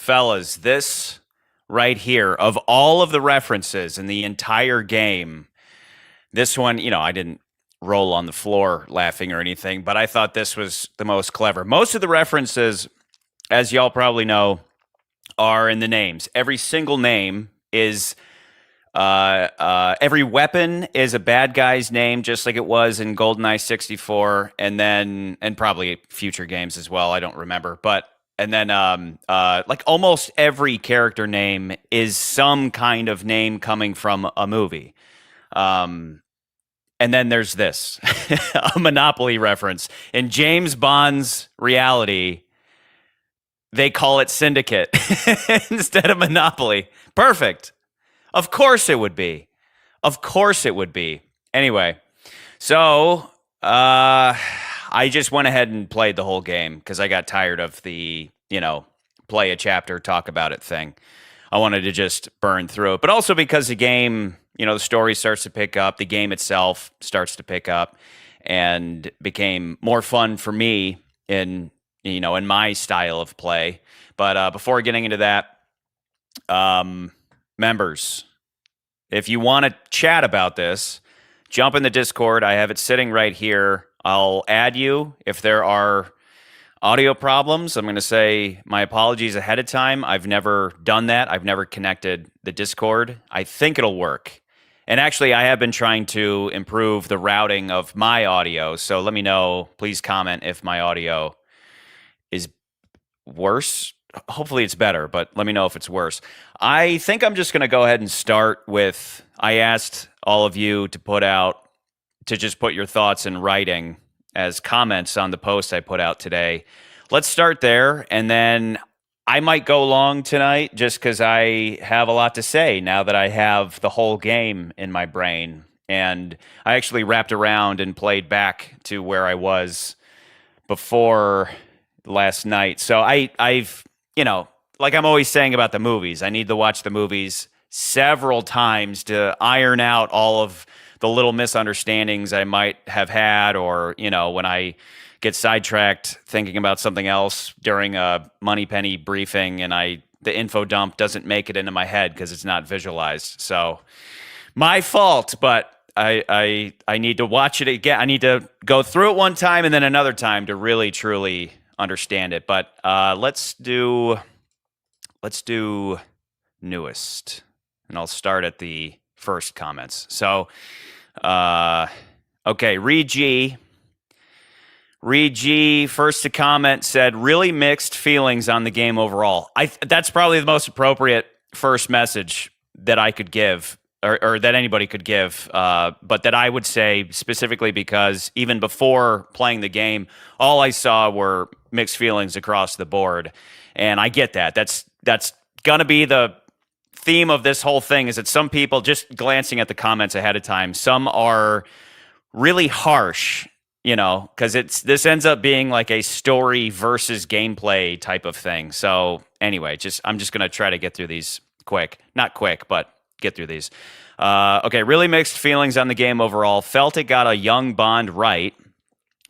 fellas, this right here, of all of the references in the entire game, this one, I didn't roll on the floor laughing or anything, but I thought this was the most clever. Most of the references, as y'all probably know, are in the names. Every single name is every weapon is a bad guy's name, just like it was in GoldenEye 64, and probably future games as well. I don't remember, and then like almost every character name is some kind of name coming from a movie. And then there's this a Monopoly reference in James Bond's reality. They call it Syndicate instead of Monopoly. Perfect. Of course it would be. Of course it would be. Anyway, so I just went ahead and played the whole game because I got tired of the, play a chapter, talk about it thing. I wanted to just burn through it. But also because the game, the story starts to pick up, the game itself starts to pick up, and became more fun for me in my style of play. But before getting into that, members, if you want to chat about this, jump in the Discord. I have it sitting right here. I'll add you. If there are audio problems, I'm going to say my apologies ahead of time. I've never done that. I've never connected the Discord. I think it'll work. And actually, I have been trying to improve the routing of my audio. So let me know. Please comment if my audio is worse. Hopefully it's better, but let me know if it's worse. I think I'm just going to go ahead and start with, I asked all of you to just put your thoughts in writing as comments on the post I put out today. Let's start there, and then I might go long tonight just because I have a lot to say now that I have the whole game in my brain. And I actually wrapped around and played back to where I was before last night. So I've, like I'm always saying about the movies, I need to watch the movies several times to iron out all of the little misunderstandings I might have had, or, when I get sidetracked thinking about something else during a Moneypenny briefing and the info dump doesn't make it into my head because it's not visualized. So my fault, but I need to watch it again. I need to go through it one time and then another time to really, truly understand it. But let's do newest, and I'll start at the first comments. So, okay, Reed G first to comment said, really mixed feelings on the game overall. That's probably the most appropriate first message that I could give, or that anybody could give, but that I would say specifically because even before playing the game, all I saw were mixed feelings across the board. And I get that. That's going to be the theme of this whole thing, is that some people, just glancing at the comments ahead of time, some are really harsh, because this ends up being like a story versus gameplay type of thing. So anyway, I'm just going to try to get through these quick. Not quick, but get through these. Okay, really mixed feelings on the game overall. Felt it got a young Bond right,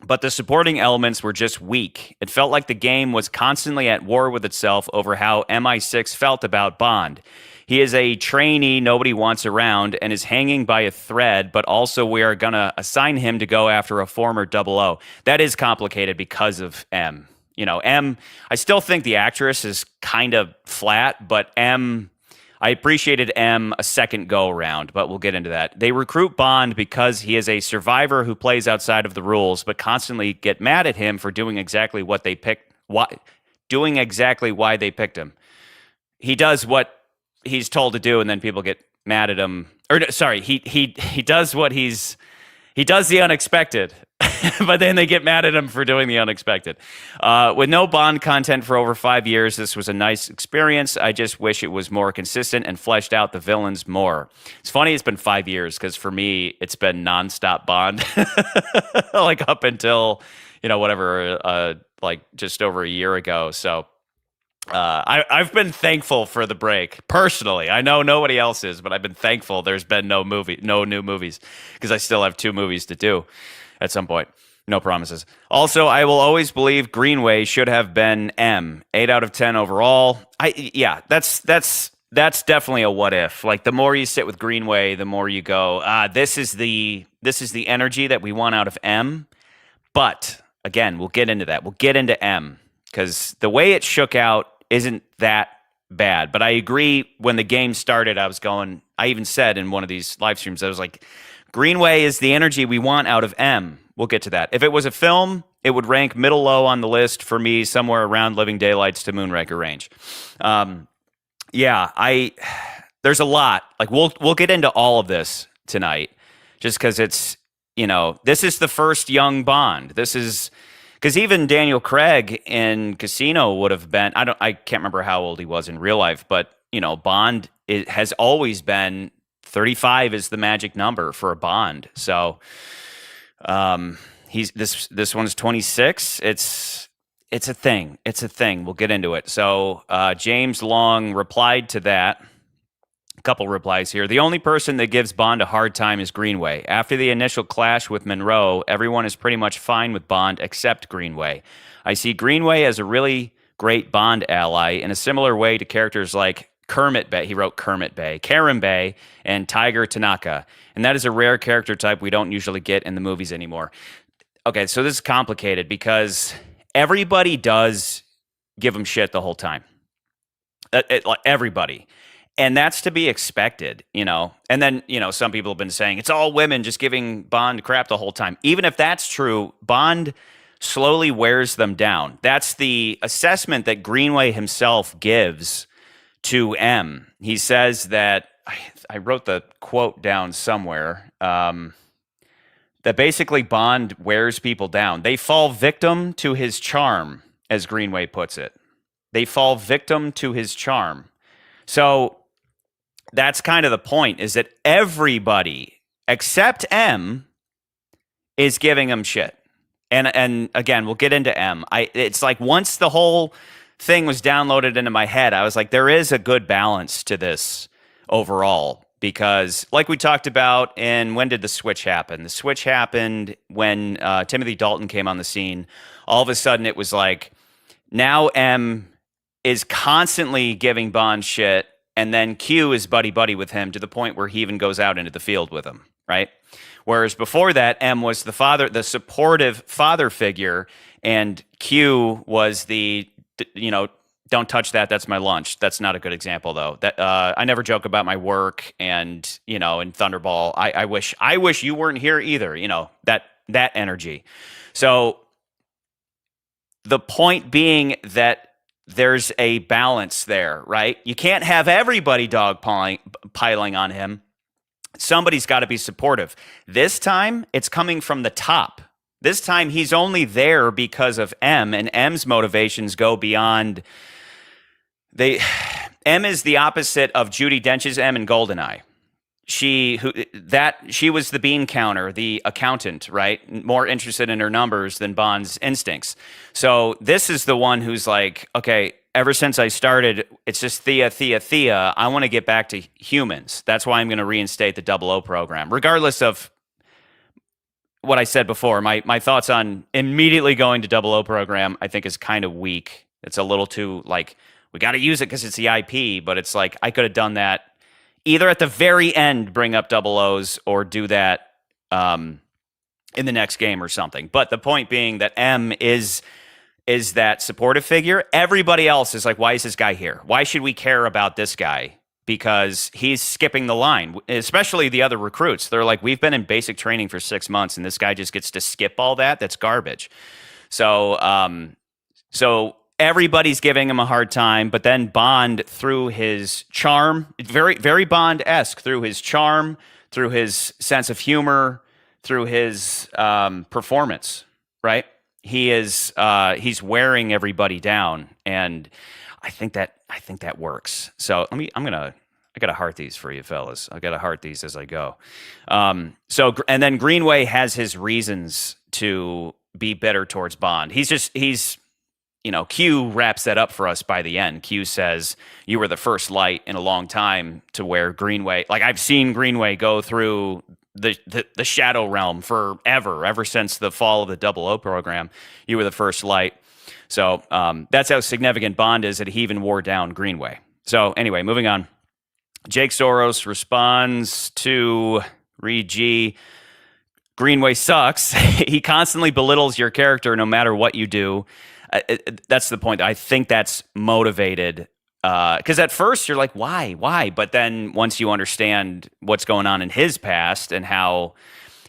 but the supporting elements were just weak. It felt like the game was constantly at war with itself over how MI6 felt about Bond. He is a trainee nobody wants around and is hanging by a thread, but also we are going to assign him to go after a former double O. That is complicated because of M. M, I still think the actress is kind of flat, but I appreciated M a second go around, but we'll get into that. They recruit Bond because he is a survivor who plays outside of the rules, but constantly get mad at him for doing exactly why they picked him. He does what he's told to do, and then people get mad at him. Or sorry, he does he does the unexpected, but then they get mad at him for doing the unexpected. With no Bond content for over 5 years, this was a nice experience. I just wish it was more consistent and fleshed out the villains more. It's funny it's been 5 years, because for me, it's been nonstop Bond, like up until, whatever, like just over a year ago. So I've been thankful for the break personally. I know nobody else is, but I've been thankful there's been no new movies, because I still have 2 movies to do at some point. No promises. Also, I will always believe Greenway should have been M. 8 out of 10 overall. Yeah, that's definitely a what if. Like the more you sit with Greenway, the more you go, this is the energy that we want out of M. But again, we'll get into that. We'll get into M because the way it shook out isn't that bad. But I agree when the game started, I even said in one of these live streams, I was like, Greenway is the energy we want out of M. We'll get to that. If it was a film, it would rank middle low on the list for me, somewhere around Living Daylights to Moonraker range. Yeah, there's a lot. Like we'll get into all of this tonight, just because it's this is the first young Bond. This is because even Daniel Craig in Casino would have been. I can't remember how old he was in real life, but Bond has always been 35 is the magic number for a Bond. So, he's this one's 26. It's a thing. It's a thing. We'll get into it. So, James Long replied to that. A couple replies here. The only person that gives Bond a hard time is Greenway. After the initial clash with Monroe, everyone is pretty much fine with Bond except Greenway. I see Greenway as a really great Bond ally in a similar way to characters like Kermit Bay. He wrote Kermit Bay, Karen Bay, and Tiger Tanaka. And that is a rare character type we don't usually get in the movies anymore. Okay, so this is complicated because everybody does give him shit the whole time. Everybody. And that's to be expected, And then, some people have been saying it's all women just giving Bond crap the whole time. Even if that's true, Bond slowly wears them down. That's the assessment that Greenway himself gives to M. He says that, I wrote the quote down somewhere, that basically Bond wears people down. They fall victim to his charm, as Greenway puts it. They fall victim to his charm. So that's kind of the point, is that everybody except M is giving him shit. And again, we'll get into M. It's like once the whole thing was downloaded into my head, I was like, there is a good balance to this overall. Because like we talked about when did the switch happen? The switch happened when Timothy Dalton came on the scene. All of a sudden it was like, now M is constantly giving Bond shit, and then Q is buddy-buddy with him to the point where he even goes out into the field with him, right? Whereas before that, M was the supportive father figure, and Q was the, don't touch that, that's my lunch. That's not a good example, though. That I never joke about my work, and, in Thunderball, I wish you weren't here either, that energy. So the point being that there's a balance there, right? You can't have everybody piling on him. Somebody's got to be supportive. This time, it's coming from the top. This time, he's only there because of M, and M's motivations go beyond. M is the opposite of Judi Dench's M in GoldenEye. She was the bean counter, the accountant, right? More interested in her numbers than Bond's instincts. So this is the one who's like, okay, ever since I started, it's just Thea. I want to get back to humans. That's why I'm going to reinstate the 00 program, regardless of what I said before. My thoughts on immediately going to 00 program, I think, is kind of weak. It's a little too we got to use it because it's the IP, but it's like I could have done that. Either at the very end, bring up 00s, or do that in the next game or something. But the point being that M is that supportive figure. Everybody else is like, why is this guy here? Why should we care about this guy? Because he's skipping the line, especially the other recruits. They're like, we've been in basic training for 6 months, and this guy just gets to skip all that. That's garbage. So everybody's giving him a hard time, but then Bond, through his charm, very, very Bond-esque, through his charm, through his sense of humor, through his performance, right? He's wearing everybody down, and I think that works. So I gotta heart these for you, fellas. I gotta heart these as I go. And then Greenway has his reasons to be bitter towards Bond. Q wraps that up for us by the end. Q says, you were the first light in a long time to where Greenway, like I've seen Greenway go through the Shadow Realm forever, ever since the fall of the Double O program. You were the first light. So that's how significant Bond is that he even wore down Greenway. So anyway, moving on. Jake Soros responds to Reed G. Greenway sucks. He constantly belittles your character no matter what you do. That's the point. I think that's motivated because at first you're like, why? But then once you understand what's going on in his past and how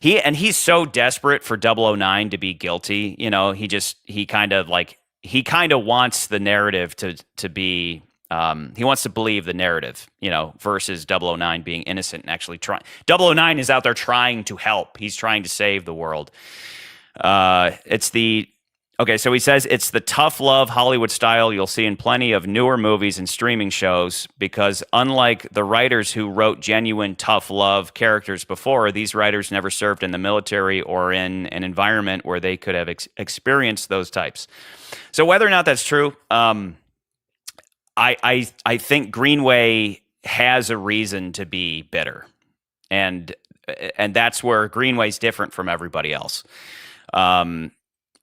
he's so desperate for 009 to be guilty, he kind of wants the narrative to be. He wants to believe the narrative, versus 009 being innocent and actually trying. 009 is out there trying to help. He's trying to save the world. So he says it's the tough love Hollywood style you'll see in plenty of newer movies and streaming shows, because unlike the writers who wrote genuine tough love characters before, these writers never served in the military or in an environment where they could have experienced those types. So whether or not that's true, I think Greenway has a reason to be bitter, and that's where Greenway's different from everybody else.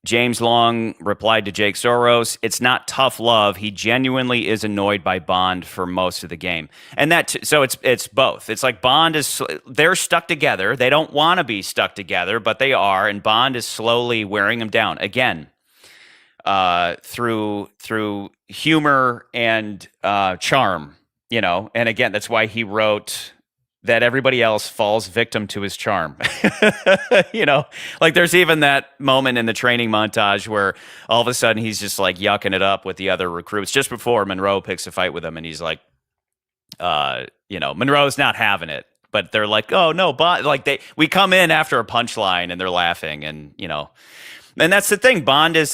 James Long replied to Jake Soros, "It's not tough love. He genuinely is annoyed by Bond for most of the game." And so it's both. It's like they're stuck together. They don't want to be stuck together, but they are, and Bond is slowly wearing them down. Again, through humor and charm, and again, that's why he wrote that everybody else falls victim to his charm. Like there's even that moment in the training montage where all of a sudden he's just like yucking it up with the other recruits just before Monroe picks a fight with him, and he's like, Monroe's not having it, but they're like, oh no, Bond, like we come in after a punchline and they're laughing, and and that's the thing. Bond is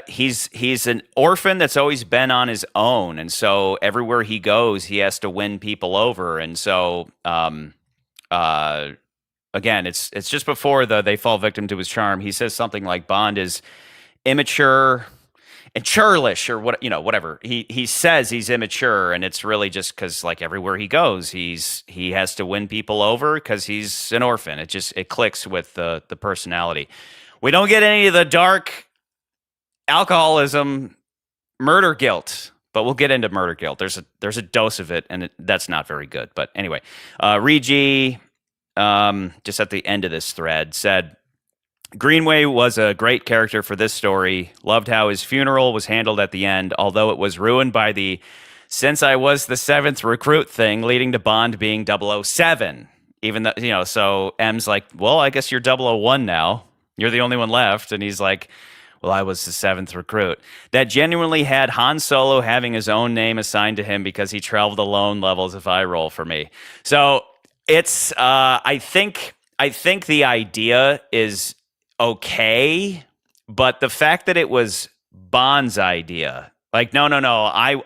he's an orphan that's always been on his own, and so everywhere he goes, he has to win people over. And so again, it's just before they fall victim to his charm. He says something like Bond is immature and churlish, or whatever. He says he's immature, and it's really just because like everywhere he goes, he has to win people over because he's an orphan. It clicks with the personality. We don't get any of the dark alcoholism, murder guilt, but we'll get into murder guilt. There's a dose of it, and that's not very good. But anyway, Regi, just at the end of this thread, said, Greenway was a great character for this story. Loved how his funeral was handled at the end, although it was ruined by the "since I was the seventh recruit" thing, leading to Bond being 007. Even though, so M's like, well, I guess you're 001 now. You're the only one left. And he's like, well, I was the seventh recruit. That genuinely had Han Solo having his own name assigned to him because he traveled alone levels of eye roll for me. So it's, I think the idea is okay, but the fact that it was Bond's idea, like, no,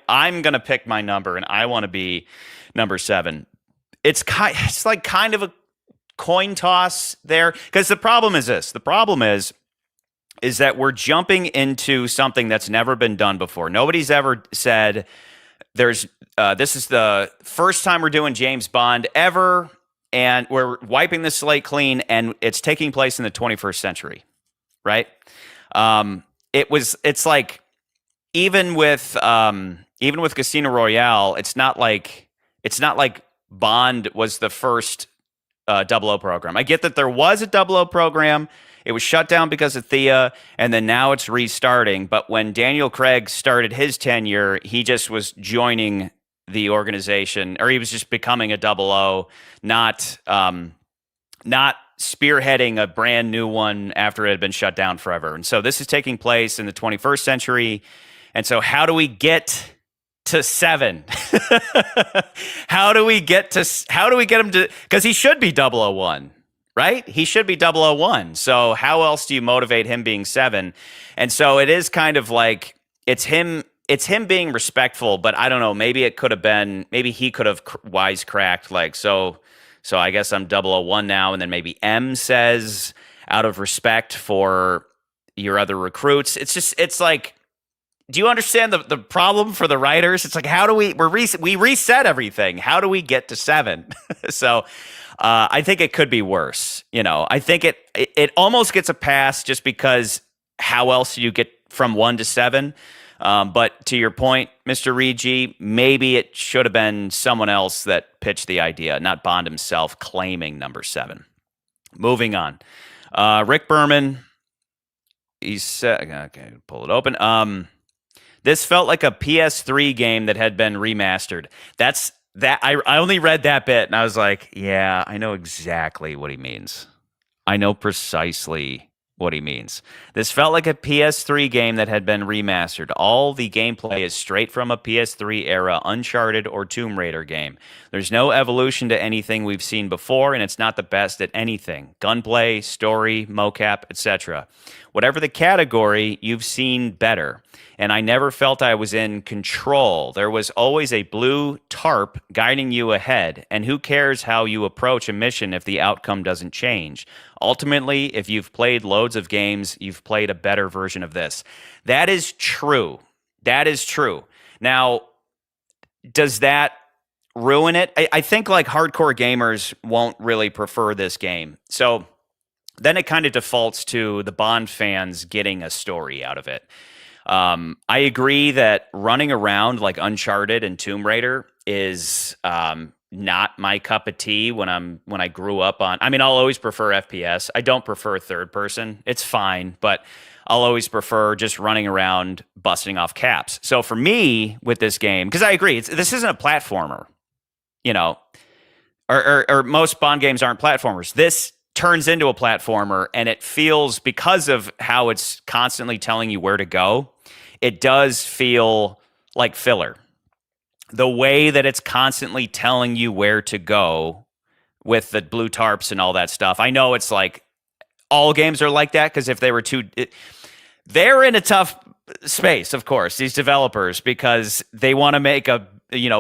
I'm going to pick my number and I want to be number 7. It's like kind of a coin toss there, because the problem is this. The problem is that we're jumping into something that's never been done before. Nobody's ever said this is the first time we're doing James Bond ever, and we're wiping the slate clean, and it's taking place in the 21st century, right? It's like even with Casino Royale, it's not like Bond was the first 00 program. I get that there was a 00 program. It was shut down because of Thea, and then now it's restarting. But when Daniel Craig started his tenure, he just was joining the organization, or he was just becoming a 00, not spearheading a brand new one after it had been shut down forever. And so this is taking place in the 21st century. And so how do we get to 7? How do we get him to, because he should be 001, right? He should be 001. So how else do you motivate him being 7? And so it is kind of like it's him being respectful, but I don't know, maybe he could have wisecracked like, so I guess I'm 001 now, and then maybe M says, out of respect for your other recruits. It's like do you understand the problem for the writers? It's like, how do we reset everything? How do we get to 7? So I think it could be worse. I think it almost gets a pass just because how else do you get from 1 to 7? But to your point, Mr. Regi, maybe it should have been someone else that pitched the idea, not Bond himself claiming number 7. Moving on. Rick Berman, he said, okay, pull it open. This felt like a PS3 game that had been remastered. I only read that bit and I was like, yeah, I know exactly what he means. I know precisely what he means. This felt like a PS3 game that had been remastered. All the gameplay is straight from a PS3 era Uncharted or Tomb Raider game. There's no evolution to anything we've seen before, and it's not the best at anything. Gunplay, story, mocap, etc. Whatever the category, you've seen better. And I never felt I was in control. There was always a blue tarp guiding you ahead, and who cares how you approach a mission if the outcome doesn't change? Ultimately, if you've played loads of games, you've played a better version of this. That is true. That is true. Now, does that ruin it? I think like hardcore gamers won't really prefer this game. So then it kind of defaults to the Bond fans getting a story out of it. I agree that running around like Uncharted and Tomb Raider is not my cup of tea when I grew up on. I mean, I'll always prefer FPS. I don't prefer third person. It's fine, but I'll always prefer just running around busting off caps. So for me with this game, because I agree, this isn't a platformer, or most Bond games aren't platformers. This turns into a platformer, and it feels, because of how it's constantly telling you where to go, it does feel like filler. The way that it's constantly telling you where to go with the blue tarps and all that stuff. I know it's like all games are like that, because if they were they're in a tough space, of course, these developers, because they want to make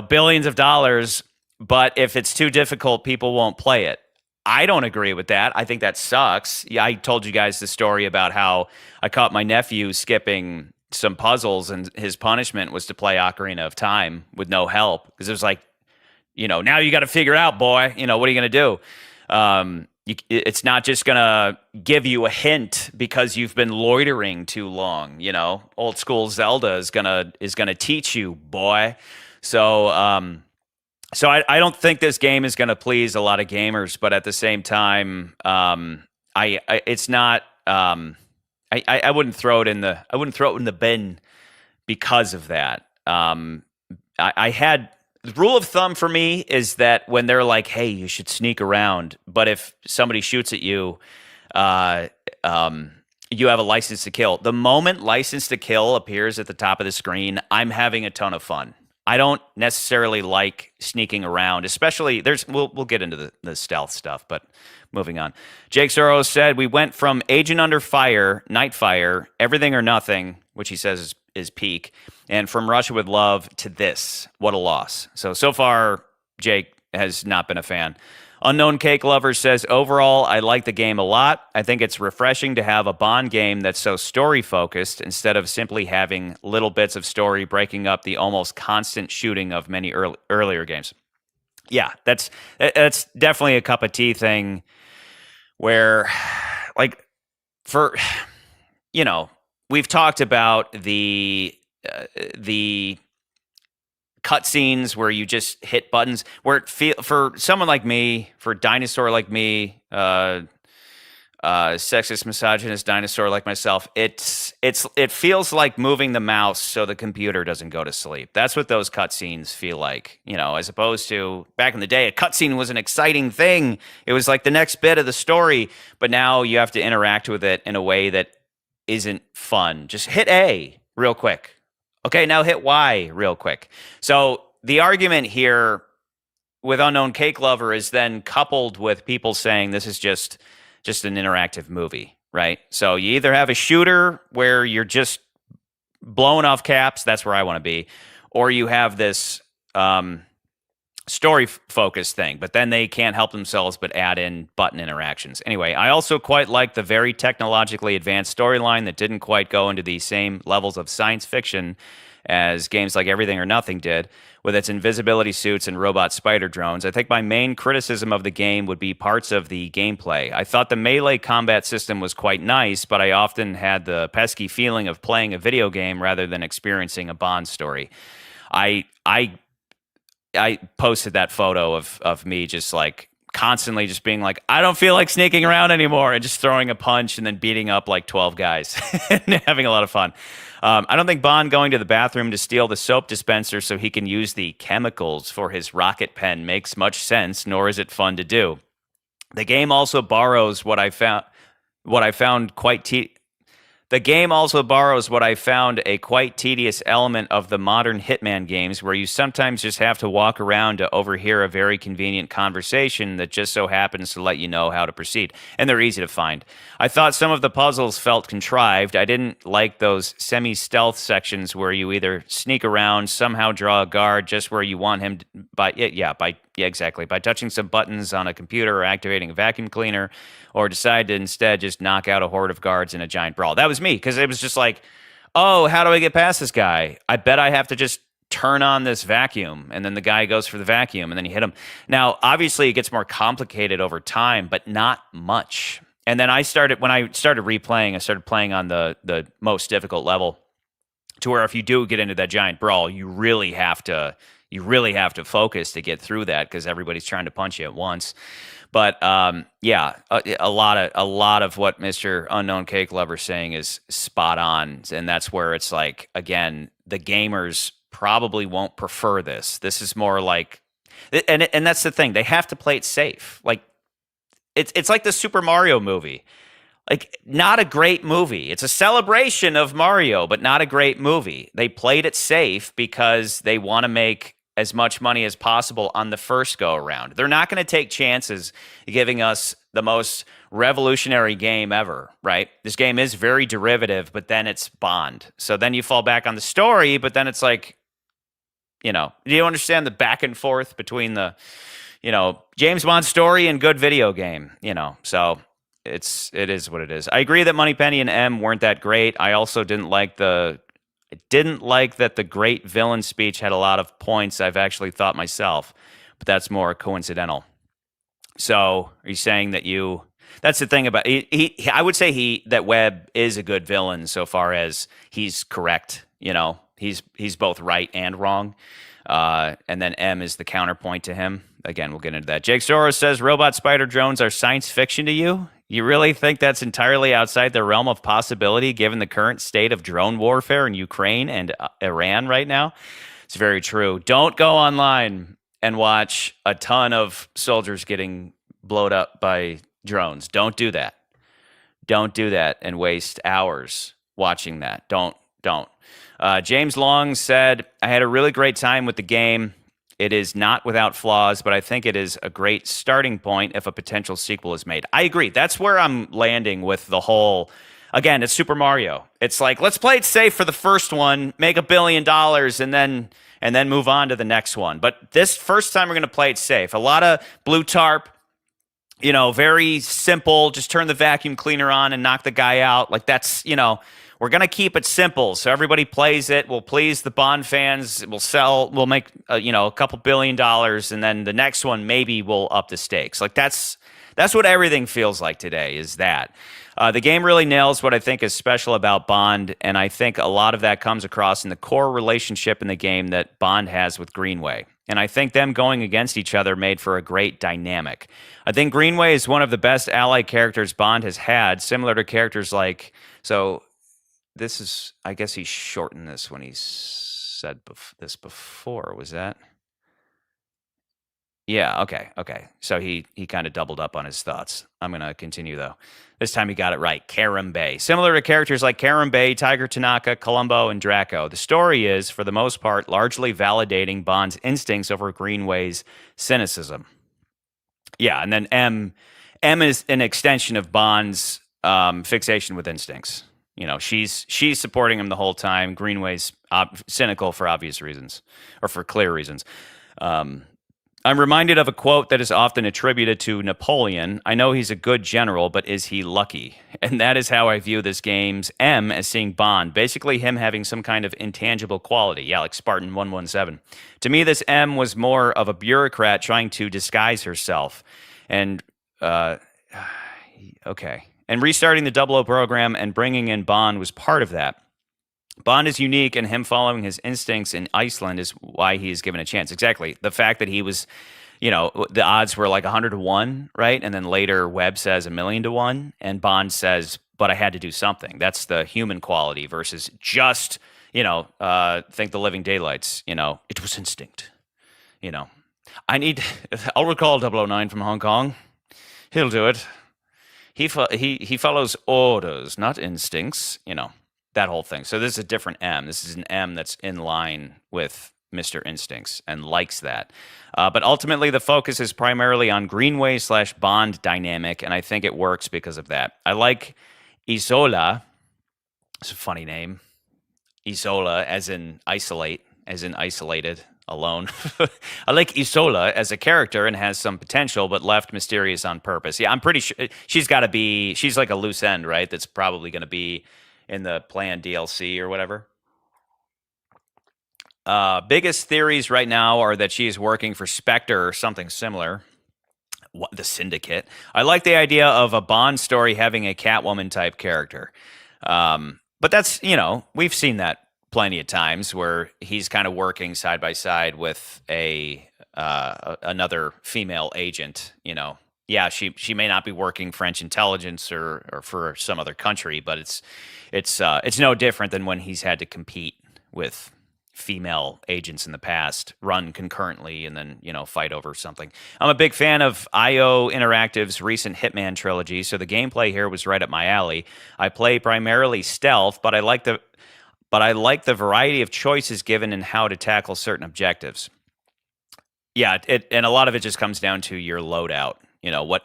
billions of dollars, but if it's too difficult, people won't play it. I don't agree with that. I think that sucks. Yeah, I told you guys the story about how I caught my nephew skipping some puzzles, and his punishment was to play Ocarina of Time with no help, because it was like, now you got to figure it out, boy. What are you going to do? It's not just going to give you a hint because you've been loitering too long. Old school Zelda is gonna teach you, boy. So I don't think this game is going to please a lot of gamers, but at the same time, it's not. I wouldn't throw it in the bin because of that. I had the rule of thumb for me is that when they're like, "Hey, you should sneak around," but if somebody shoots at you, you have a license to kill. The moment license to kill appears at the top of the screen, I'm having a ton of fun. I don't necessarily like sneaking around, especially we'll get into the stealth stuff, but moving on. Jake Soros said, we went from Agent Under Fire, Nightfire, Everything or Nothing, which he says is peak, and From Russia with Love to this. What a loss. So far, Jake has not been a fan. Unknown Cake Lover says, overall, I like the game a lot. I think it's refreshing to have a Bond game that's so story-focused instead of simply having little bits of story breaking up the almost constant shooting of many earlier games. Yeah, that's definitely a cup of tea thing where, like, we've talked about the cutscenes where you just hit buttons, where for someone like me, for a dinosaur like me, sexist, misogynist dinosaur like myself, it feels like moving the mouse so the computer doesn't go to sleep. That's what those cutscenes feel like, as opposed to back in the day, a cutscene was an exciting thing. It was like the next bit of the story, but now you have to interact with it in a way that isn't fun. Just hit A real quick. Okay, now hit Y real quick. So the argument here with Unknown Cake Lover is then coupled with people saying this is just an interactive movie, right? So you either have a shooter where you're just blowing off caps, that's where I want to be, or you have this story focused thing, but then they can't help themselves but add in button interactions. Anyway, I also quite like the very technologically advanced storyline that didn't quite go into the same levels of science fiction as games like Everything or Nothing did, with its invisibility suits and robot spider drones. I think my main criticism of the game would be parts of the gameplay. I thought the melee combat system was quite nice, but I often had the pesky feeling of playing a video game rather than experiencing a Bond story. I posted that photo of me just like constantly just being like, I don't feel like sneaking around anymore, and just throwing a punch and then beating up like 12 guys and having a lot of fun. I don't think Bond going to the bathroom to steal the soap dispenser so he can use the chemicals for his rocket pen makes much sense, nor is it fun to do. The game also borrows what I found quite the game also borrows what I found a quite tedious element of the modern Hitman games, where you sometimes just have to walk around to overhear a very convenient conversation that just so happens to let you know how to proceed. And they're easy to find. I thought some of the puzzles felt contrived. I didn't like those semi-stealth sections where you either sneak around, somehow draw a guard just where you want him to, exactly, by touching some buttons on a computer or activating a vacuum cleaner, or decide to instead just knock out a horde of guards in a giant brawl. That was me, because it was just like, oh, how do I get past this guy? I bet I have to just turn on this vacuum, and then the guy goes for the vacuum, and then you hit him. Now, obviously, it gets more complicated over time, but not much. And then when I started replaying, I started playing on the most difficult level, to where if you do get into that giant brawl, you really have to focus to get through that, because everybody's trying to punch you at once. But a lot of what Mr. Unknown Cake Lover's saying is spot on, and that's where it's like, again, the gamers probably won't prefer this. This is more like, and that's the thing, they have to play it safe. Like it's like the Super Mario movie. Like, not a great movie. It's a celebration of Mario, but not a great movie. They played it safe because they want to make as much money as possible on the first go around. They're not going to take chances giving us the most revolutionary game ever, right? This game is very derivative, but then it's Bond. So then you fall back on the story, but then it's like, do you understand the back and forth between the, James Bond story and good video game, so it is what it is. I agree that Moneypenny and M weren't that great. I also didn't like that the great villain speech had a lot of points I've actually thought myself, but that's more coincidental. So, are you saying that that's the thing about I would say that Webb is a good villain so far as he's correct. He's both right and wrong. And then M is the counterpoint to him. Again, we'll get into that. Jake Soros says robot spider drones are science fiction to you. You really think that's entirely outside the realm of possibility given the current state of drone warfare in Ukraine and Iran right now? It's very true. Don't go online and watch a ton of soldiers getting blown up by drones. Don't do that. Don't do that and waste hours watching that. Don't. James Long said, I had a really great time with the game. It is not without flaws, but I think it is a great starting point if a potential sequel is made. I agree. That's where I'm landing with the whole, again, it's Super Mario. It's like, let's play it safe for the first one, make $1 billion, and then move on to the next one. But this first time we're going to play it safe. A lot of blue tarp, very simple, just turn the vacuum cleaner on and knock the guy out. Like that's, we're going to keep it simple so everybody plays it. We'll please the Bond fans. We'll make, a couple $1 billion. And then the next one, maybe we'll up the stakes. Like that's what everything feels like today is that. The game really nails what I think is special about Bond. And I think a lot of that comes across in the core relationship in the game that Bond has with Greenway. And I think them going against each other made for a great dynamic. I think Greenway is one of the best ally characters Bond has had, similar to characters like, this is, I guess he shortened this when he said this before. Was that? Yeah, okay. So he kind of doubled up on his thoughts. I'm going to continue, though. This time he got it right. Karim Bey. Similar to characters like Karim Bey, Tiger Tanaka, Columbo, and Draco, the story is, for the most part, largely validating Bond's instincts over Greenway's cynicism. Yeah, and then M is an extension of Bond's fixation with instincts. She's supporting him the whole time. Greenway's cynical for obvious reasons, or for clear reasons. I'm reminded of a quote that is often attributed to Napoleon. I know he's a good general, but is he lucky? And that is how I view this game's M as seeing Bond, basically him having some kind of intangible quality. Yeah, like Spartan 117. To me, this M was more of a bureaucrat trying to disguise herself. And, uh, okay. And restarting the Double O program and bringing in Bond was part of that. Bond is unique, and him following his instincts in Iceland is why he is given a chance. Exactly. The fact that he was, the odds were like 100 to 1, right? And then later Webb says 1,000,000 to 1, and Bond says, but I had to do something. That's the human quality versus just, think the living daylights, it was instinct, you know. I'll recall 009 from Hong Kong. He'll do it. He follows orders, not instincts, that whole thing. So this is a different M. This is an M that's in line with Mr. Instincts and likes that. But ultimately, the focus is primarily on Greenway/Bond dynamic, and I think it works because of that. I like Isola. It's a funny name. Isola, as in isolate, as in isolated, alone. I like Isola as a character and has some potential, but left mysterious on purpose. Yeah, I'm pretty sure she's like a loose end, right? That's probably going to be in the planned DLC or whatever. Biggest theories right now are that she is working for Spectre or something similar. The Syndicate. I like the idea of a Bond story having a Catwoman type character. But that's, we've seen that plenty of times where he's kind of working side by side with another female agent, Yeah, she may not be working French intelligence or for some other country, but it's no different than when he's had to compete with female agents in the past, run concurrently, and then fight over something. I'm a big fan of IO Interactive's recent Hitman trilogy, so the gameplay here was right up my alley. I play primarily stealth, but I like the variety of choices given in how to tackle certain objectives. Yeah, and a lot of it just comes down to your loadout.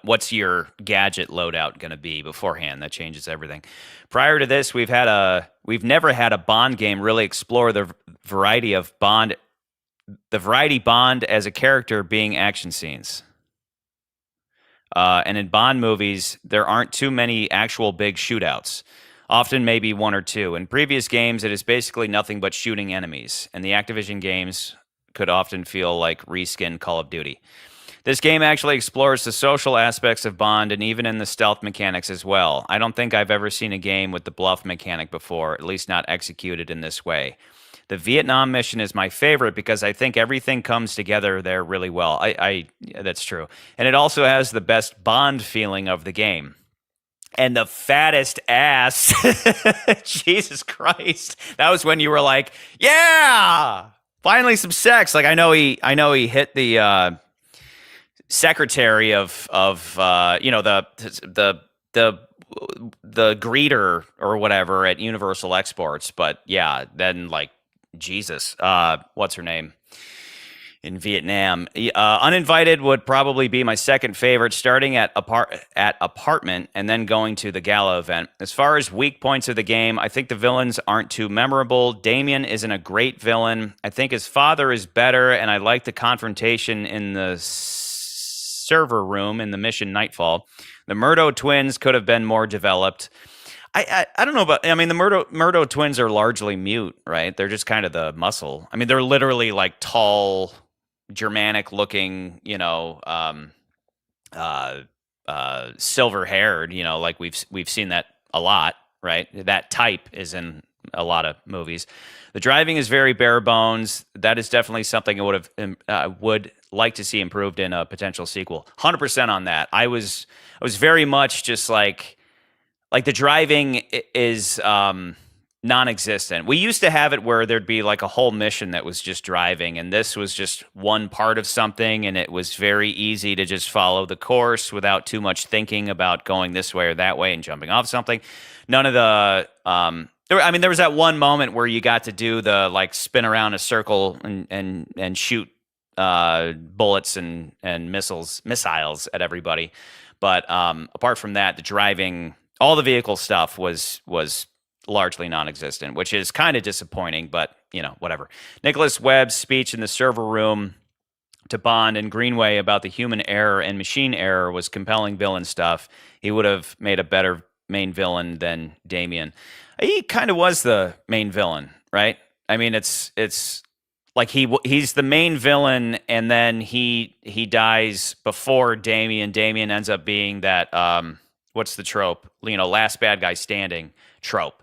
What's your gadget loadout going to be beforehand? That changes everything. Prior to this, we've never had a Bond game really explore the variety Bond as a character being action scenes. And in Bond movies, there aren't too many actual big shootouts. Often maybe one or two. In previous games, it is basically nothing but shooting enemies, and the Activision games could often feel like reskinned Call of Duty. This game actually explores the social aspects of Bond and even in the stealth mechanics as well. I don't think I've ever seen a game with the bluff mechanic before, at least not executed in this way. The Vietnam mission is my favorite because I think everything comes together there really well. That's true. And it also has the best Bond feeling of the game. And the fattest ass. Jesus Christ. That was when you were like, yeah, finally some sex. Like I know he hit the secretary of the greeter or whatever at Universal Exports, but yeah, then like Jesus, what's her name in Vietnam? Uninvited would probably be my second favorite, starting at Apartment and then going to the gala event. As far as weak points of the game, I think the villains aren't too memorable. Damien isn't a great villain. I think his father is better, and I like the confrontation in the server room in the mission Nightfall. The Murdo twins could have been more developed. I don't know about. I mean, the Murdo twins are largely mute, right? They're just kind of the muscle. I mean, they're literally like tall, Germanic-looking, silver-haired. Like we've seen that a lot, right? That type is in a lot of movies. The driving is very bare bones. That is definitely something I would like to see improved in a potential sequel. 100% on that. I was very much just like the driving is non-existent. We used to have it where there'd be like a whole mission that was just driving, and this was just one part of something, and it was very easy to just follow the course without too much thinking about going this way or that way and jumping off something. None of the there was that one moment where you got to do the like spin around a circle and shoot bullets and missiles at everybody. But apart from that, the driving, all the vehicle stuff was largely non-existent, which is kind of disappointing, but whatever. Nicholas Webb's speech in the server room to Bond and Greenway about the human error and machine error was compelling villain stuff, he would have made a better main villain than Damien. He kind of was the main villain, right? I mean, it's like he's the main villain, and then he dies before Damien. Damien ends up being that what's the trope? Last bad guy standing trope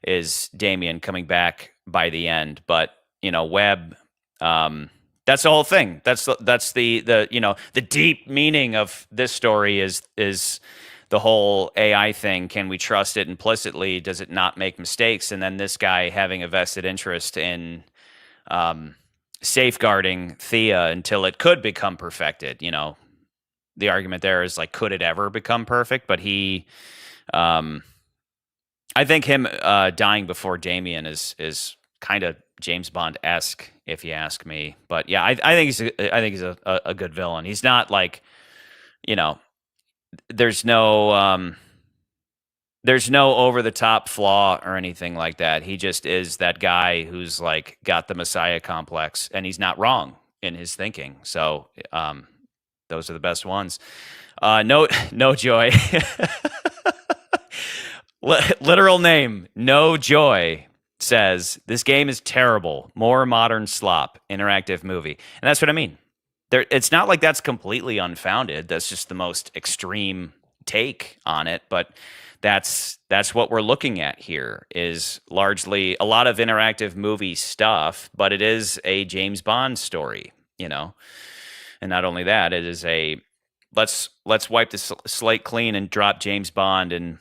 is Damien coming back by the end. But Webb, that's the whole thing. That's the deep meaning of this story is the whole AI thing. Can we trust it implicitly? Does it not make mistakes? And then this guy having a vested interest in safeguarding Thea until it could become perfected. The argument there is like, could it ever become perfect? But I think him dying before Damien is kind of James Bond-esque, if you ask me. But yeah, I think he's a good villain. He's not like, there's no over the top flaw or anything like that. He just is that guy who's like got the Messiah complex, and he's not wrong in his thinking. So those are the best ones. No Joy. Literal name, No Joy, says this game is terrible. More modern slop, interactive movie, and that's what I mean. It's not like that's completely unfounded. That's just the most extreme take on it, but that's what we're looking at here. Is largely a lot of interactive movie stuff, but it is a James Bond story, and not only that, it is a let's wipe the slate clean and drop James Bond in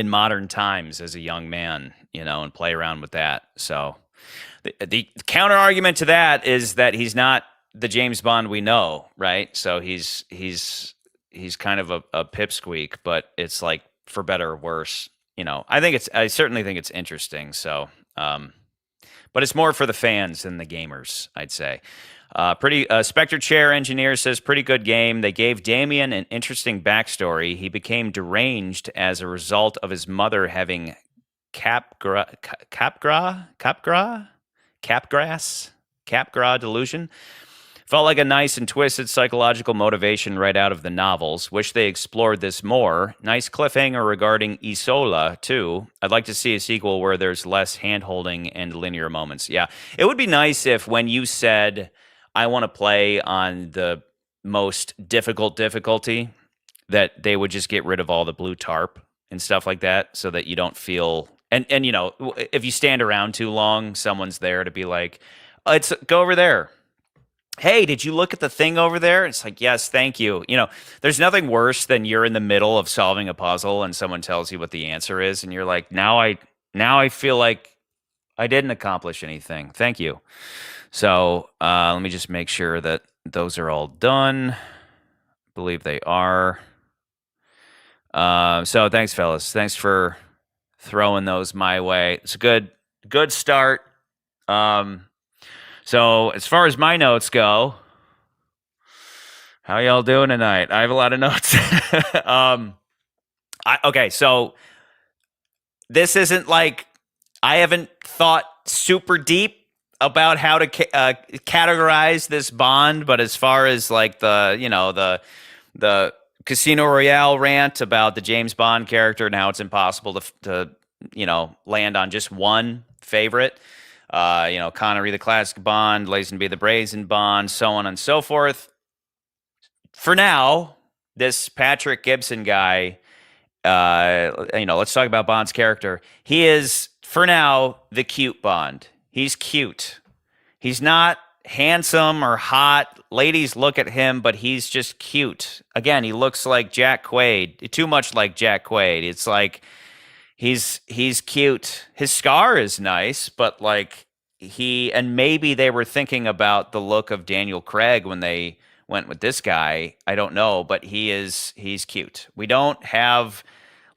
modern times as a young man, and play around with that. So the counter argument to that is that he's not the James Bond we know, right? So he's kind of a pipsqueak, but it's like for better or worse. I certainly think it's interesting. So, but it's more for the fans than the gamers, I'd say. Spectre Chair Engineer says, pretty good game. They gave Damien an interesting backstory. He became deranged as a result of his mother having capgras delusion. Felt like a nice and twisted psychological motivation right out of the novels. Wish they explored this more. Nice cliffhanger regarding Isola, too. I'd like to see a sequel where there's less hand-holding and linear moments. Yeah, it would be nice if when you said, I want to play on the most difficult difficulty, that they would just get rid of all the blue tarp and stuff like that so that you don't feel... And if you stand around too long, someone's there to be like, go over there. Hey, did you look at the thing over there? It's like, yes, thank you. There's nothing worse than you're in the middle of solving a puzzle and someone tells you what the answer is, and you're like, now I feel like I didn't accomplish anything. Thank you. So let me just make sure that those are all done. I believe they are. So thanks, fellas. Thanks for throwing those my way. It's a good start. So as far as my notes go, how y'all doing tonight? I have a lot of notes. Okay, so this isn't like, I haven't thought super deep about how to categorize this Bond, but as far as like the Casino Royale rant about the James Bond character and how it's impossible to land on just one favorite. Connery, the classic Bond, Lazenby, the brazen Bond, so on and so forth. For now, this Patrick Gibson guy, let's talk about Bond's character. He is, for now, the cute Bond. He's cute. He's not handsome or hot. Ladies look at him, but he's just cute. Again, he looks like Jack Quaid, too much like Jack Quaid. It's like, he's cute. His scar is nice, but like and maybe they were thinking about the look of Daniel Craig when they went with this guy. I don't know, but he's cute. We don't have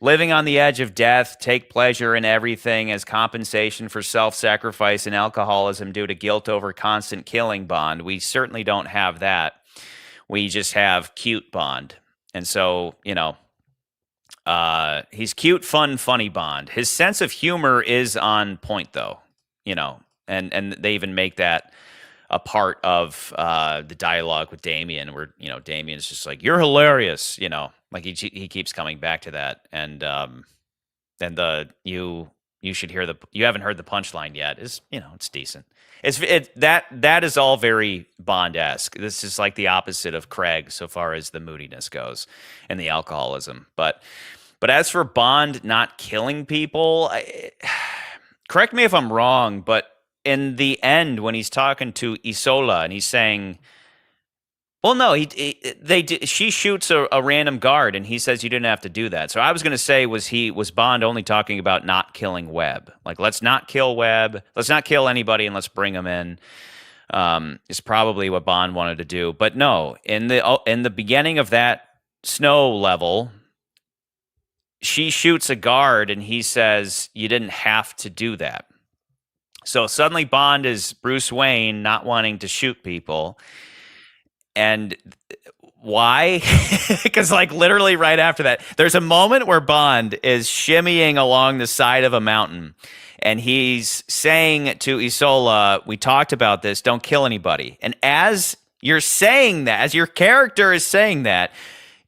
living on the edge of death, take pleasure in everything as compensation for self-sacrifice and alcoholism due to guilt over constant killing Bond. We certainly don't have that. We just have cute Bond. And so, he's cute, fun, funny Bond. His sense of humor is on point, though, and they even make that a part of the dialogue with Damien, where Damien's just like, "You're hilarious," like he keeps coming back to that, and the you should hear you haven't heard the punchline yet is it's decent. That is all very Bond-esque. This is like the opposite of Craig so far as the moodiness goes and the alcoholism. But as for Bond not killing people, correct me if I'm wrong, but in the end when he's talking to Isola and he's saying, well, no, she shoots a random guard, and he says you didn't have to do that. So I was going to say, was Bond only talking about not killing Webb? Like, let's not kill Webb, let's not kill anybody, and let's bring him in. Is probably what Bond wanted to do, but no. In the beginning of that snow level, she shoots a guard, and he says you didn't have to do that. So suddenly, Bond is Bruce Wayne not wanting to shoot people. And why? Because like literally right after that, there's a moment where Bond is shimmying along the side of a mountain, and he's saying to Isola, "We talked about this. Don't kill anybody." And as you're saying that, as your character is saying that,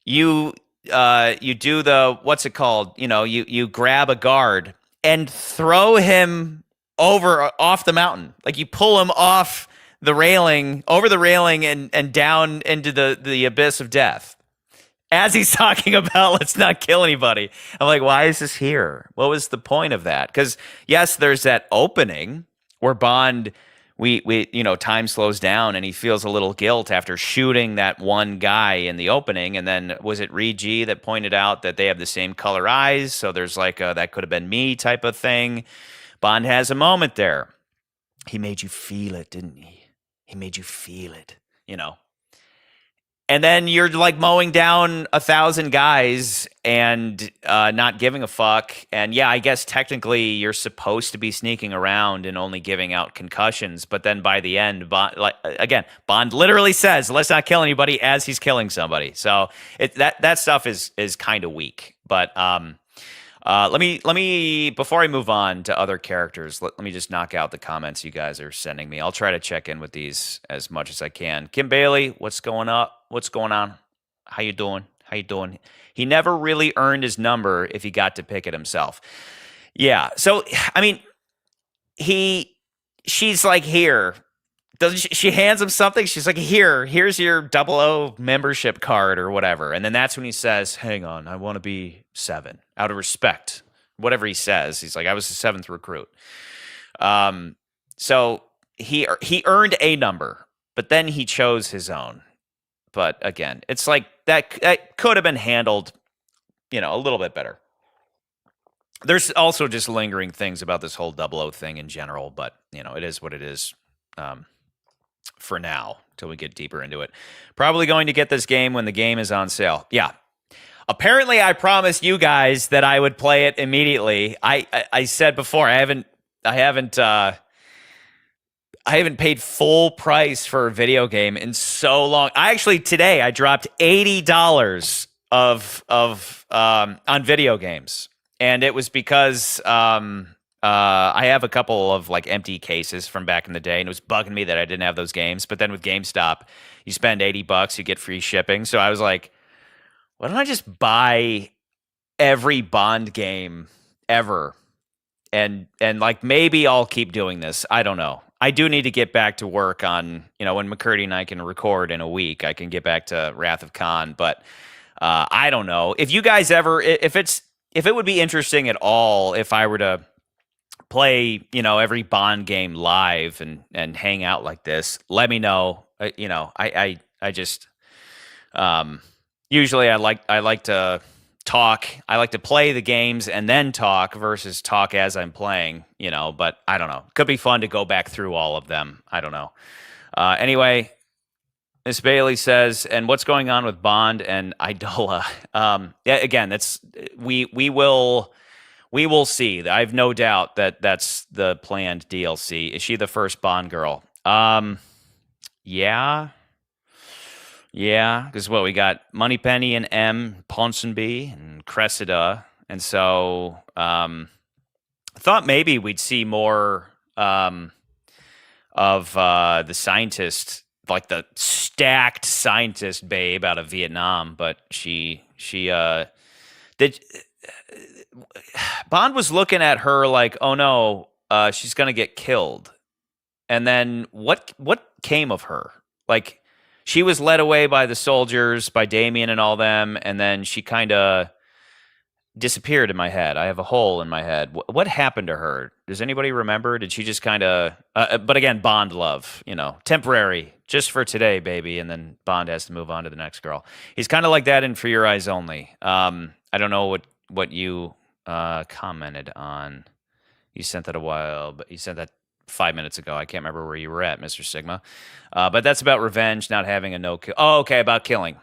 you do the, what's it called? You grab a guard and throw him off the mountain, like you pull him off the railing, over the railing, and down into the abyss of death. As he's talking about, let's not kill anybody. I'm like, why is this here? What was the point of that? Because yes, there's that opening where Bond, we time slows down and he feels a little guilt after shooting that one guy in the opening. And then was it Rigi that pointed out that they have the same color eyes? So there's like that could have been me type of thing. Bond has a moment there. He made you feel it, didn't he? He made you feel it, And then you're like mowing down 1,000 guys and not giving a fuck. And yeah, I guess technically you're supposed to be sneaking around and only giving out concussions. But then by the end, Bond literally says, "Let's not kill anybody," as he's killing somebody. So that stuff is kind of weak. But let me before I move on to other characters, let me just knock out the comments you guys are sending me. I'll try to check in with these as much as I can. Kim Bailey, what's going up? What's going on? How you doing? He never really earned his number if he got to pick it himself. Yeah. So I mean, she's like, here. Doesn't she hands him something? She's like, here's your 00 membership card or whatever. And then that's when he says, "Hang on, I want to be 7 out of respect." Whatever he says, he's like, "I was the 7th recruit." So he earned a number, but then he chose his own. But again, it's like that could have been handled, a little bit better. There's also just lingering things about this whole 00 thing in general, but it is what it is. For now, till we get deeper into it. Probably going to get this game when the game is on sale. Yeah. Apparently, I promised you guys that I would play it immediately. I said before, I haven't paid full price for a video game in so long. Today I dropped $80 on video games, and it was because I have a couple of like empty cases from back in the day, and it was bugging me that I didn't have those games. But then with GameStop, you spend $80, you get free shipping. So I was like, why don't I just buy every Bond game ever? And like maybe I'll keep doing this. I don't know. I do need to get back to work on, when McCurdy and I can record in a week, I can get back to Wrath of Khan. But I don't know. If you guys ever, if it would be interesting at all if I were to play, every Bond game live and hang out like this, let me know. I just usually I like to talk. I like to play the games and then talk versus talk as I'm playing, but I don't know. Could be fun to go back through all of them. I don't know. Anyway, Miss Bailey says, and what's going on with Bond and Idola? Yeah, again, that's we will see. I have no doubt that that's the planned DLC. Is she the first Bond girl? Yeah. Because we got Moneypenny and M, Ponsonby and Cressida, and so I thought maybe we'd see more the scientist, like the stacked scientist babe out of Vietnam, but she did. Bond was looking at her like, oh no, she's gonna get killed. And then what came of her? Like, she was led away by the soldiers, by Damien and all them, and then she kind of disappeared in my head. I have a hole in my head. What happened to her? Does anybody remember? Did she just kind of? But again, Bond love, temporary, just for today, baby, and then Bond has to move on to the next girl. He's kind of like that in For Your Eyes Only. I don't know what you commented on. You sent that a while, but you sent that 5 minutes ago. I can't remember where you were at, Mr. Sigma. But that's about revenge, not having a no kill. Oh, okay, about killing.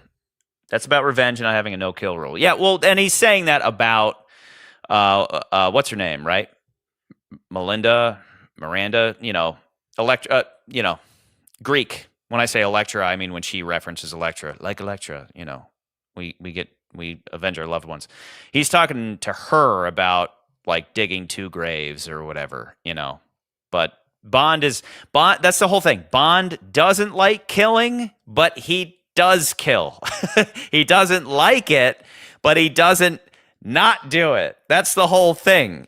That's about revenge and not having a no kill rule. Yeah, well, and he's saying that about what's her name, right? Miranda, Electra, Greek. When I say Electra, I mean when she references Electra, like Electra, we avenge our loved ones. He's talking to her about like digging 2 graves or whatever, But Bond, that's the whole thing. Bond doesn't like killing, but he does kill. He doesn't like it, but he doesn't not do it. That's the whole thing.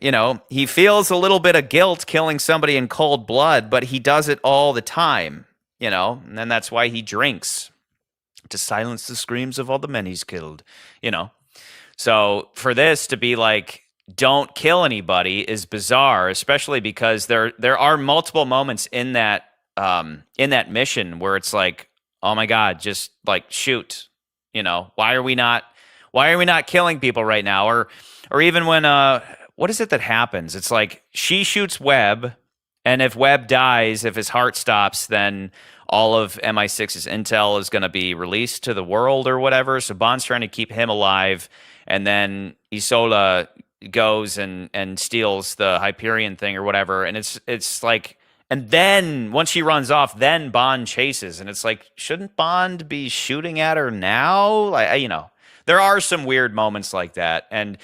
He feels a little bit of guilt killing somebody in cold blood, but he does it all the time, and then that's why he drinks to silence the screams of all the men he's killed, So for this to be like, don't kill anybody is bizarre, especially because there are multiple moments in that mission where it's like, oh my God, just like shoot, why are we not killing people right now? Or even when what is it that happens? It's like she shoots Webb, and if Webb dies, if his heart stops, then all of MI6's intel is going to be released to the world or whatever. So Bond's trying to keep him alive, and then Isola goes and steals the Hyperion thing or whatever, and it's like, and then once she runs off, then Bond chases, and it's like, shouldn't Bond be shooting at her now? Like, there are some weird moments like that, and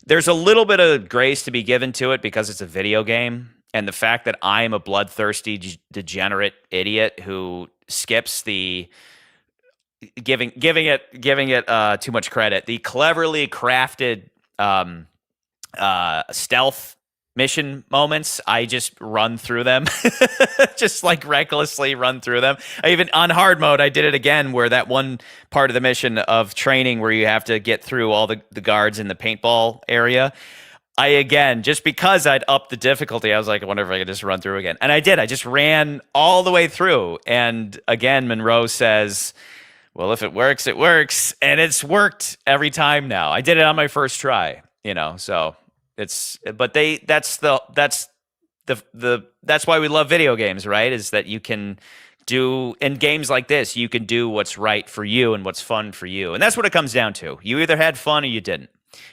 there's a little bit of grace to be given to it because it's a video game, and the fact that I am a bloodthirsty degenerate idiot who skips the giving it too much credit, the cleverly crafted stealth mission moments, I just run through them. Just like recklessly run through them. Even on hard mode, I did it again, where that one part of the mission of training where you have to get through all the guards in the paintball area, just because I'd upped the difficulty, I was like, I wonder if I could just run through again. And I did. I just ran all the way through. And again, Monroe says, well, if it works, it works. And it's worked every time now. I did it on my first try, so that's why we love video games, right? Is that you can do, in games like this, you can do what's right for you and what's fun for you. And that's what it comes down to. You either had fun or you didn't.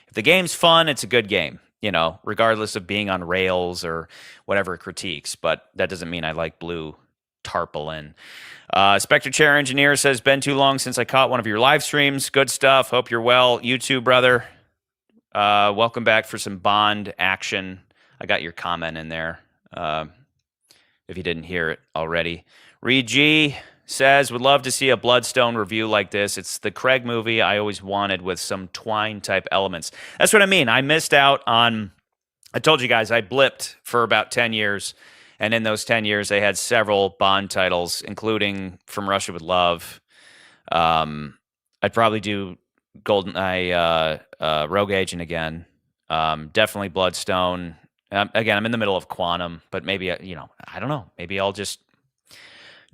If the game's fun, it's a good game, regardless of being on rails or whatever critiques. But that doesn't mean I like blue tarpaulin. Spectre Chair Engineer says, been too long since I caught one of your live streams. Good stuff. Hope you're well. You too, brother. Welcome back for some Bond action. I got your comment in there. If you didn't hear it already. Reed G says, would love to see a Bloodstone review like this. It's the Craig movie I always wanted with some Twine type elements. That's what I mean. I missed out on, I told you guys, I blipped for about 10 years. And in those 10 years, they had several Bond titles, including From Russia with Love. I'd probably do GoldenEye, Rogue Agent again. Definitely Bloodstone. Again, I'm in the middle of Quantum, but maybe, I don't know. Maybe I'll just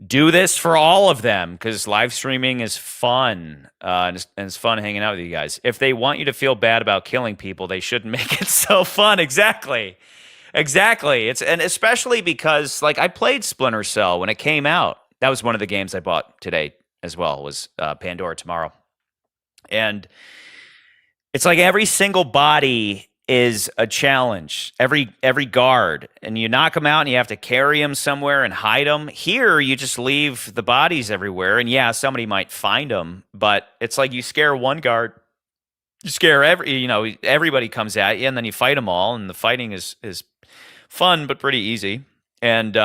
do this for all of them because live streaming is fun. And it's fun hanging out with you guys. If they want you to feel bad about killing people, they shouldn't make it so fun. Exactly. And especially because, like, I played Splinter Cell when it came out. That was one of the games I bought today as well, was Pandora Tomorrow. And it's like every single body is a challenge, every guard, and you knock them out and you have to carry them somewhere and hide them. Here, you just leave the bodies everywhere, and yeah, somebody might find them, but it's like you scare one guard, you scare everybody comes at you, and then you fight them all, and the fighting is fun but pretty easy. And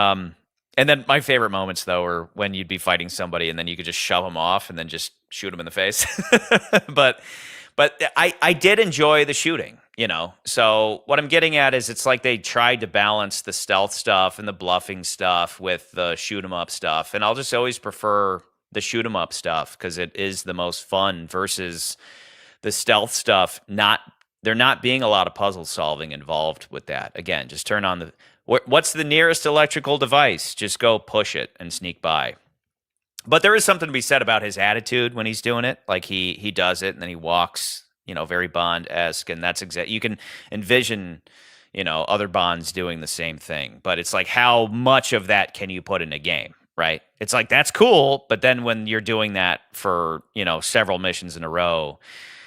And then my favorite moments though are when you'd be fighting somebody and then you could just shove them off and then just shoot them in the face. but I did enjoy the shooting, you know. So what I'm getting at is it's like they tried to balance the stealth stuff and the bluffing stuff with the shoot 'em up stuff, and I'll just always prefer the shoot 'em up stuff because it is the most fun versus the stealth stuff. Not there not being a lot of puzzle solving involved with that. Again, just turn on the what's the nearest electrical device? Just go push it and sneak by. But there is something to be said about his attitude when he's doing it. Like he does it and then he walks, you know, very Bond-esque, and that's you can envision, you know, other Bonds doing the same thing. But it's like how much of that can you put in a game, right? It's like that's cool, but then when you're doing that for, you know, several missions in a row,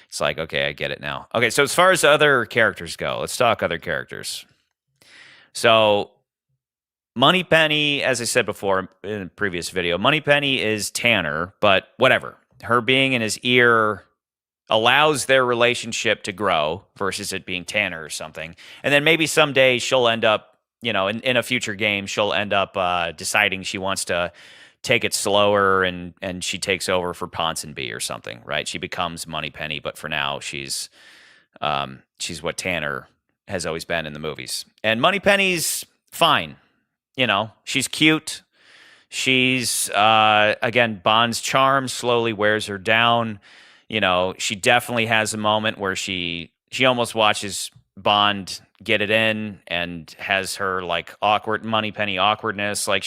it's like, okay, I get it now. Okay, so as far as other characters go, let's talk other characters. So Moneypenny, as I said before in a previous video, Moneypenny is Tanner, but whatever. Her being in his ear allows their relationship to grow versus it being Tanner or something. And then maybe someday she'll end up, you know, in a future game, she'll end up deciding she wants to take it slower and she takes over for Ponsonby or something, right? She becomes Moneypenny, but for now she's what Tanner has always been in the movies. And Moneypenny's fine. You know, she's cute. She's, again, Bond's charm slowly wears her down. You know, she definitely has a moment where she almost watches Bond get it in and has her, like, awkward Moneypenny awkwardness. Like,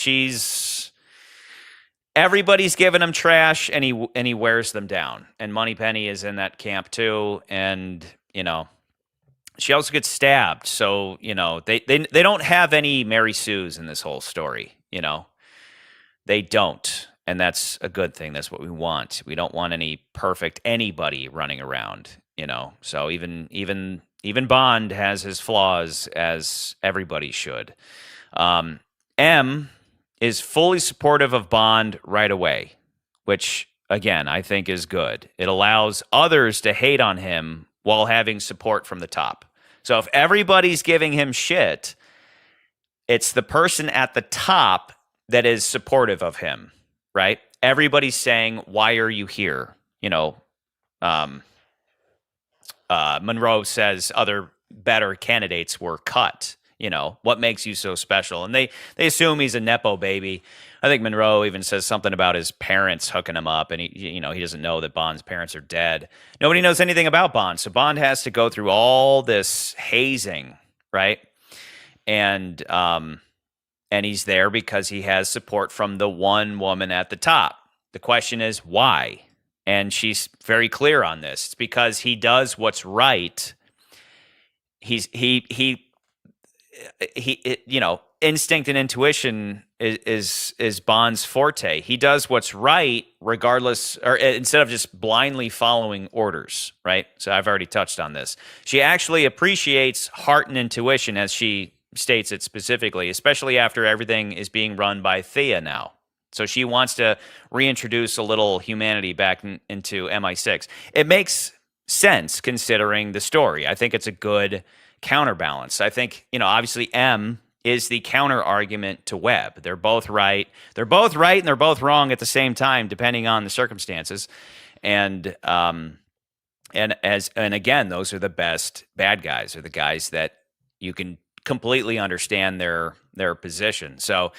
everybody's giving him trash, and he wears them down. And Moneypenny is in that camp, too. And, you know, she also gets stabbed, so you know they don't have any Mary Sues in this whole story. You know, they don't, and that's a good thing. That's what we want. We don't want any perfect anybody running around. You know, so even Bond has his flaws, as everybody should. M is fully supportive of Bond right away, which again I think is good. It allows others to hate on him while having support from the top. So if everybody's giving him shit, it's the person at the top that is supportive of him, right? Everybody's saying, "Why are you here?" You know, Monroe says other better candidates were cut. You know, what makes you so special? And they assume he's a Nepo baby. I think Monroe even says something about his parents hooking him up, and he doesn't know that Bond's parents are dead. Nobody knows anything about Bond, so Bond has to go through all this hazing, right? And he's there because he has support from the one woman at the top. The question is why, and she's very clear on this. It's because he does what's right. You know, instinct and intuition is Bond's forte. He does what's right regardless, or instead of just blindly following orders, right? So I've already touched on this. She actually appreciates heart and intuition, as she states it specifically, especially after everything is being run by Thea now. So she wants to reintroduce a little humanity back into MI6. It makes sense considering the story. I think it's a good counterbalance. I think, you know, obviously M is the counter argument to Webb. They're both right. They're both right and they're both wrong at the same time, depending on the circumstances. And again, those are the best bad guys, are the guys that you can completely understand their position. So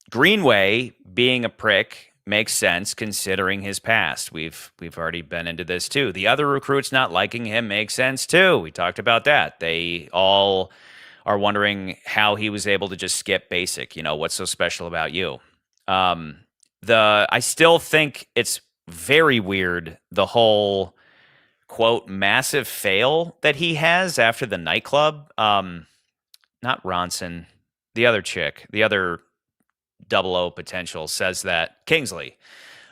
Greenway being a prick makes sense considering his past. We've already been into this too. The other recruits not liking him makes sense too. We talked about that. They all are wondering how he was able to just skip basic. You know, what's so special about you? I still think it's very weird, the whole quote massive fail that he has after the nightclub. Not Ronson, the other chick, the other 00 potential says that Kingsley.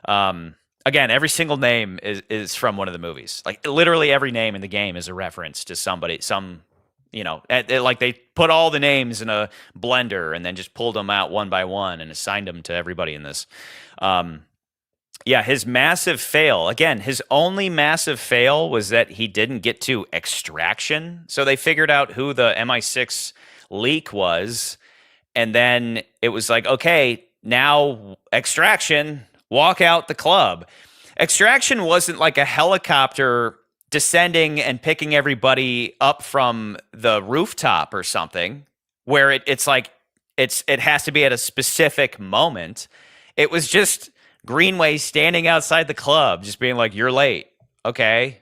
Again, every single name is from one of the movies. Like literally every name in the game is a reference to somebody, like they put all the names in a blender and then just pulled them out one by one and assigned them to everybody in this. His massive fail. Again, his only massive fail was that he didn't get to Extraction. So they figured out who the MI6 leak was, And then it was like, okay, now Extraction, walk out the club. Extraction wasn't like a helicopter descending and picking everybody up from the rooftop or something, where it's like it has to be at a specific moment. It was just Greenway standing outside the club, just being like, "You're late." Okay,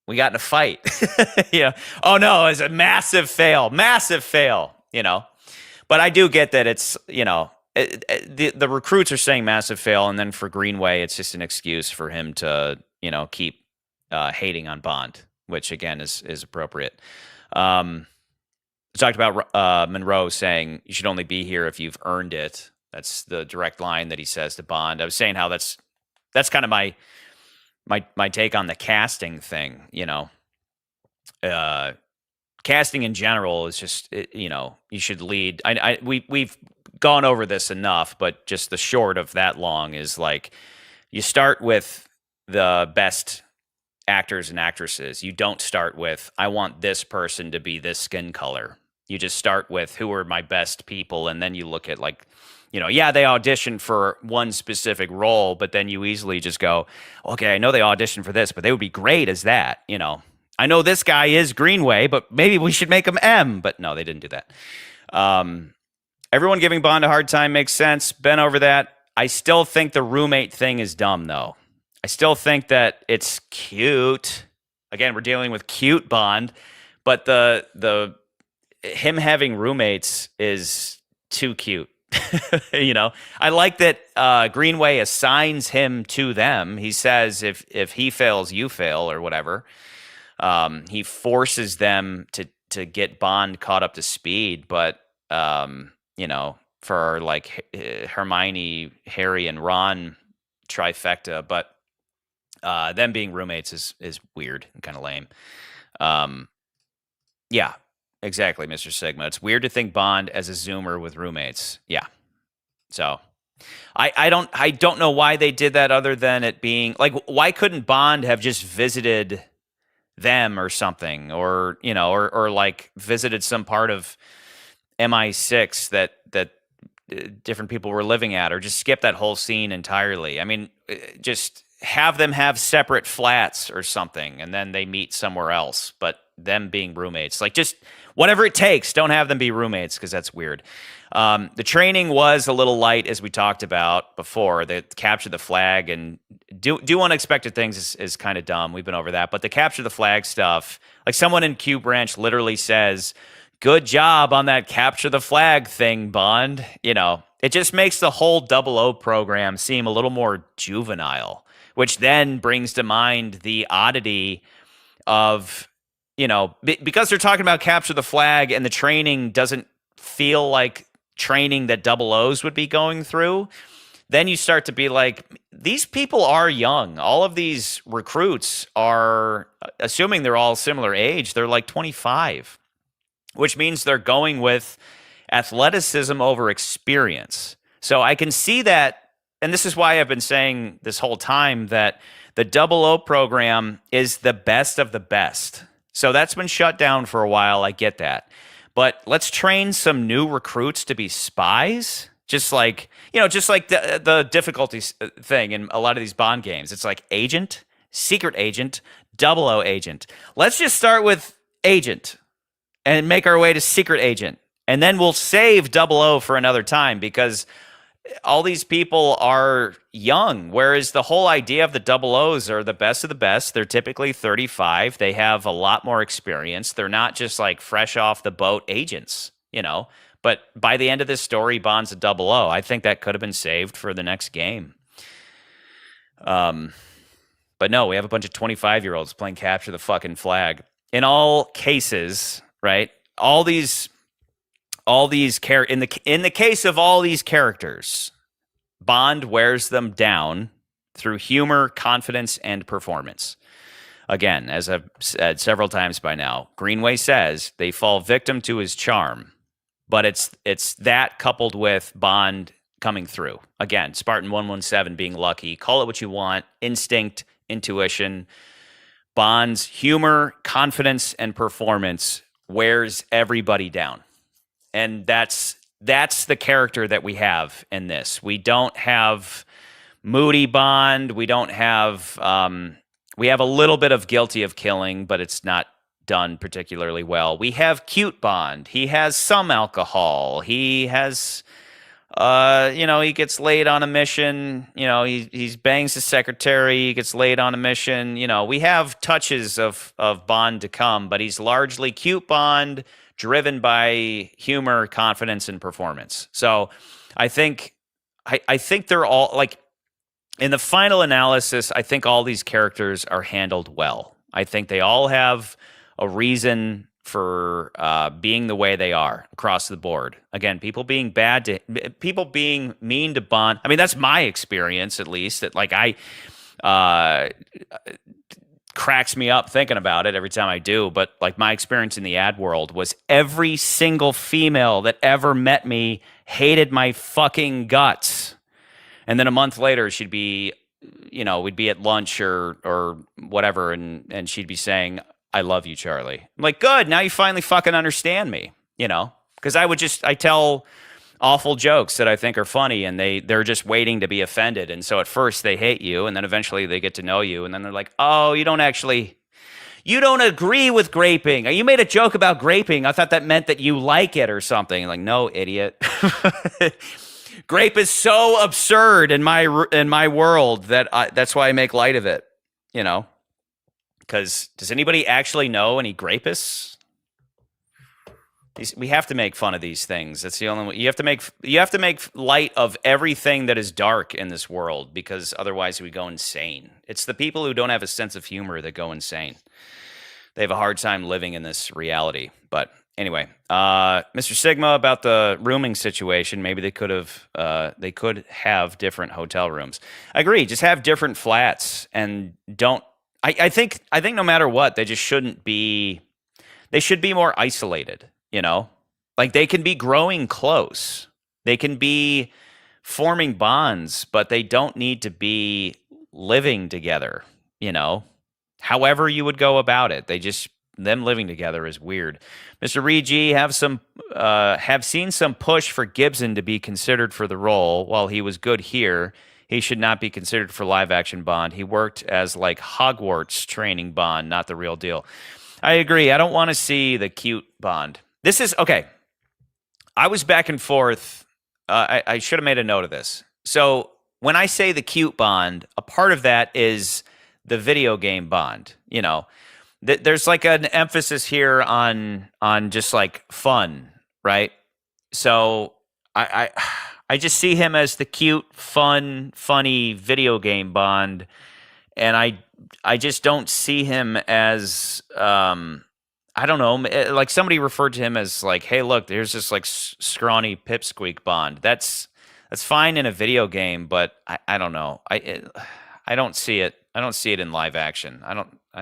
we got in a fight. Yeah. Oh no, it was a massive fail. Massive fail. But I do get that it's the recruits are saying massive fail, and then for Greenway, it's just an excuse for him to keep hating on Bond, which again is appropriate. We talked about Monroe saying you should only be here if you've earned it. That's the direct line that he says to Bond. I was saying how that's kind of my take on the casting thing. Casting in general is just you should lead. We've gone over this enough, but just the short of that long is like you start with the best actors and actresses. You don't start with I want this person to be this skin color. You just start with who are my best people, and then you look at like they auditioned for one specific role, but then you easily just go, okay, I know they auditioned for this, but they would be great as that. I know this guy is Greenway, but maybe we should make him M. But no, they didn't do that. Everyone giving Bond a hard time makes sense. Been over that. I still think the roommate thing is dumb, though. I still think that it's cute. Again, we're dealing with cute Bond, but the him having roommates is too cute. I like that Greenway assigns him to them. He says if he fails, you fail, or whatever. He forces them to get Bond caught up to speed, but for like Hermione, Harry, and Ron trifecta, but them being roommates is weird and kind of lame. Yeah, exactly, Mr. Sigma. It's weird to think Bond as a Zoomer with roommates. Yeah, so. I don't know why they did that, other than it being like, why couldn't Bond have just visited them or something, or or like visited some part of MI6 that different people were living at, or just skip that whole scene entirely. I mean, just have them have separate flats or something, and then they meet somewhere else, but them being roommates, like, just whatever it takes, don't have them be roommates, because that's weird. The training was a little light, as we talked about before. The capture the flag and do unexpected things is kind of dumb. We've been over that. But the capture the flag stuff, like someone in Q Branch literally says, "Good job on that capture the flag thing, Bond." It just makes the whole 00 program seem a little more juvenile, which then brings to mind the oddity of, because they're talking about capture the flag and the training doesn't feel like training that 00s would be going through. Then you start to be like, these people are young. All of these recruits are, assuming they're all similar age, they're like 25, which means they're going with athleticism over experience. So I can see that, and this is why I've been saying this whole time that the 00 program is the best of the best. So that's been shut down for a while. I get that. But let's train some new recruits to be spies. Just like the difficulties thing in a lot of these Bond games. It's like agent, secret agent, 00 agent. Let's just start with agent and make our way to secret agent. And then we'll save 00 for another time, because all these people are young, whereas the whole idea of the 00s are the best of the best. They're typically 35. They have a lot more experience. They're not just like fresh off the boat agents, But by the end of this story, Bond's a 00. I think that could have been saved for the next game. But no, we have a bunch of 25-year-olds playing capture the fucking flag. In all cases, right? In the case of all these characters, Bond wears them down through humor, confidence, and performance. Again, as I've said several times by now, Greenway says they fall victim to his charm, but it's that coupled with Bond coming through. Again, Spartan 117 being lucky, call it what you want, instinct, intuition. Bond's humor, confidence, and performance wears everybody down. And that's that's the character that we have in this. We don't have moody Bond. We don't have. We have a little bit of guilty of killing, but it's not done particularly well. We have cute Bond. He has some alcohol. He has. He gets laid on a mission. He bangs his secretary. He gets laid on a mission. We have touches of Bond to come, but he's largely cute Bond, driven by humor, confidence, and performance. So, I think, I think they're all like in the final analysis. I think all these characters are handled well. I think they all have a reason for being the way they are across the board. Again, people being mean to Bond. I mean, that's my experience, at least. That like cracks me up thinking about it every time I do. But like my experience in the ad world was every single female that ever met me hated my fucking guts. And then a month later, she'd be, we'd be at lunch or whatever, and she'd be saying, "I love you, Charlie." I'm like, good. Now you finally fucking understand me, because I tell awful jokes that I think are funny, and they're just waiting to be offended. And so at first they hate you, and then eventually they get to know you, and then they're like, "Oh, you don't agree with graping. You made a joke about graping. I thought that meant that you like it or something." Like, no, idiot. Grape is so absurd in my world that that's why I make light of it, Because does anybody actually know any grapists? We have to make fun of these things. That's the only way. You have to make light of everything that is dark in this world, because otherwise we go insane. It's the people who don't have a sense of humor that go insane. They have a hard time living in this reality. But anyway, Mr. Sigma, about the rooming situation, maybe they could have different hotel rooms. I agree. Just have different flats and don't. I think no matter what, they just shouldn't be. They should be more isolated. Like they can be growing close. They can be forming bonds, but they don't need to be living together. However you would go about it. Them living together is weird. Mr. Regi, have seen some push for Gibson to be considered for the role. While he was good here, he should not be considered for live action Bond. He worked as like Hogwarts training Bond, not the real deal. I agree. I don't want to see the cute Bond. This is okay. I was back and forth. I should have made a note of this. So when I say the cute Bond, a part of that is the video game Bond. There's like an emphasis here on just like fun, right? So I just see him as the cute, fun, funny video game Bond, and I just don't see him as I don't know, like somebody referred to him as like, hey, look, there's this like scrawny pipsqueak Bond. That's fine in a video game, but I don't know. I don't see it. I don't see it in live action. I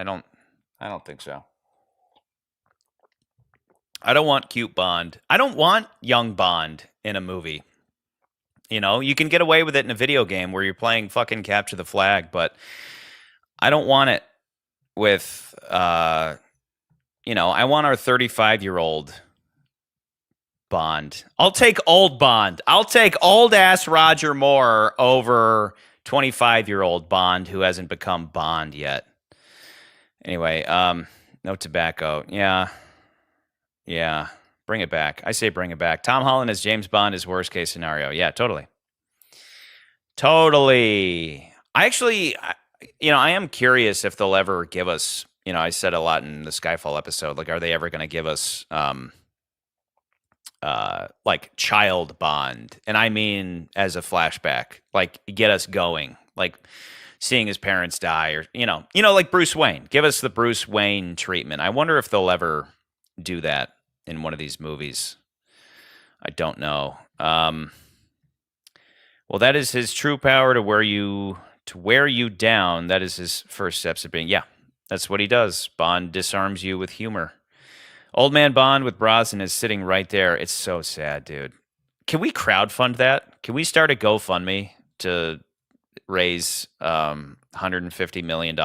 don't think so. I don't want cute Bond. I don't want young Bond in a movie. You can get away with it in a video game where you're playing fucking capture the flag, but I don't want it with I want our 35-year-old Bond. I'll take old Bond. I'll take old ass Roger Moore over 25-year-old Bond who hasn't become Bond yet. Anyway, no tobacco. Yeah. Bring it back. I say bring it back. Tom Holland as James Bond is worst case scenario. Yeah, totally. I actually, I am curious if they'll ever give us. I said a lot in the Skyfall episode. Like, are they ever going to give us like child Bond? And I mean as a flashback, like get us going, like seeing his parents die, or like Bruce Wayne. Give us the Bruce Wayne treatment. I wonder if they'll ever do that in one of these movies. I don't know. Well, that is his true power to wear you down. That is his first steps of being. Yeah, that's what he does. Bond disarms you with humor. Old man Bond with Brosnan is sitting right there. It's so sad, dude. Can we crowdfund that? Can we start a GoFundMe to raise $150 million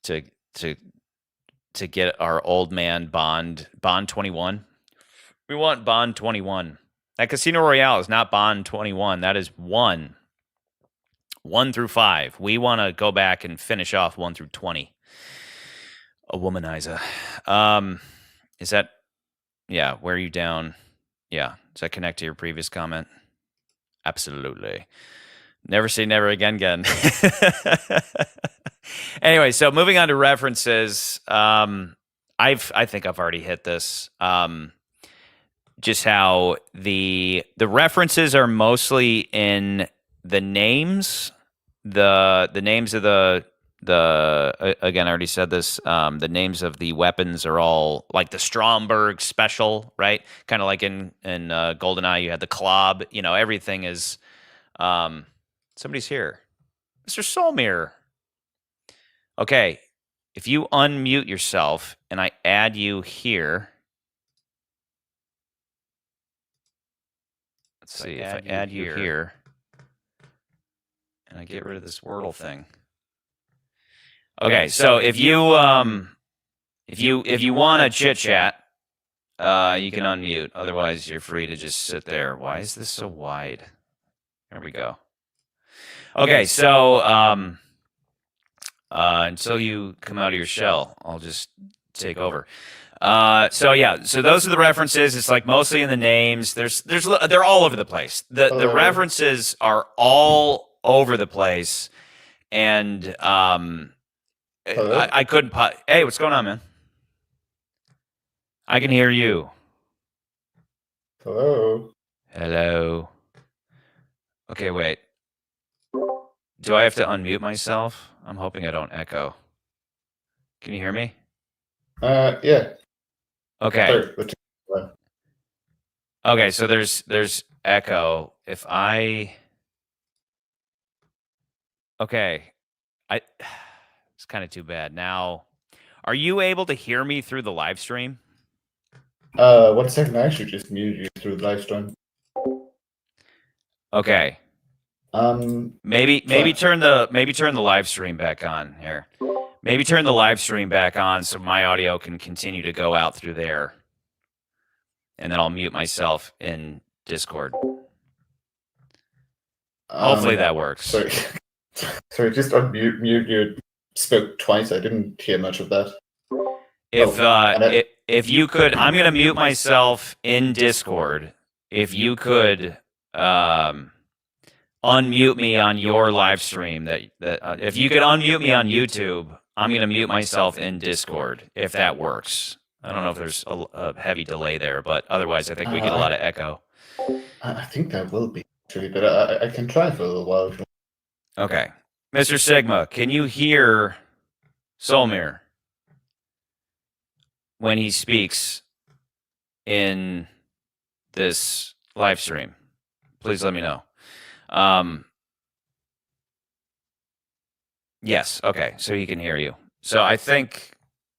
to get our old man Bond 21? We want Bond 21. That Casino Royale is not Bond 21. That is 1. 1 through 5. We want to go back and finish off 1 through 20. A womanizer. Is that, yeah, where are you down? Yeah. Does that connect to your previous comment? Absolutely. Never say never again. Anyway, so moving on to references. I think I've already hit this. Just how the references are mostly in the names, the names of the again, I already said this. The names of the weapons are all like the Stromberg special, right? Kind of like in GoldenEye, you had the Klob. You know, everything is. Somebody's here, Mr. Solmir. Okay, if you unmute yourself and I add you here. Let's see if I add you here and I get rid of this Wordle thing. Okay, so if you want to chit chat, you can unmute. Otherwise, you're free to just sit there. Why is this so wide? There we go. Okay, so until you come out of your shell, I'll just take over. So yeah, so those are the references. It's like mostly in the names. They're all over the place. The references are all over the place, and I couldn't. Hey, what's going on, man? I can hear you. Hello. Hello. Okay, wait. Do I have to unmute myself? I'm hoping I don't echo. Can you hear me? Yeah. Okay. Sorry. Okay, so there's echo. If I Okay. It's kind of too bad. Now, are you able to hear me through the live stream? 1 second. I actually just muted you through the live stream. Okay. Maybe turn the live stream back on here. Maybe turn the live stream back on so my audio can continue to go out through there. And then I'll mute myself in Discord. Hopefully that works. Sorry. Sorry, just unmute. You spoke twice. I didn't hear much of that. If you could, I'm going to mute myself in Discord. If you could unmute me on your live stream, if you could unmute me on YouTube, I'm going to mute myself in Discord if that works. I don't know if there's a heavy delay there, but otherwise I think we get a lot of echo. I think there will be, actually, but I can try for a little while. Okay. Mr. Sigma, can you hear Solmir when he speaks in this live stream? Please let me know. Yes. Okay. So he can hear you. So I think.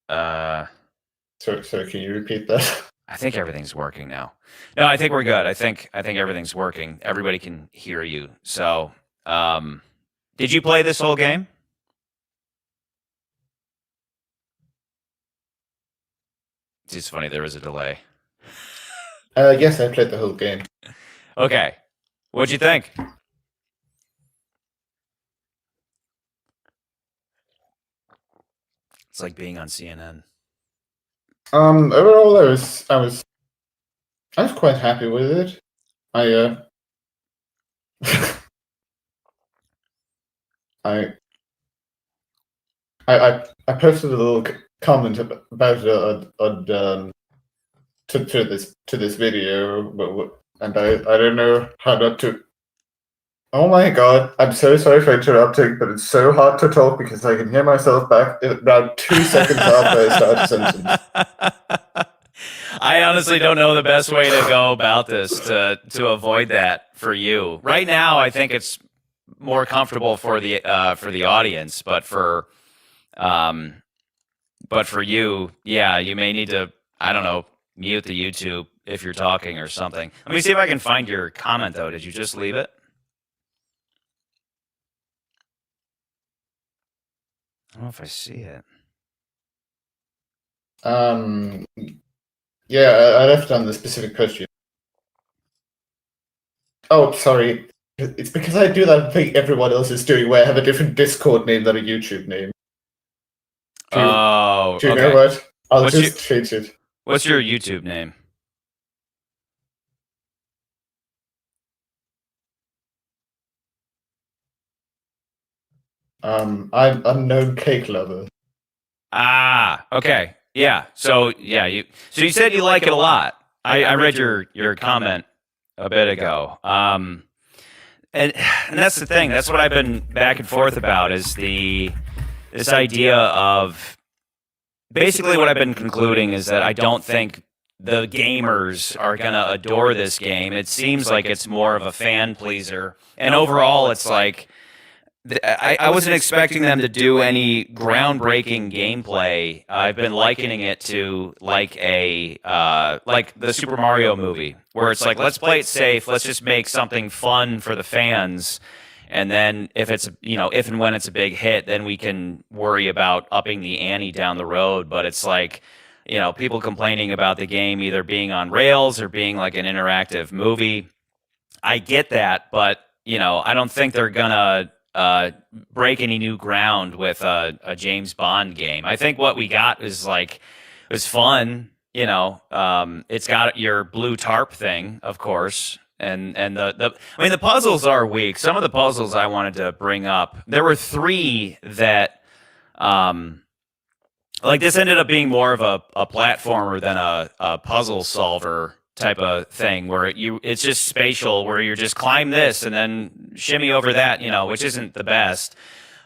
Sorry, can you repeat that? I think everything's working now. No, I think we're good. I think everything's working. Everybody can hear you. So, did you play this whole game? It's just funny. There was a delay. Yes, I played the whole game. Okay. What'd you think? It's like being on CNN. Overall, I was quite happy with it. I posted a little comment about it to this video, and I don't know how not to. Oh my god! I'm so sorry for interrupting, but it's so hard to talk because I can hear myself back about 2 seconds after I start a sentence. I honestly don't know the best way to go about this to avoid that for you. Right now, I think it's more comfortable for the audience, but for you, yeah, you may need to, I don't know, mute the YouTube if you're talking or something. Let me see if I can find your comment though. Did you just leave it? I don't know if I see it. Yeah, I left on the specific question. Oh, sorry. It's because I do that thing everyone else is doing, where I have a different Discord name than a YouTube name. Oh, Do you know okay. what? I'll What's your just change it. What's your YouTube name? I'm unknown cake lover. Ah, okay. Yeah. So yeah, you said you like it a lot. I read your comment a bit ago. And and that's the thing. That's what I've been back and forth about is this idea of basically what I've been concluding is that I don't think the gamers are going to adore this game. It seems like it's more of a fan pleaser. And overall, it's like I wasn't expecting them to do any groundbreaking gameplay. I've been likening it to like the Super Mario movie, where it's like let's play it safe, let's just make something fun for the fans, and then if it's if and when it's a big hit, then we can worry about upping the ante down the road. But it's like people complaining about the game either being on rails or being like an interactive movie. I get that, but I don't think they're gonna break any new ground with a James Bond game. I think what we got is like it was fun. It's got your blue tarp thing, of course, and the puzzles are weak. Some of the puzzles I wanted to bring up, there were three that like this ended up being more of a platformer than a puzzle solver type of thing where it's just spatial where you're just climb this and then shimmy over that, which isn't the best.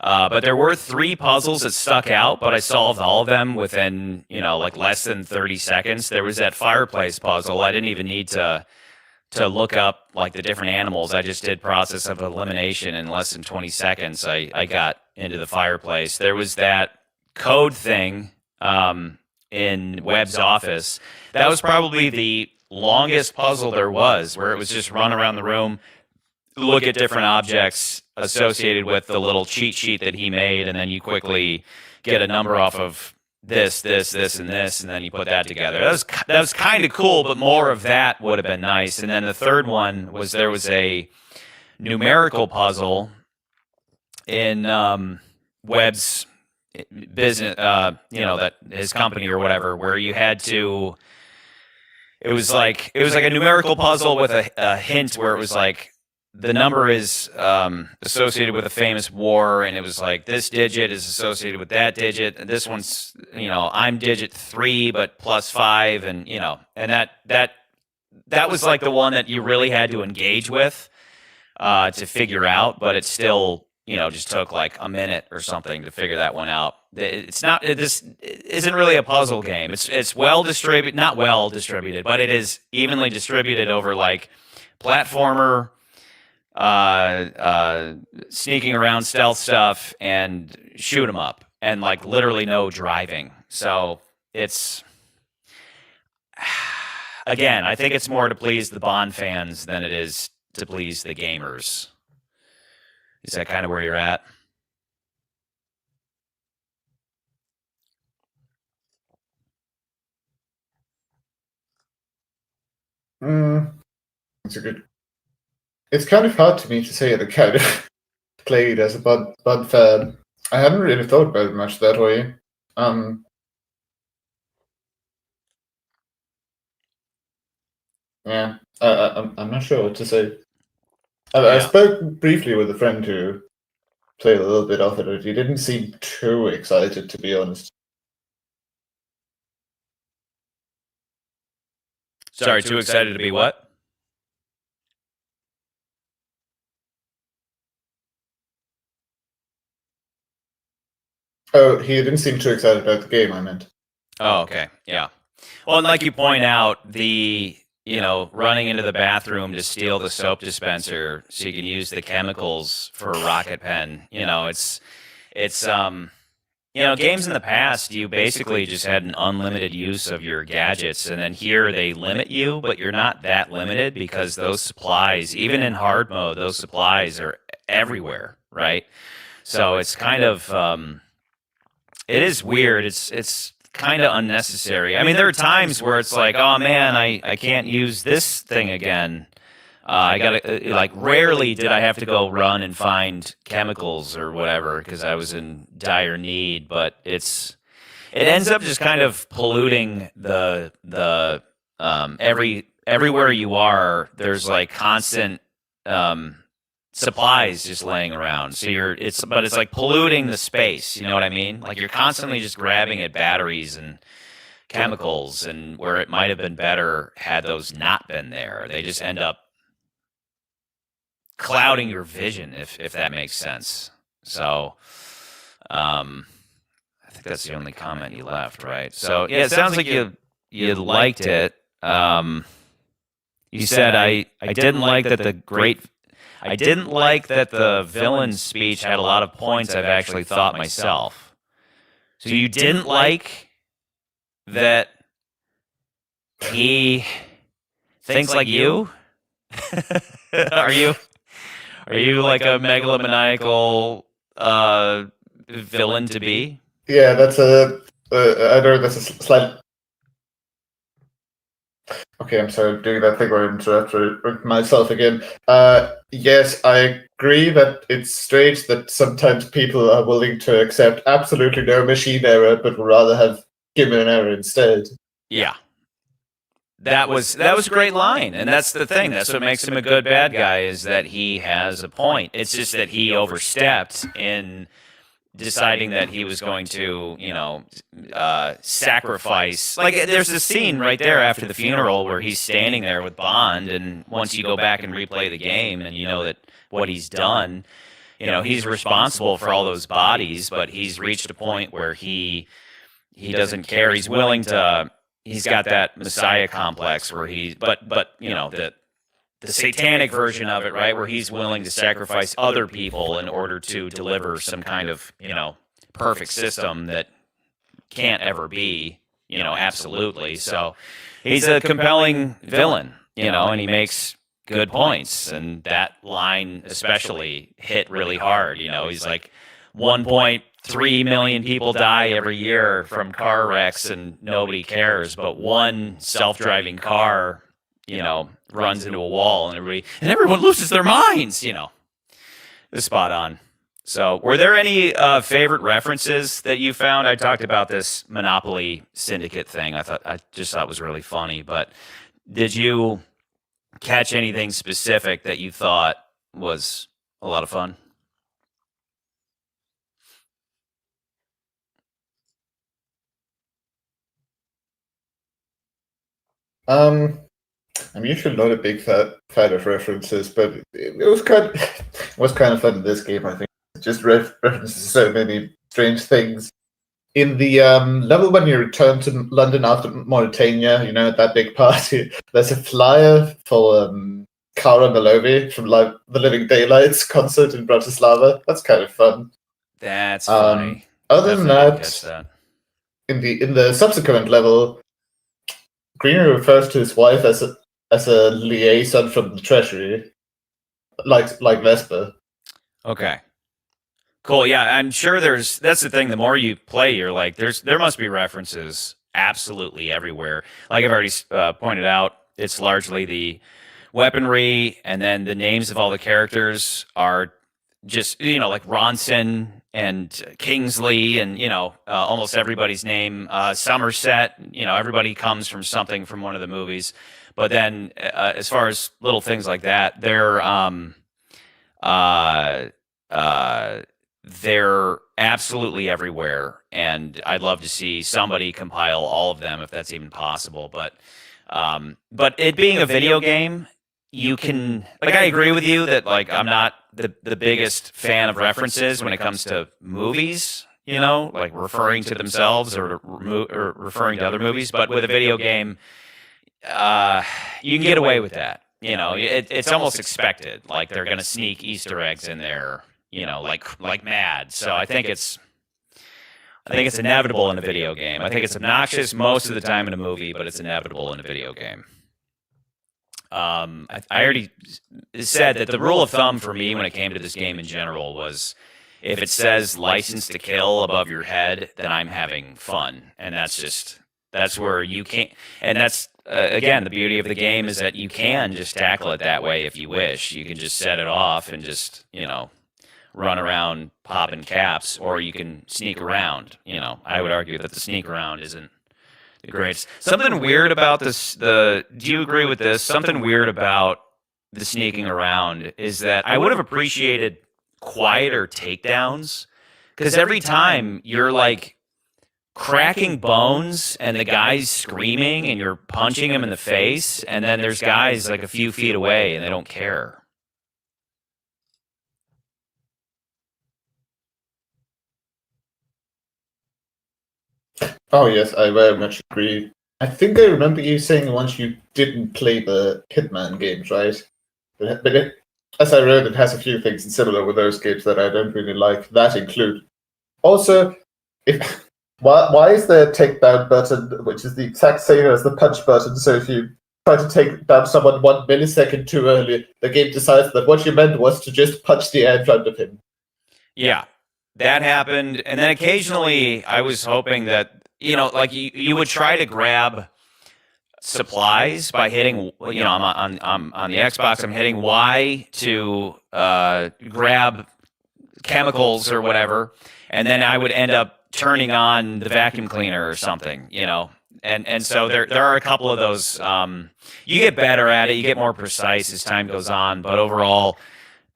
But there were three puzzles that stuck out, but I solved all of them within, like less than 30 seconds. There was that fireplace puzzle. I didn't even need to look up like the different animals. I just did process of elimination in less than 20 seconds. I got into the fireplace. There was that code thing in Webb's office. That was probably the longest puzzle there was, where it was just run around the room, look at different objects associated with the little cheat sheet that he made, and then you quickly get a number off of this, and this, and then you put that together. That was kind of cool, but more of that would have been nice. And then the third one was there was a numerical puzzle in Webb's business, that his company or whatever, where you had to. It was like a numerical puzzle with a hint where it was like the number is associated with a famous war, and it was like this digit is associated with that digit. And this one's I'm digit 3 but plus 5, and and that was like the one that you really had to engage with to figure out, but it still just took like a minute or something to figure that one out. It's not this isn't really a puzzle game. It's well distributed, not well distributed, but it is evenly distributed over like platformer, sneaking around stealth stuff, and shoot 'em up, and like literally no driving. So it's again, I think it's more to please the Bond fans than it is to please the gamers. Is that kind of where you're at? It's a good. It's kind of hard to me to say that I kind of played as a Bud fan. I hadn't really thought about it much that way. Yeah, I'm not sure what to say. I spoke briefly with a friend who played a little bit of it, and he didn't seem too excited, to be honest. Sorry, too excited to be what? Oh, he didn't seem too excited about the game, I meant. Oh, okay. Yeah. Well, and like you point out, the running into the bathroom to steal the soap dispenser so you can use the chemicals for a rocket pen. It's games in the past, you basically just had an unlimited use of your gadgets, and then here they limit you, but you're not that limited because those supplies, even in hard mode, those supplies are everywhere, right? So it's kind of it is weird. It's kind of unnecessary. I mean, there are times where it's like, oh man, I can't use this thing again. I gotta like rarely did I have to go run and find chemicals or whatever because I was in dire need. But it ends up just kind of polluting the everywhere you are. There's like constant supplies just laying around. So it's like polluting the space. You know what I mean? Like you're constantly just grabbing at batteries and chemicals, and where it might have been better had those not been there. They just end up clouding your vision, if that makes sense. So, I think that's the only comment you left, right? So yeah, it sounds like you liked it. You said I didn't like that I didn't like that the villain's speech had a lot of points I've actually thought myself. So you didn't like that he thinks like you? Are you like a megalomaniacal villain to be? Yeah, that's I know that's a slight. Okay, I'm sorry, I'm doing that thing where I interrupt myself again. Yes, I agree that it's strange that sometimes people are willing to accept absolutely no machine error, but would rather have human error instead. Yeah. That was a great line, and that's the thing. That's what makes him a good bad guy, is that he has a point. It's just that he overstepped in deciding that he was going to, sacrifice. Like, there's this scene right there after the funeral where he's standing there with Bond, and once you go back and replay the game, and you know that what he's done, he's responsible for all those bodies, but he's reached a point where he doesn't care. He's willing to. He's got that Messiah complex where the satanic version of it, right? Where he's willing to sacrifice other people in order to deliver some kind of, perfect system that can't ever be, absolutely. So he's a compelling villain, and he makes good points. And that line especially hit really hard. He's like 1.3 million people die every year from car wrecks and nobody cares, but one self-driving car, runs into a wall and everyone loses their minds, It's spot on. So were there any favorite references that you found? I talked about this Monopoly Syndicate thing. I just thought was really funny, but did you catch anything specific that you thought was a lot of fun? I'm usually not a big fan of references, but it was kind of fun in this game. I think it just references so many strange things. In the level when you return to London after Mauritania, at that big party, there's a flyer for Cara Melovi from the Living Daylights concert in Bratislava. That's kind of fun. That's funny. Other than that, in the subsequent level, Greener refers to his wife as a liaison from the Treasury, like Vesper. Okay. Cool. Yeah, I'm sure that's the thing. The more you play, you're like, there must be references absolutely everywhere. Like I've already pointed out, it's largely the weaponry, and then the names of all the characters are just, like Ronson and Kingsley, and almost everybody's name. Somerset. Everybody comes from something from one of the movies. But then, as far as little things like that, they're absolutely everywhere, and I'd love to see somebody compile all of them if that's even possible. But it being a video game, you can, like, I agree with you that, like, I'm not the biggest fan of references when it comes to movies, like referring to themselves or referring to other movies. But with a video game, you can get away with that. It's almost expected. Like they're going to sneak Easter eggs in there, like mad. So I think it's inevitable in a video game. I think it's obnoxious most of the time in a movie, but it's inevitable in a video game. I already said that the rule of thumb for me when it came to this game in general was If it says license to kill above your head, then I'm having fun. And that's where you can't, and that's, again, the beauty of the game is that you can just tackle it that way if you wish. You can just set it off and just, run around popping caps, or you can sneak around. I would argue that the sneak around isn't the greatest. Something weird about this, do you agree with this? Something weird about the sneaking around is that I would have appreciated quieter takedowns, because every time you're like cracking bones and the guy's screaming and you're punching him in the face, and then there's guys like a few feet away and they don't care. Oh yes, I very much agree. I think I remember you saying once you didn't play the Hitman games, right? But as I read, it has a few things similar with those games that I don't really like. That include also, if why is there a takedown button which is the exact same as the punch button? So if you try to take down someone 1 millisecond too early, the game decides that what you meant was to just punch the air in front of him. Yeah, that happened. And then occasionally I was hoping that, like you would try to grab supplies by hitting, on the Xbox, I'm hitting Y to grab chemicals or whatever, and then I would end up turning on the vacuum cleaner or something, and so there are a couple of those. You get better at it, you get more precise as time goes on, but overall,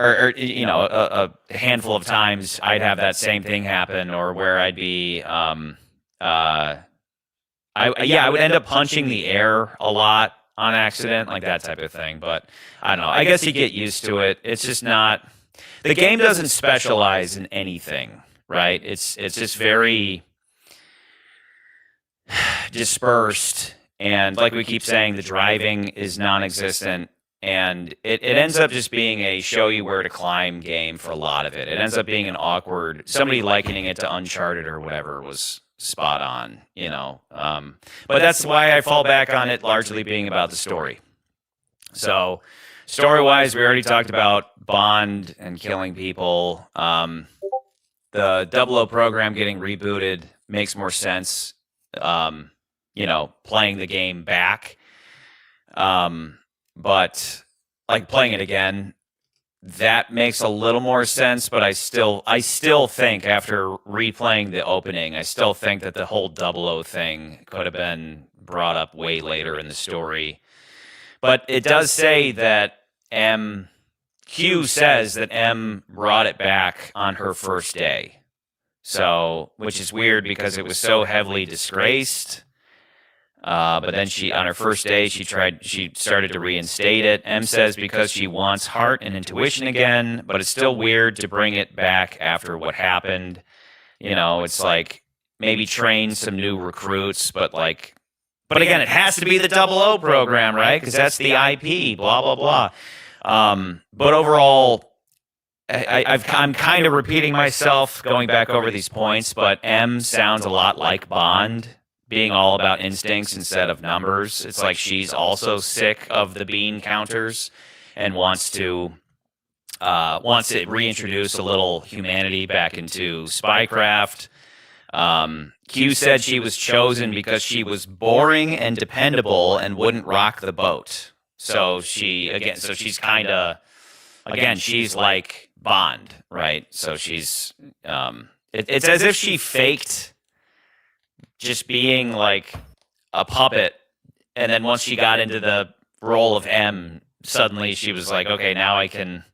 a handful of times I'd have that same thing happen, or where I'd be, I would end up punching the air a lot on accident, like that type of thing. But I don't know. I guess you get used to it. It's just not. The game doesn't specialize in anything, right? It's just very dispersed, and like we keep saying, the driving is non-existent, and it ends up just being a show you where to climb game for a lot of it. It ends up being an awkward. Somebody likening it to Uncharted or whatever was spot on, but that's why I fall back on it largely being about the story. So, story-wise, we already talked about Bond and killing people. The 00 program getting rebooted makes more sense, playing the game back. But like playing it again, that makes a little more sense. But I still think, after replaying the opening, I still think that the whole 00 thing could have been brought up way later in the story. But it does say that Q says that M brought it back on her first day. So, which is weird because it was so heavily disgraced. But then on her first day, she started to reinstate it. M says because she wants heart and intuition again, but it's still weird to bring it back after what happened. It's like maybe train some new recruits, but again, it has to be the 00 program, right? Because that's the IP, blah, blah, blah. But overall, I'm kind of repeating myself going back over these points, but M sounds a lot like Bond, being all about instincts instead of numbers. It's like she's also sick of the bean counters and wants to reintroduce a little humanity back into Spycraft. Q said she was chosen because she was boring and dependable and wouldn't rock the boat. So she's kind of, again, she's like Bond, right? So she's, it's as if she faked just being like a puppet, and then once she got into the role of M, suddenly she was like, okay, now I can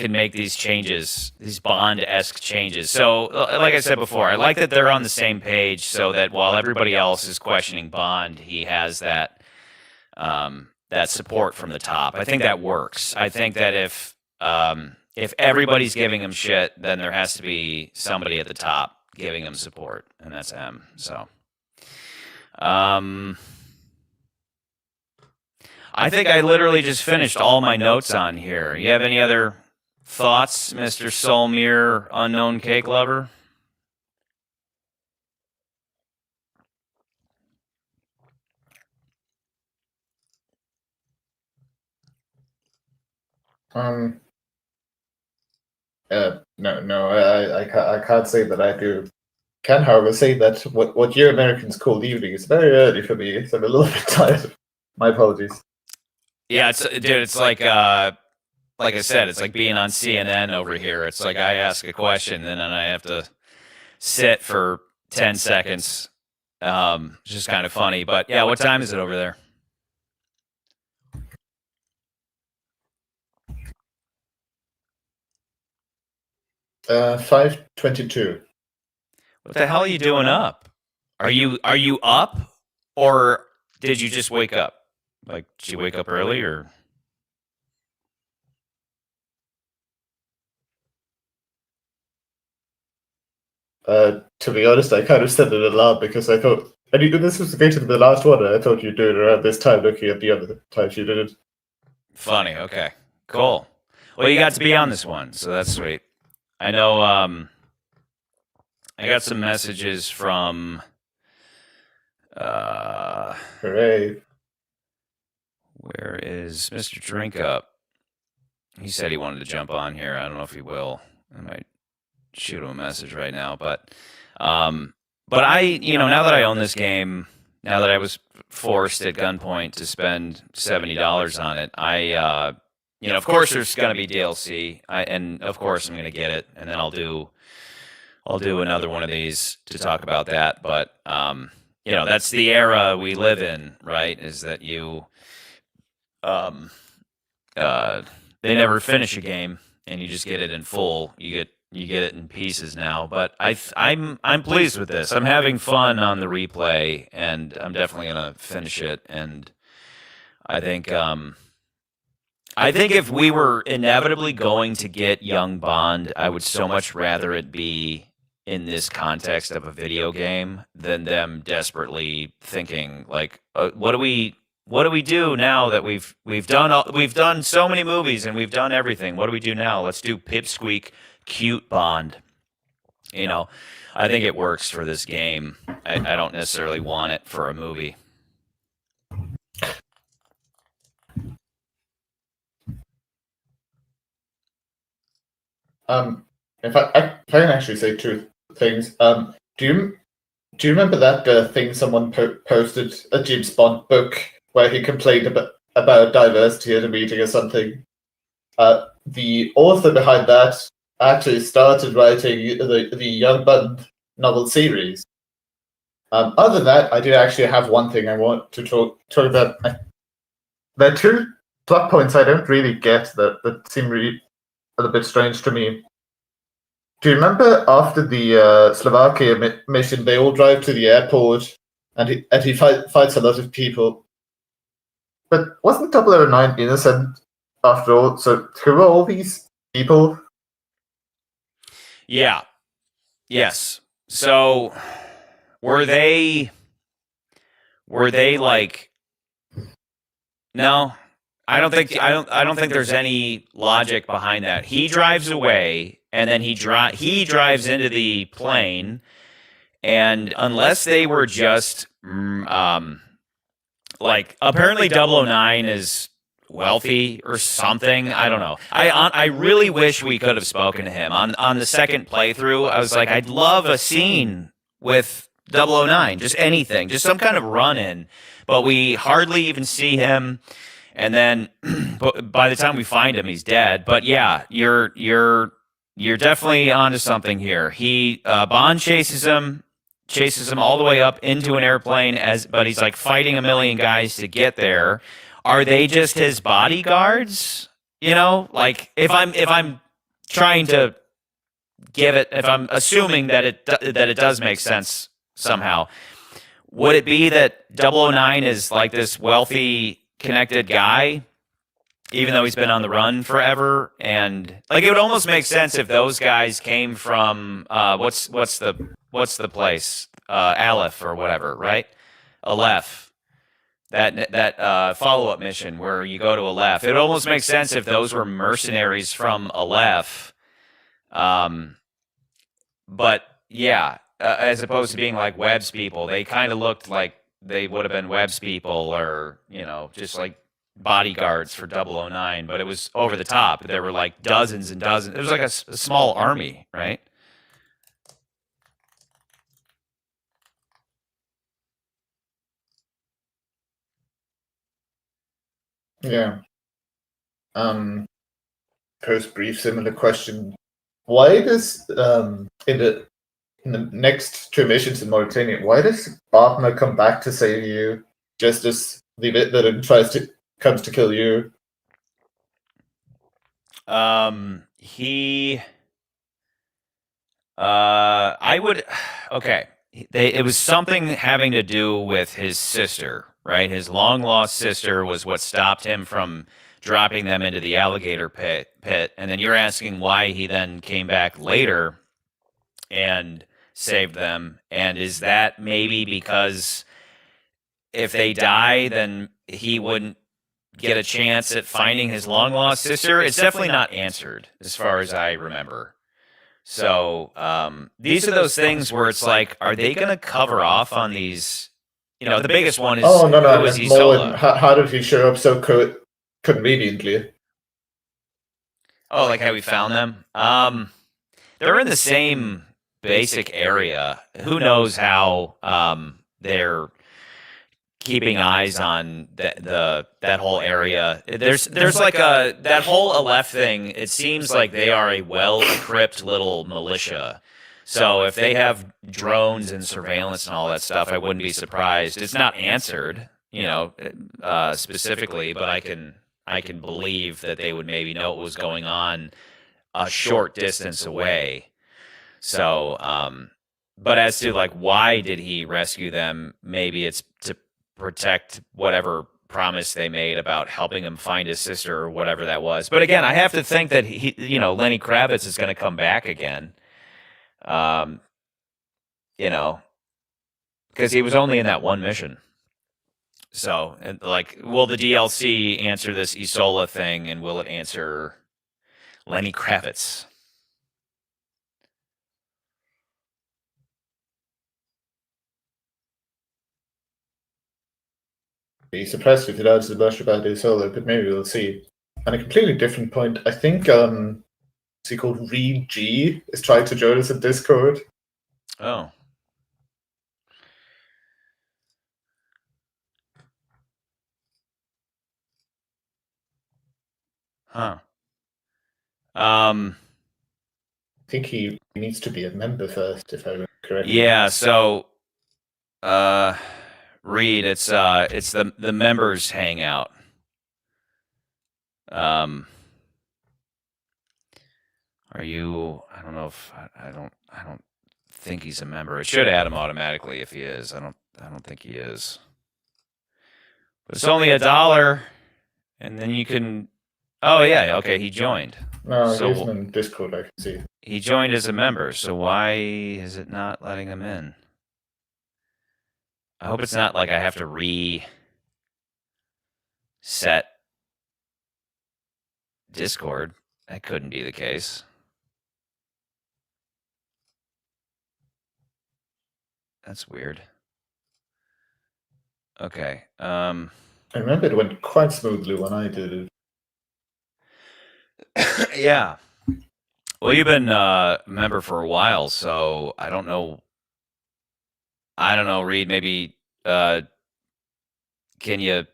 make these changes, these Bond-esque changes. So, like I said before, I like that they're on the same page, so that while everybody else is questioning Bond, he has that support from the top. I think that works. I think that if everybody's giving him shit, then there has to be somebody at the top giving him support, and that's M. So, I think I literally just finished all my notes on here. You have any other thoughts, Mr. Solmir, unknown cake lover? Um, No, I can't say that I do. Can, however, say that what you Americans call evening is very early for me, so I'm a little bit tired. My apologies. Yeah, it's like I said, it's like being on CNN over here. It's like I ask a question and then I have to sit for 10 seconds. It's just kind of funny. But yeah, what time is it over there? 5:22. What the hell are you doing up? Are you up, or did you just wake up? Like, did you wake up early, or? To be honest, I kind of set an alarm because I thought, and this was going to be the last one, and I thought you'd do it around this time, looking at the other times you did it. Funny. Okay. Cool. Well, you got to be on this one, so that's sweet. I know. I got some messages from. Hooray! Where is Mr. Drink Up? He said he wanted to jump on here. I don't know if he will. I might shoot him a message right now, but I, now that I own this game, now that I was forced at gunpoint to spend $70 on it, of course there's going to be DLC, and of course I'm going to get it, and then I'll do another one of these to talk about that. But that's the era we live in, right? Is that they never finish a game, and you just get it in full. You get it in pieces now. But I'm pleased with this. I'm having fun on the replay, and I'm definitely gonna finish it. And I think if we were inevitably going to get Young Bond, I would so much rather it be in this context of a video game than them desperately thinking like, what do we do now that we've done so many movies and we've done everything? What do we do now? Let's do Pipsqueak cute Bond. I think it works for this game. I don't necessarily want it for a movie. In fact, I can actually say two things. Do you remember that thing someone posted, a James Bond book where he complained about diversity at a meeting or something? The author behind that actually started writing the Young Bond novel series. Other than that, I do actually have one thing I want to talk about. There are two plot points I don't really get that seem really a little bit strange to me. Do you remember after the Slovakia mission, they all drive to the airport and he fights a lot of people? But wasn't 009 innocent after all? So who are all these people? Yeah. Yes. So were they like, no, I don't think there's any logic behind that. He drives away and then he drives into the plane, and unless they were just like, apparently 009 is wealthy or something. I don't know. I really wish we could have spoken to him on the second playthrough. I was like, I'd love a scene with 009, just anything, just some kind of run-in. But we hardly even see him. And then by the time we find him, he's dead. But yeah, you're definitely onto something here. Bond chases him all the way up into an airplane, but he's like fighting a million guys to get there. Are they just his bodyguards? Like if I'm trying to if I'm assuming that it does make sense somehow, would it be that 009 is like this wealthy, connected guy, even though he's been on the run forever? And like, it would almost make sense if those guys came from what's the place, Aleph or whatever, right? Aleph, that follow-up mission where you go to Aleph. It almost makes sense if those were mercenaries from Aleph. But yeah, as opposed to being like Webb's people, they kind of looked like they would have been Webb's people, or just like bodyguards for 009, but it was over the top. There were like dozens and dozens. It was like a small army, right? Yeah. Post brief similar question. Why does in the next two missions in Mauritania, why does Wagner come back to save you just as the villain comes to kill you? I would, okay. It was something having to do with his sister, right? His long lost sister was what stopped him from dropping them into the alligator pit. And then you're asking why he then came back later and saved them. And is that maybe because if they die, then he wouldn't get a chance at finding his long lost sister? It's definitely not answered as far as I remember. So these are those things where it's like, are they going to cover off on these? You know, the biggest one is, oh no, who is more Isola? how did he show up so conveniently? Oh, like how we found them? They're in the same basic area. Who knows how they're keeping eyes on that whole area. There's like that whole Aleph thing. It seems like they are a well-equipped little militia. So if they have drones and surveillance and all that stuff, I wouldn't be surprised. It's not answered, you know, specifically, but I can believe that they would maybe know what was going on a short distance away. So, but as to like why did he rescue them? Maybe it's to protect whatever promise they made about helping him find his sister or whatever that was. But again, I have to think that he, you know, Lenny Kravitz is going to come back again. You know, because he was only in that one mission. So, and like, will the DLC answer this Isola thing, and will it answer Lenny Kravitz? Be surprised if it answers much about Isola, but maybe we'll see. On a completely different point, I think is he called Reed G is trying to join us in Discord. Oh. Huh. I think he needs to be a member first, if I remember correctly. Yeah, so Reed, it's the members hangout. Are you? I don't know if I don't think he's a member. It should add him automatically if he is. I don't think he is. But it's only $1, and then you can. Oh yeah, okay. He joined. No, so, he's in Discord. I can see. He joined as a member. So why is it not letting him in? I hope it's not like I have to reset Discord. That couldn't be the case. That's weird. Okay. I remember it went quite smoothly when I did it. Yeah. Well, you've been a member for a while, so I don't know. Reed, maybe can you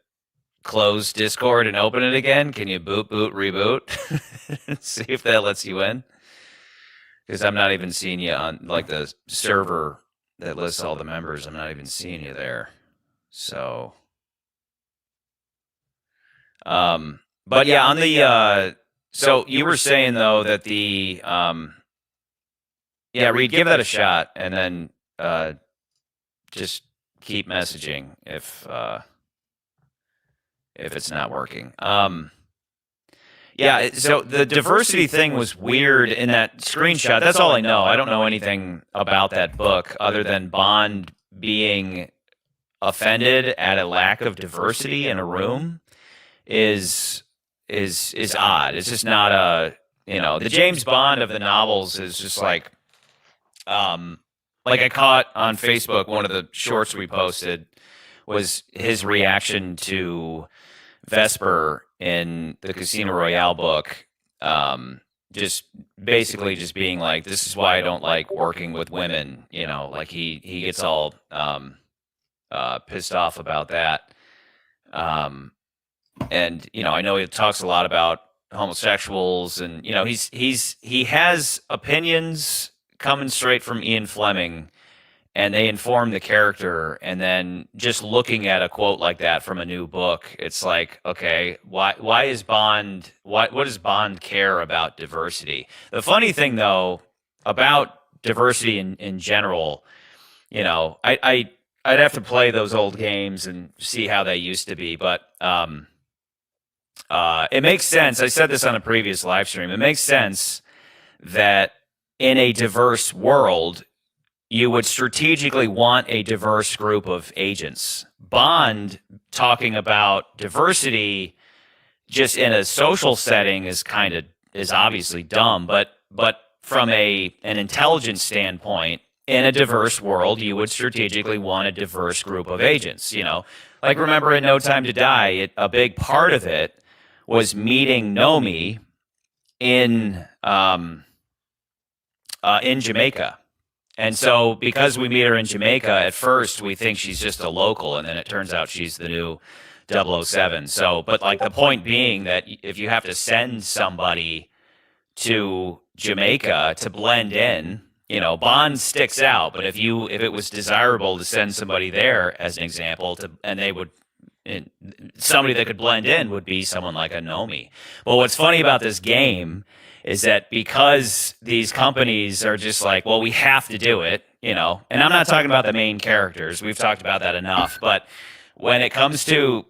close Discord and open it again? Can you boot, reboot? See if that lets you in. Because I'm not even seeing you on like the server that lists all the members. I'm not even seeing you there. So, but yeah, on the so you were saying though that the yeah, Reed, give that a shot, and then just keep messaging if it's not working. Yeah, so the diversity thing was weird in that screenshot. That's all I know. I don't know anything about that book other than Bond being offended at a lack of diversity in a room is odd. It's just not a, you know, the James Bond of the novels is just like I caught on Facebook, one of the shorts we posted was his reaction to Vesper in the Casino Royale book, just basically just being like, this is why I don't like working with women. Like he gets all pissed off about that. And I know he talks a lot about homosexuals, and he has opinions coming straight from Ian Fleming, and they inform the character. And then just looking at a quote like that from a new book, it's like, okay, why is Bond, what does Bond care about diversity? The funny thing though about diversity in general, I'd have to play those old games and see how they used to be, but it makes sense. I said this on a previous live stream. It makes sense that in a diverse world, you would strategically want a diverse group of agents. Bond talking about diversity just in a social setting is obviously dumb, but from an intelligence standpoint, in a diverse world, you would strategically want a diverse group of agents. Like remember in No Time to Die, a big part of it was meeting Nomi in Jamaica. And so because we meet her in Jamaica, at first we think she's just a local, and then it turns out she's the new 007. So, but like the point being that if you have to send somebody to Jamaica to blend in, Bond sticks out. But if it was desirable to send somebody there, as an example, somebody that could blend in would be someone like a Nomi. But what's funny about this game is that because these companies are just like, well, we have to do it, and I'm not talking about the main characters. We've talked about that enough. But when it comes to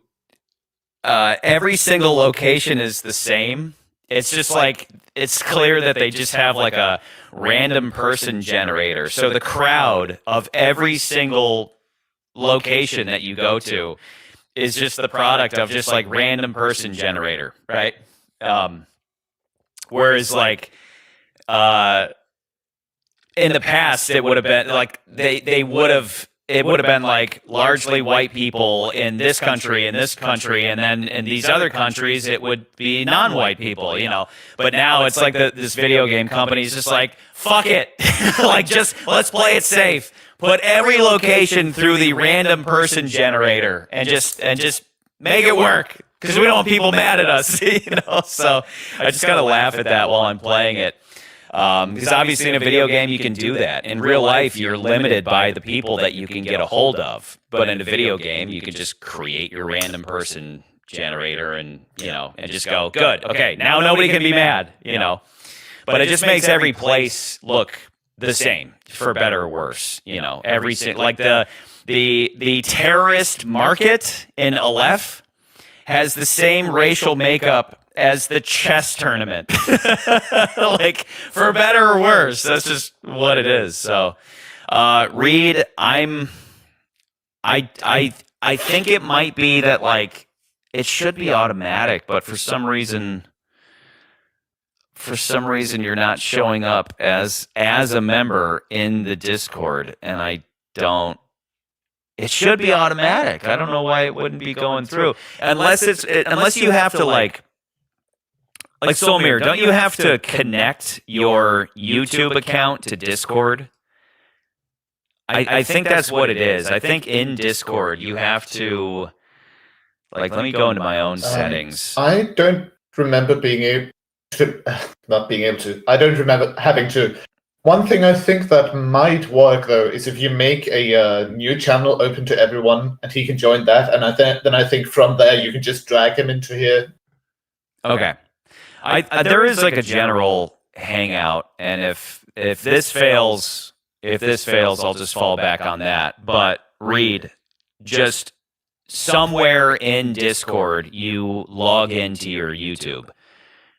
every single location is the same, it's just like, it's clear that they just have like a random person generator. So the crowd of every single location that you go to is just the product of just like random person generator, right? Whereas like in the past, it would have been like it would have been like largely white people in this country, and then in these other countries it would be non-white people, But now it's like this video game company is just like, fuck it, like just let's play it safe. Put every location through the random person generator and just make it work, because we don't want people mad at us, So I just gotta laugh at that while I'm playing it. Because obviously in a video game you can do that. In real life, you're limited by the people that you can get a hold of. But in a video game, you can just create your random person generator and just go, good, okay, now nobody can be mad, But it just makes every place look the same, for better or worse, Every like the terrorist market in Aleph has the same racial makeup as the chess tournament. Like, for better or worse, that's just what it is. So, Reed, I think it might be that like it should be automatic, but for some reason you're not showing up as a member in the Discord, and I don't. It should be automatic. I don't know why it wouldn't be going through, unless you have to like Solmir, don't you have to connect your YouTube account to Discord? I think that's what it is. I think in Discord you have to let me go into my own settings. I don't remember being able to, not being able to. I don't remember having to. One thing I think that might work though is if you make a new channel open to everyone and he can join that, and then I think from there you can just drag him into here. Okay. There is like a general hangout, and if this fails, I'll just fall back on that. But Reed, just somewhere in Discord, you log into your YouTube,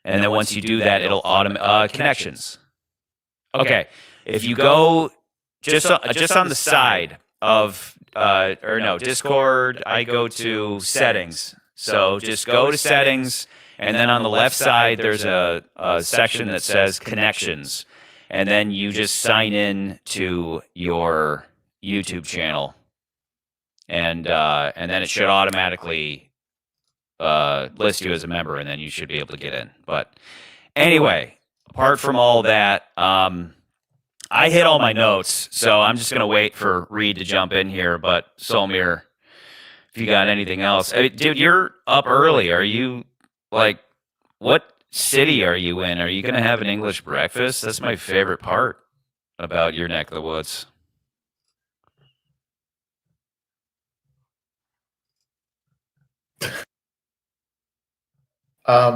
and then once you do that, it'll connections. Okay, if you go just on the side of Discord, I go to settings. So just go to settings, and then on the left side there's a section that says connections, and then you just sign in to your YouTube channel, and then it should automatically list you as a member, and then you should be able to get in. But anyway, apart from all that, I hit all my notes, so I'm just gonna wait for Reed to jump in here. But Solmir, if you got anything else, dude, you're up early. Are you like, what city are you in? Are you gonna have an English breakfast? That's my favorite part about your neck of the woods. I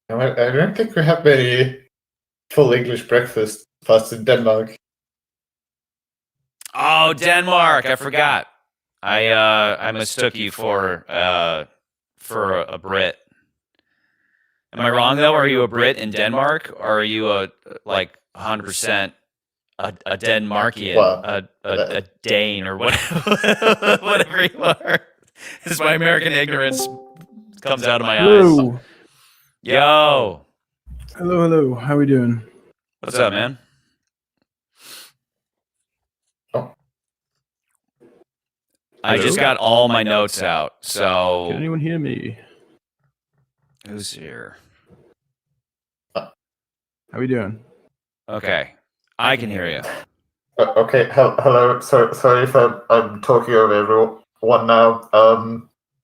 don't think we have many full English breakfast fasts in Denmark. Oh, Denmark! I forgot. I mistook you for a Brit. Am I wrong though? Are you a Brit in Denmark, or are you a like 100% a Denmarkian, Well, a Dane, or whatever, whatever you are? As my American ignorance comes out of my eyes. Hello. Yo, Hello. How we doing? what's up, man? I just got all my notes out. Can So anyone hear me? who's here? How we doing? Okay, I can hear you. Okay, hello. Sorry if I'm talking over everyone now.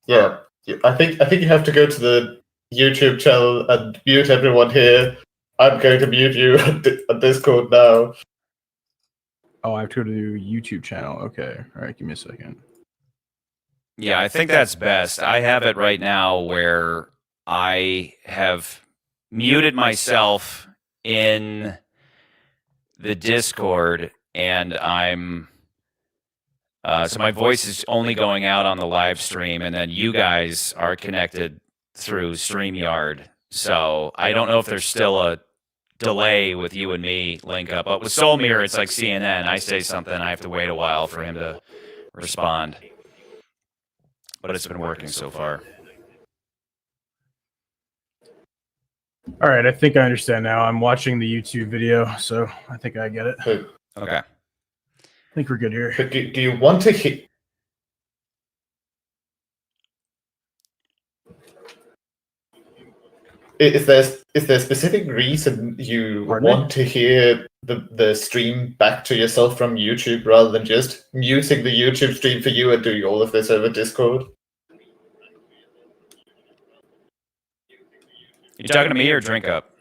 Yeah, I think you have to go to the YouTube channel and mute everyone here. I'm going to mute you on Discord now. Oh, I have to go to the YouTube channel. Okay. All right. Give me a second. Yeah, I think that's best. I have it right now where I have muted myself in the Discord, and I'm so my voice is only going out on the live stream, and then you guys are connected through StreamYard. So I don't know if there's still a delay with you and me link up, but with Solmir, it's like CNN. I say something, I have to wait a while for him to respond. But it's been working so far. All right. I think I understand now. I'm watching the YouTube video, so I think I get it. I Okay. think we're good here. But do you want to hear? Is there a specific reason you Pardon me? want to hear the stream back to yourself from YouTube rather than just muting the YouTube stream for you and doing all of this over Discord? You talking to me or Drink Up?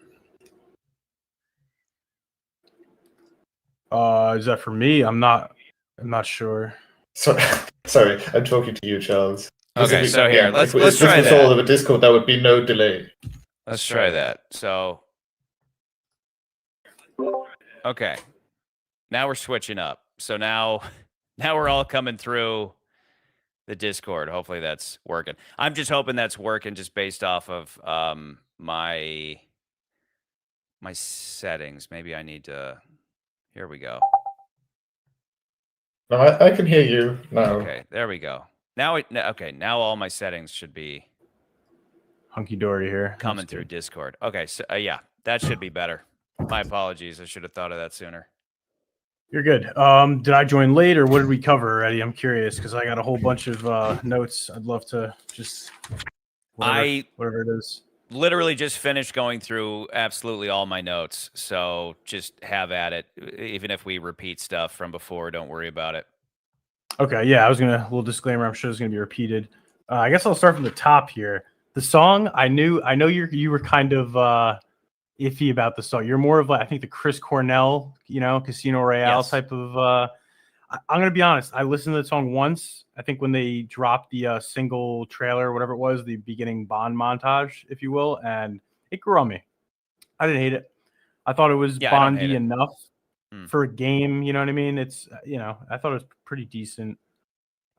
Is that for me? I'm not sure. Sorry, I'm talking to you, Charles. Okay, so here, let's if try this was all that. over Discord, there would be no delay. Let's try that. So, okay, now we're switching up. So now we're all coming through the Discord. Hopefully that's working. I'm just hoping that's working, just based off of my settings. Maybe I need to. Here we go. No, I can hear you now. Okay, there we go. Now all my settings should be Hunky dory here. coming That's through good. Discord. Okay, so yeah, that should be better. My apologies. I should have thought of that sooner. You're good. Did I join late or what did we cover already? I'm curious because I got a whole bunch of notes. I'd love to just whatever it is. Literally just finished going through absolutely all my notes. So just have at it. Even if we repeat stuff from before, don't worry about it. Okay, yeah, I was gonna little disclaimer. I'm sure it's gonna be repeated. I guess I'll start from the top here. The song, I know you were kind of iffy about the song. You're more of like, I think, the Chris Cornell, Casino Royale Yes. type of. I'm gonna be honest. I listened to the song once. I think when they dropped the single trailer, whatever it was, the beginning Bond montage, if you will, and it grew on me. I didn't hate it. I thought it was Yeah, I don't hate Bondy it. enough Hmm. for a game. You know what I mean? It's I thought it was pretty decent.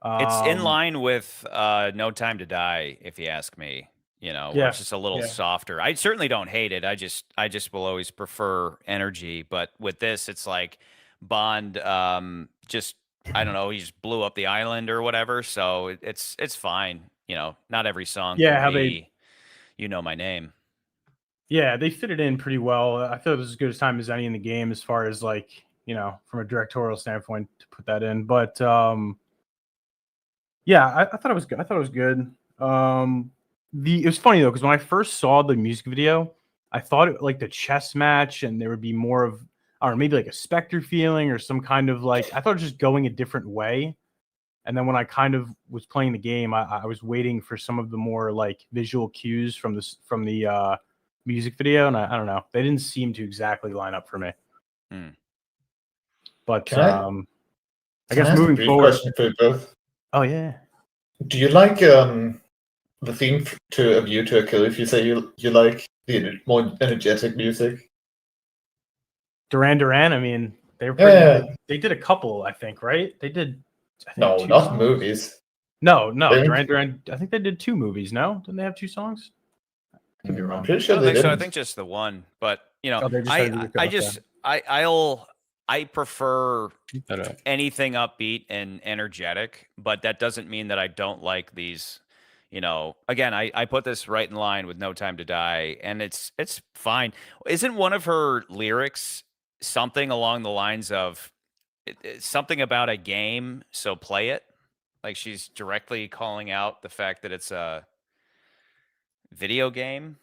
It's in line with No Time to Die, if you ask me. Where Yeah, it's just a little yeah. softer. I certainly don't hate it. I just will always prefer energy. But with this, it's like Bond just, I don't know, he just blew up the island or whatever. So it's fine. Not every song Yeah, can how be, You Know My Name. Yeah, they fit it in pretty well. I thought it was as good a time as any in the game as far as like, from a directorial standpoint to put that in. But yeah, I thought it was good. I thought it was good. It was funny though because when I first saw the music video, I thought it like the chess match, and there would be more of I don't know, maybe like a Spectre feeling or some kind of like I thought it was just going a different way. And then when I kind of was playing the game, I was waiting for some of the more like visual cues from the music video, and I don't know, they didn't seem to exactly line up for me. Hmm. But Can I? I Can I guess ask a moving brief forward. question for you both? Oh yeah, Do you like the theme to A View to a Kill? If you say you like the more energetic music. Duran Duran. I mean, they were Yeah. they did a couple, I think, right? They did. I think No, 2 not songs? movies. No, They- Duran Duran. I think they did 2 movies. No, didn't they have 2 songs? I could be I'm wrong. pretty I sure don't they think so. I didn't. think just the one. But you know, Oh, they just had a really good- okay. I prefer Keep that up. anything upbeat and energetic, but that doesn't mean that I don't like these. You know, again, I put this right in line with No Time to Die, and it's fine. Isn't one of her lyrics something along the lines of something about a game? So play it. Like she's directly calling out the fact that it's a video game.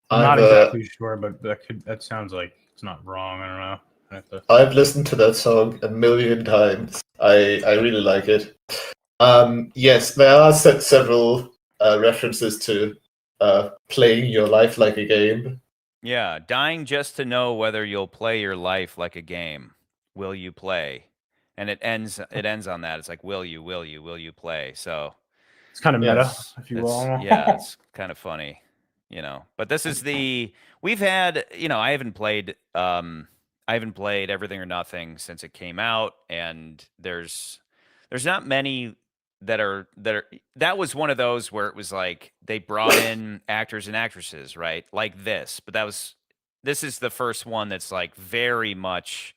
I'm not I've, exactly sure, but that sounds like it's not wrong. I don't know. I have to- I've listened to that song a million times. I really like it. Yes, there are several references to playing your life like a game. Yeah, dying just to know whether you'll play your life like a game. Will you play? And it ends on that. It's like will you play? So It's kind of meta, Yes. if you will. it's kind of funny, you know. But this is we've had, you know, I haven't played Everything or Nothing since it came out, and there's not many that was one of those where it was like they brought in actors and actresses, right? Like this. But this is the first one that's like very much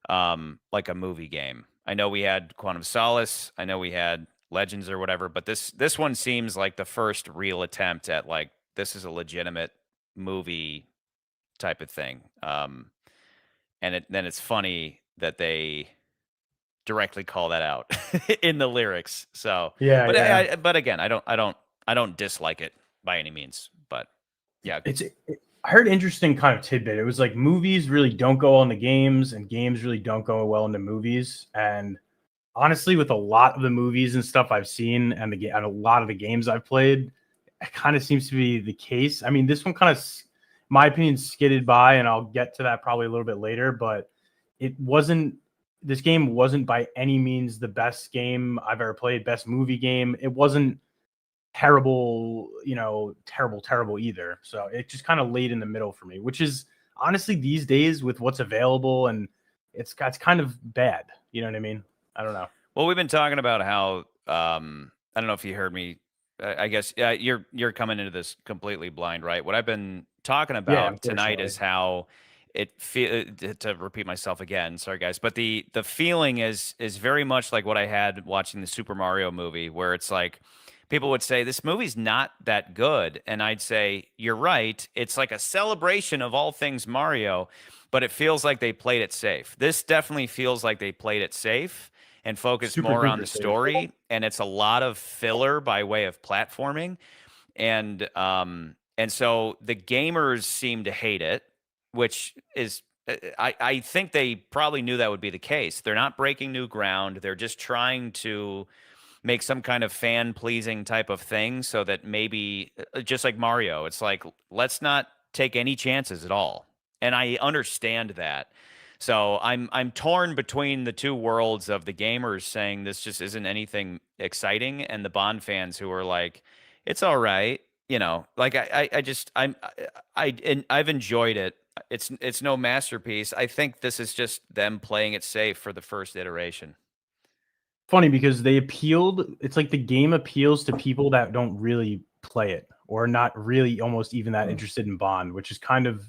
like a movie game. I know we had Quantum of Solace, I know we had Legends or whatever, but this one seems like the first real attempt at like this is a legitimate movie type of thing. And then it's funny that they directly call that out in the lyrics. So, Yeah, but yeah. but again, I don't dislike it by any means. But yeah, I heard interesting kind of tidbit. It was like movies really don't go well into games, and games really don't go well into movies. And honestly, with a lot of the movies and stuff I've seen, and and a lot of the games I've played, it kind of seems to be the case. I mean, this one kind of, my opinion, skidded by, and I'll get to that probably a little bit later. But it wasn't. This game wasn't by any means the best game I've ever played. Best movie game. It wasn't terrible, terrible either. So it just kind of laid in the middle for me, which is honestly these days with what's available, and it's kind of bad. You know what I mean? I don't know. well, we've been talking about how I don't know if you heard me. I guess you're coming into this completely blind, right? What I've been talking about tonight is how to repeat myself again. Sorry, guys, but the feeling is very much like what I had watching the Super Mario movie, where it's like people would say this movie's not that good, and I'd say you're right. It's like a celebration of all things Mario, but it feels like they played it safe. This definitely feels like they played it safe and focused Super more on duper the safe. story, and it's a lot of filler by way of platforming, and so the gamers seem to hate it, which is I think they probably knew that would be the case. They're not breaking new ground. They're just trying to make some kind of fan pleasing type of thing so that maybe just like Mario, it's like let's not take any chances at all. And I understand that. So I'm torn between the two worlds of the gamers saying this just isn't anything exciting and the Bond fans who are like it's all right, you know. Like I just I've enjoyed it. It's no masterpiece. I think this is just them playing it safe for the first iteration. Funny because it's like the game appeals to people that don't really play it or not really almost even that interested in Bond, which is kind of,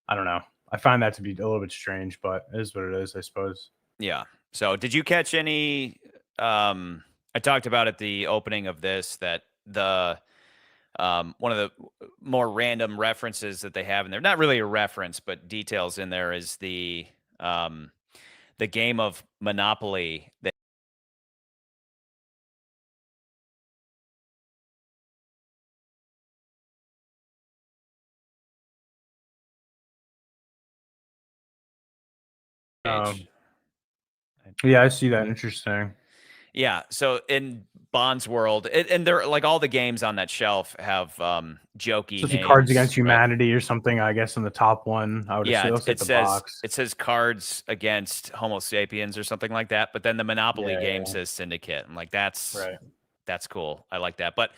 I don't know. I find that to be a little bit strange, but it is what it is, I suppose. Yeah. So did you catch any I talked about at the opening of this that the one of the more random references that they have in there, not really a reference, but details in there is the game of Monopoly that Yeah, I see that. Interesting. Yeah, so in Bond's world, and they're like all the games on that shelf have jokey So see names. Cards Against right? Humanity or something, I guess, in the top one. I would Yeah, assume. it, Looks like it the says box. it says Cards Against Homo Sapiens or something like that. But then the Monopoly game says Syndicate. I'm like, that's cool. I like that. But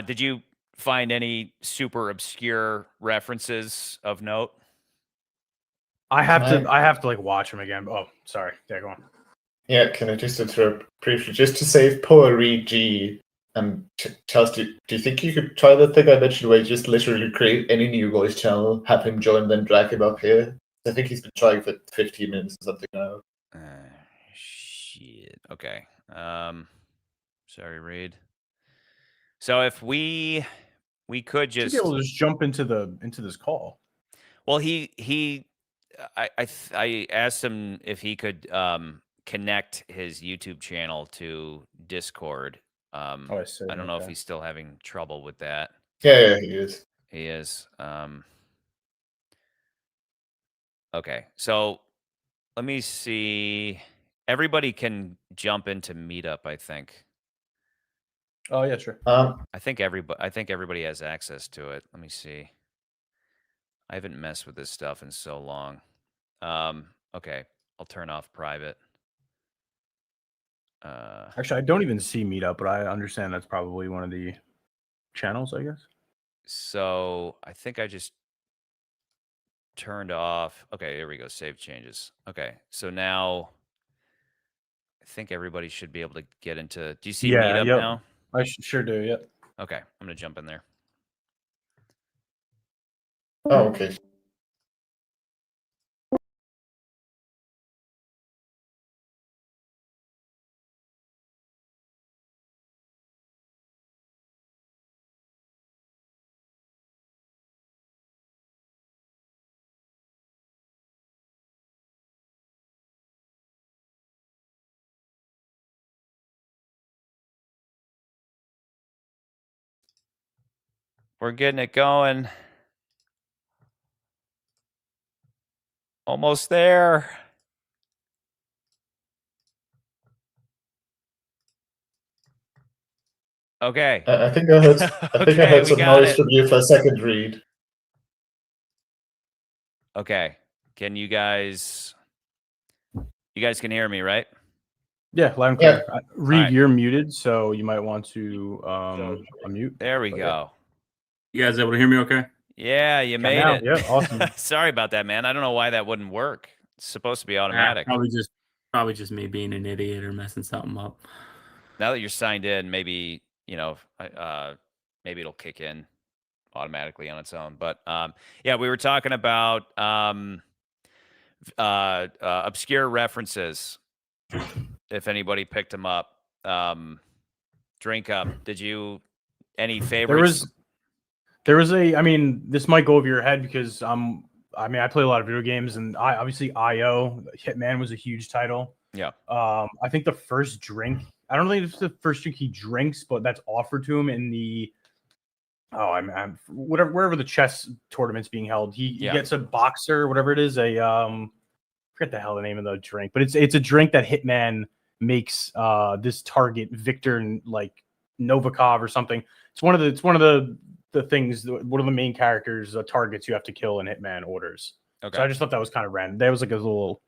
did you find any super obscure references of note? I have to like watch them again. Oh, sorry. Yeah, go on. Yeah, can I just interrupt briefly? Just to save poor Reed G and Chelsea, do you think you could try the thing I mentioned where you just literally create any new voice channel, have him join, then drag him up here? I think he's been trying for 15 minutes or something now. Shit. Okay. Sorry, Reed. So if we could Should just be able to just jump into this call. well, I asked him if he could connect his YouTube channel to Discord. I see. I don't know if he's still having trouble with that. Yeah, he is. He is. Okay, so let me see. Everybody can jump into Meetup, I think. Oh yeah, sure. I think everybody has access to it. Let me see. I haven't messed with this stuff in so long. Okay, I'll turn off private. Actually, I don't even see Meetup, but I understand that's probably one of the channels, I guess. So I think I just turned off. Okay, here we go. Save changes. Okay, so now I think everybody should be able to get into. Do you see Meetup now? I sure do. Yep. Okay, I'm gonna jump in there. Oh, okay. We're getting it going. Almost there. Okay. I think I heard. I think I heard some noise from you for a second, Reed. Okay. Can you guys? You guys can hear me, right? Yeah, loud and clear. Yeah. Reed, right. you're muted, so you might want to unmute. There we go. You guys able to hear me okay? Yeah, you made now. it. Yeah, awesome. Sorry about that, man. I don't know why that wouldn't work. It's supposed to be automatic. Probably just me being an idiot or messing something up. Now that you're signed in, maybe maybe it'll kick in automatically on its own. But yeah, we were talking about obscure references. If anybody picked them up, Drink Up. Did you any favorites? There was a. I mean, this might go over your head because I play a lot of video games, and obviously IO Hitman was a huge title. Yeah. I think the first drink. I don't think it's the first drink he drinks, but that's offered to him in the. I'm wherever the chess tournament's being held. He gets a boxer, whatever it is, I forget the hell the name of the drink, but it's a drink that Hitman makes this target Victor like Novikov or something. It's one of the things, one of the main characters targets you have to kill in Hitman orders. Okay. So I just thought that was kind of random. That was like a little,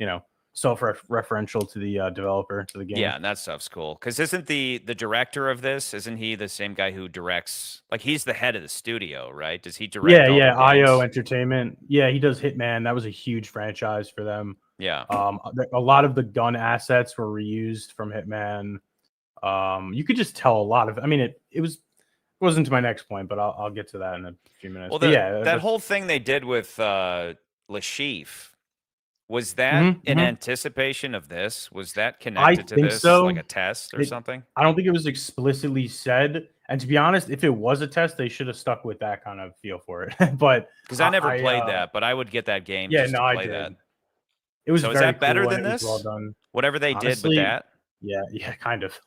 self-referential to the developer, to the game. Yeah, and that stuff's cool. Because isn't the director of this, isn't he the same guy who directs, like he's the head of the studio, right? Does he direct all the games? IO Entertainment. Yeah, he does Hitman. That was a huge franchise for them. Yeah. A lot of the gun assets were reused from Hitman. You could just tell a lot of, it wasn't to my next point, but I'll get to that in a few minutes. Well, that whole thing they did with Lashif, was that in anticipation of this? Was that connected to this, like a test or something? I don't think it was explicitly said. And to be honest, if it was a test, they should have stuck with that kind of feel for it. But because I never played that, but I would get that game. Yeah, just to play I did. that. It was so very is that better cool than this? Well done. Whatever they did with that. Yeah, kind of.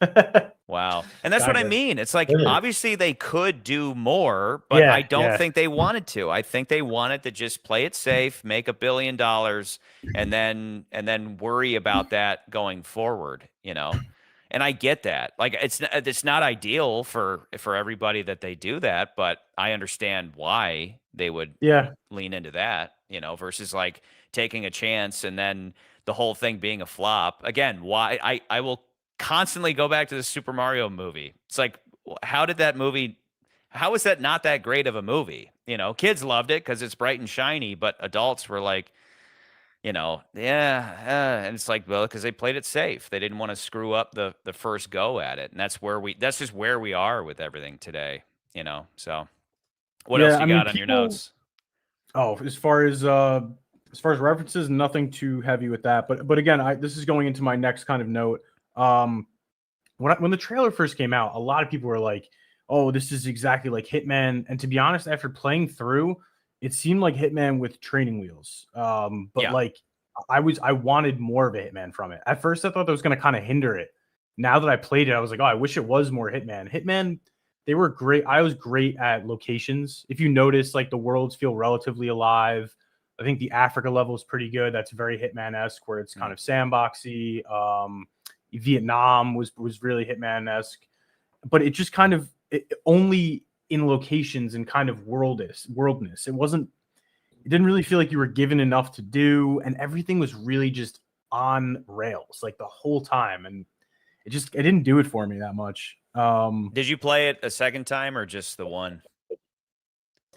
Wow. And that's what I Kind of. mean. It's like Really? obviously they could do more, but I Yeah, don't think they wanted to. I think they wanted to just play it safe, make $1 billion and then worry about that going forward, you know. And I get that. Like it's not ideal for everybody that they do that, but I understand why they would yeah, lean into that, you know, versus like taking a chance and then the whole thing being a flop. Again, why I will constantly go back to the Super Mario movie. It's like, how did that movie? How is that not that great of a movie? You know, kids loved it because it's bright and shiny, but adults were like, you know, yeah, and it's like, well, because they played it safe. They didn't want to screw up the first go at it, and that's just where we are with everything today. You know, so what else yeah. you I mean, got on your people. notes? Oh, as far as references, nothing too heavy with that. But again, this is going into my next kind of note. Um, when the trailer first came out, a lot of people were like, "Oh, this is exactly like Hitman." And to be honest, after playing through, it seemed like Hitman with training wheels. But Yeah. like I wanted more of a Hitman from it. At first, I thought that was going to kind of hinder it. Now that I played it, I was like, "Oh, I wish it was more Hitman." Hitman, they were great. I was great at locations. If you notice, like the worlds feel relatively alive. I think the Africa level is pretty good. That's very Hitman-esque, where it's kind of sandboxy. Vietnam was really Hitman-esque, but it just kind of only in locations and kind of worldness. It didn't really feel like you were given enough to do, and everything was really just on rails like the whole time, and it didn't do it for me that much. Did you play it a second time or just the one?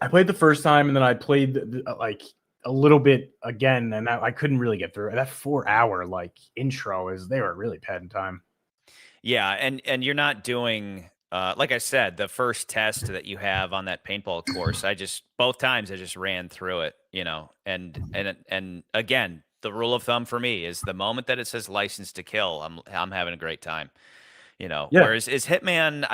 I played the first time, and then I played like a little bit again, and I couldn't really get through it. That 4 hour like intro they were really padding time. Yeah, and you're not doing like I said, the first test that you have on that paintball course, both times I just ran through it, you know. And again, the rule of thumb for me is the moment that it says license to kill, I'm having a great time, you know. Yeah. Whereas is Hitman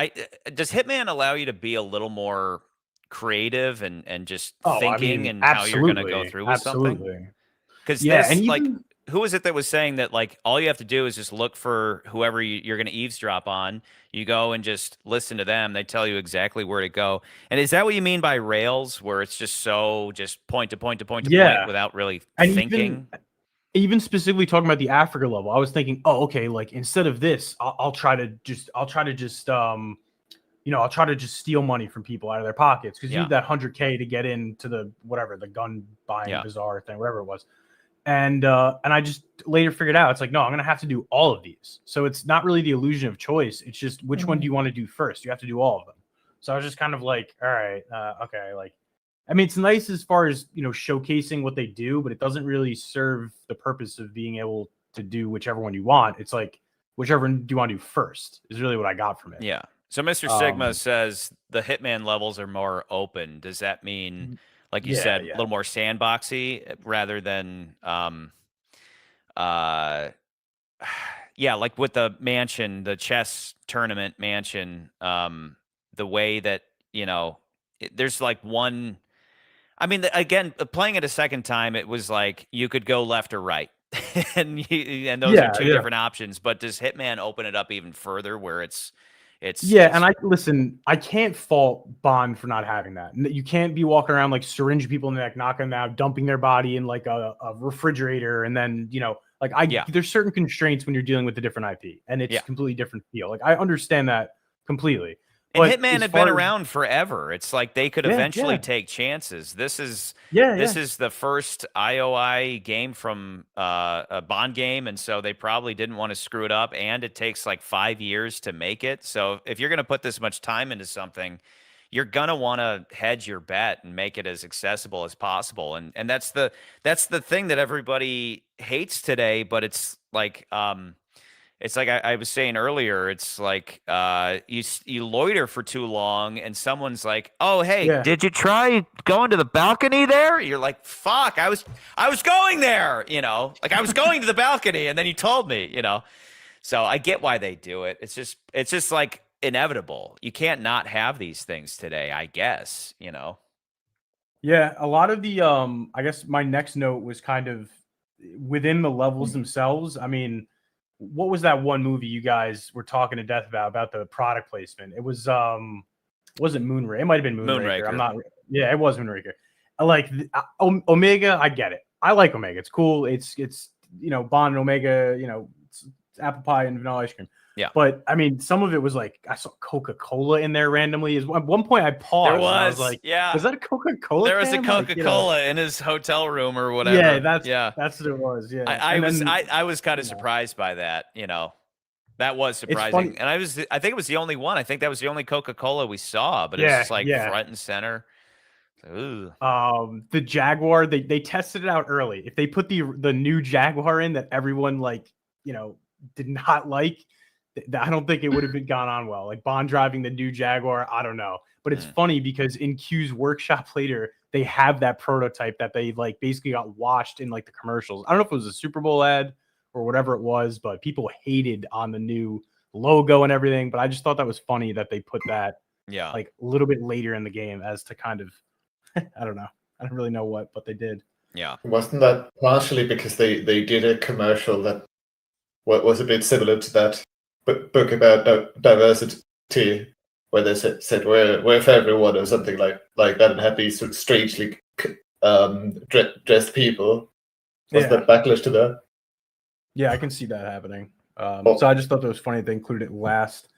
does Hitman allow you to be a little more creative and just Oh, I thinking mean, and how you're going to go absolutely, through with something? absolutely. Because Yeah, and this, like, even who was it that was saying that, like, all you have to do is just look for whoever you're going to eavesdrop on. You go and just listen to them. They tell you exactly where to go. And is that what you mean by rails, where it's just so just point to point to point to point yeah, without really and thinking? even specifically talking about the Africa level, I was thinking, oh, okay, like instead of this, I'll try to just I'll try to just steal money from people out of their pockets because you Yeah. need that 100K to get into the gun buying Yeah. bazaar thing, whatever it was. And I just later figured out it's like, no, I'm gonna have to do all of these. So it's not really the illusion of choice. It's just which one do you want to do first? You have to do all of them. So I was just kind of like, all right, okay, like I mean, it's nice as far as showcasing what they do, but it doesn't really serve the purpose of being able to do whichever one you want. It's like whichever one do you want to do first is really what I got from it. Yeah. So Mr. Sigma Um, says the Hitman levels are more open. Does that mean, like you yeah, said, a yeah, little more sandboxy rather than uh yeah, like with the mansion, the chess tournament mansion, the way that, there's like one. I mean, again, playing it a second time, it was like you could go left or right, and those are yeah, two yeah. different options. But does Hitman open it up even further, where Yeah, and it's I can't fault Bond for not having that. You can't be walking around like syringe people in the neck, knocking them out, dumping their body in like a refrigerator, and then like Yeah. there's certain constraints when you're dealing with a different IP, and it's Yeah. completely different feel. Like I understand that completely. And But Hitman as had been far as around forever. It's like they could yeah, eventually yeah, take chances. This is yeah, this yeah, is the first IOI game from a Bond game, and so they probably didn't want to screw it up. And it takes like 5 years to make it. So if you're going to put this much time into something, you're gonna want to hedge your bet and make it as accessible as possible. And that's the thing that everybody hates today. But it's like I was saying earlier. It's like you loiter for too long, and someone's like, "Oh, hey, yeah. did you try going to the balcony there?" You're like, "Fuck, I was going there." Like I was going to the balcony, and then you told me. So I get why they do it. It's just like inevitable. You can't not have these things today, I guess. Yeah, a lot of the I guess my next note was kind of within the levels themselves. I mean, what was that one movie you guys were talking to death about the product placement? It was wasn't Moonraker. It might have been Moonraker. I'm Moonraker. not. Yeah, it was Moonraker. I like Omega. I get it. I like Omega. It's cool. It's Bond and Omega. It's apple pie and vanilla ice cream. Yeah. But I mean, some of it was like I saw Coca-Cola in there randomly. At one point, I paused. There and I was was like, yeah. was that a Coca-Cola? There was a can? Like, Coca-Cola in his hotel room or whatever. Yeah, that's yeah. that's what it was. Yeah, I was kind of you know. surprised by that. That was funny. surprising, and I think it was the only one. I think that was the only Coca-Cola we saw, but it was Yeah, just like yeah. front and center. Ooh. The Jaguar, they tested it out early. If they put the new Jaguar in that everyone did not like, I don't think it would have been gone on well. Like Bond driving the new Jaguar, I don't know. But it's funny because in Q's workshop later, they have that prototype that they like basically got watched in like the commercials. I don't know if it was a Super Bowl ad or whatever it was, but people hated on the new logo and everything. But I just thought that was funny that they put that Yeah. like a little bit later in the game as to kind of I don't know. I don't really know what, but they did. Yeah. Wasn't that partially because they did a commercial that was a bit similar to that book about diversity, where they said we're for everyone or something like that, and had these sort of strangely dressed people. Was that backlash to that? Yeah, I can see that happening. Oh. So I just thought that was funny they included it last.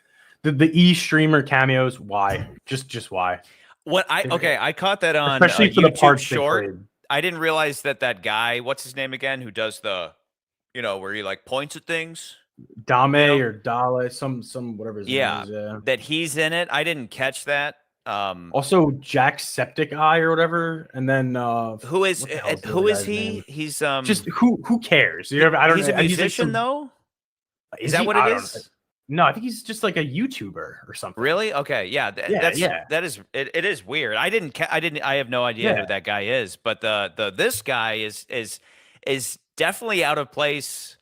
The e-streamer cameos, why? Just why? I caught that on Especially for the YouTube parts short. they played. I didn't realize that guy, what's his name again, who does the, where he like points at things. Dame or Dale, some whatever his name is. Yeah. That he's in it. I didn't catch that. Also Jacksepticeye or whatever, and then who is what the hell the who other is guy's he? name? He's Just who cares? I don't he's know. a musician He's like though. Is that he? what I it don't is? know. No, I think he's just like a YouTuber or something. Really? Okay. Yeah. That is it is weird. I have no idea who that guy is, but this guy is definitely out of place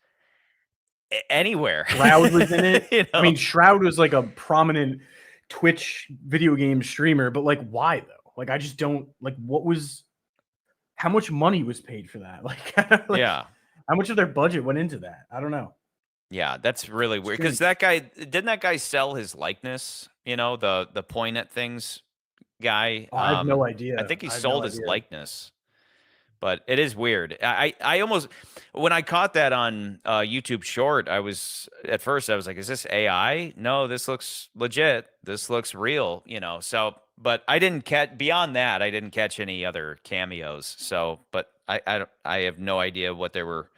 anywhere. Shroud was in it. I mean, Shroud was like a prominent Twitch video game streamer, but like, why though? Like, I just don't like. How much money was paid for that? yeah. How much of their budget went into that? I don't know. Yeah, that's really weird because didn't that guy sell his likeness? The point at things guy. I have no idea. I think he sold his likeness, but it is weird. I almost when I caught that on YouTube Short, I was like, is this AI? No, this looks legit. This looks real. So, but I didn't catch beyond that. I didn't catch any other cameos. So, but I have no idea what they were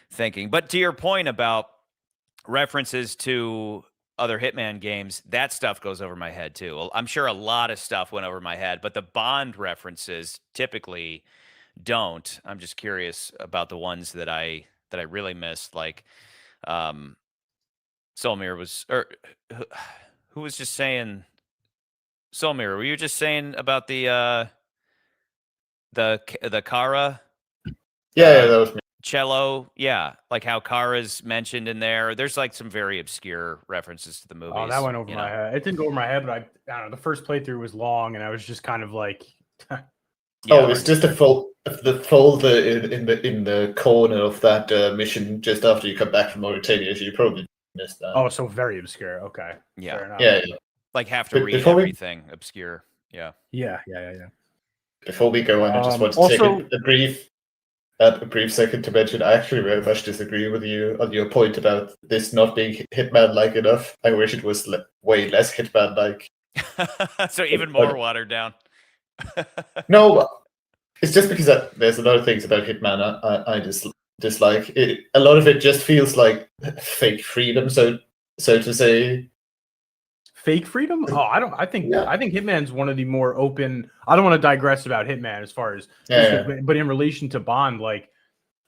thinking. But to your point about references to other Hitman games, that stuff goes over my head too. I'm sure a lot of stuff went over my head, but the Bond references typically don't. I'm just curious about the ones that I really missed, like Solmir was, or who was just saying. Solmir, were you just saying about the Kara? Yeah, that was me. Cello, yeah, like how Kara's mentioned in there. There's like some very obscure references to the movies. Oh, that went over my head. It didn't go over my head, but I don't know. The first playthrough was long, and I was just kind of like, it's just the folder in the corner of that mission just after you come back from Mauritania. So you probably missed that. Oh, so very obscure. Okay. Yeah. Fair enough. Yeah. Like have to read before we- everything obscure. Yeah. Yeah. Before we go on, I just want to take a brief second to mention I actually very much disagree with you on your point about this not being Hitman-like enough. I wish it was way less Hitman-like. So even more watered down. No, it's just because there's a lot of things about Hitman I dislike. A lot of it just feels like fake freedom, so to say. Fake freedom? Oh, I think Hitman's one of the more open. I don't want to digress about Hitman as far as, but in relation to Bond, like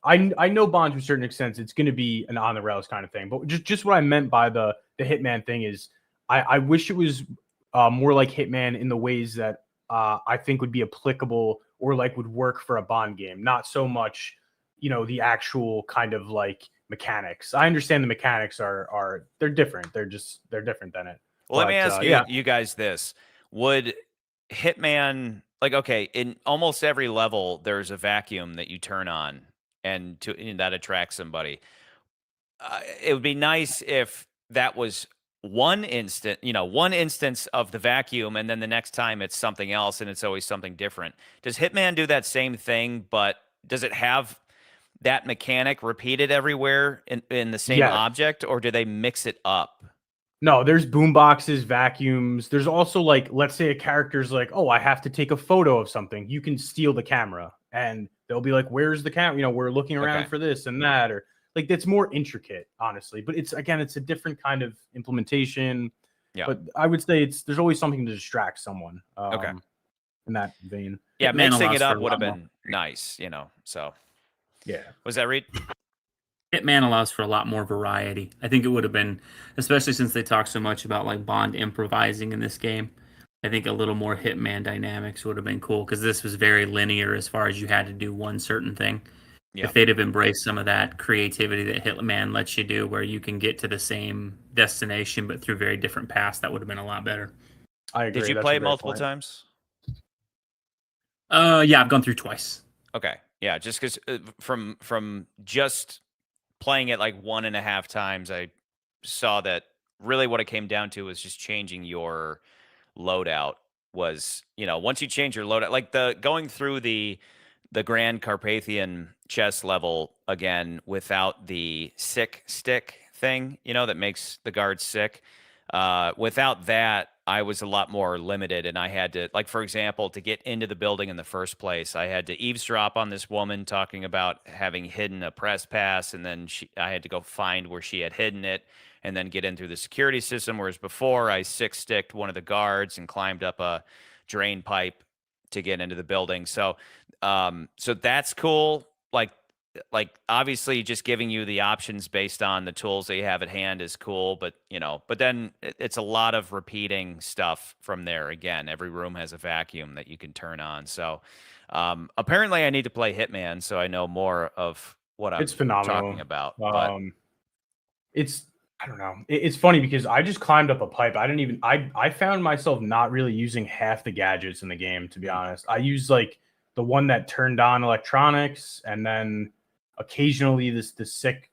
I know Bond to a certain extent, it's going to be an on the rails kind of thing. But just what I meant by the Hitman thing is, I wish it was more like Hitman in the ways that I think would be applicable or like would work for a Bond game. Not so much, the actual kind of like mechanics. I understand the mechanics are they're different. They're different than it. Well, let me ask you guys this. Would Hitman, like, okay, in almost every level, there's a vacuum that you turn on and that attracts somebody. it would be nice if that was one instance of the vacuum, and then the next time it's something else, and it's always something different. Does Hitman do that same thing, but does it have that mechanic repeated everywhere in the same Yes. object, or do they mix it up? No, there's boom boxes, vacuums. There's also like, let's say a character's like, oh, I have to take a photo of something. You can steal the camera, and they'll be like, where's the camera? We're looking around Okay. for this and that, or like that's more intricate, honestly. But it's a different kind of implementation. Yeah. But I would say there's always something to distract someone. Okay. In that vein. Yeah, Hitman mixing allows it for up a would have lot more. been nice, So Yeah. was that Reed? Hitman allows for a lot more variety. I think it would have been, especially since they talk so much about like Bond improvising in this game. I think a little more Hitman dynamics would have been cool because this was very linear as far as you had to do one certain thing. Yeah. If they'd have embraced some of that creativity that Hitman lets you do, where you can get to the same destination but through very different paths, that would have been a lot better. I agree. Did you That's play a it great multiple point. times? Yeah, I've gone through twice. Okay. Yeah, just because from just playing it like 1.5 times, I saw that really what it came down to was just changing your loadout. Was once you change your loadout, like going through the Grand Carpathian chess level again without the sick stick thing, that makes the guards sick. Without that, I was a lot more limited, and I had to, like, for example, to get into the building in the first place, I had to eavesdrop on this woman talking about having hidden a press pass, and then I had to go find where she had hidden it, and then get in through the security system. Whereas before, I sticked one of the guards and climbed up a drain pipe to get into the building. So that's cool. Like obviously just giving you the options based on the tools that you have at hand is cool, but then it's a lot of repeating stuff from there. Again, every room has a vacuum that you can turn on. So apparently I need to play Hitman so I know more of what I'm It's phenomenal. talking about. But I don't know. It's funny because I just climbed up a pipe. I found myself not really using half the gadgets in the game, to be honest. I used like the one that turned on electronics, and then occasionally the sick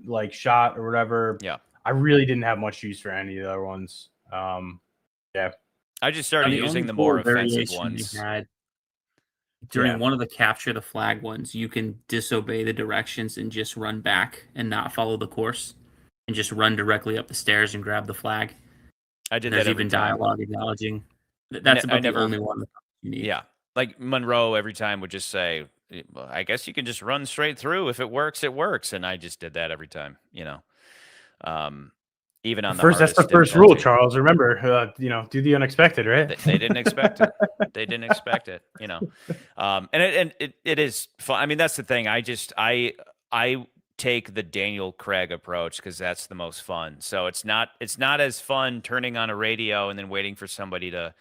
like shot or whatever. Yeah. I really didn't have much use for any of the other ones. Yeah. I just started The using only the more cool offensive variation ones. they had during Yeah. one of the capture the flag ones, you can disobey the directions and just run back and not follow the course, and just run directly up the stairs and grab the flag. I did There's that every even time. dialogue acknowledging. That's I about never- the only one that you need. Yeah. Like Monroe every time would just say, well, I guess you can just run straight through. If it works, it works. And I just did that every time, even on That's the hardest first rule, difficulty. Charles. Remember, do the unexpected, right? They didn't expect it. They didn't expect it, and it is fun. I mean, that's the thing. I take the Daniel Craig approach because that's the most fun. So it's not as fun turning on a radio and then waiting for somebody to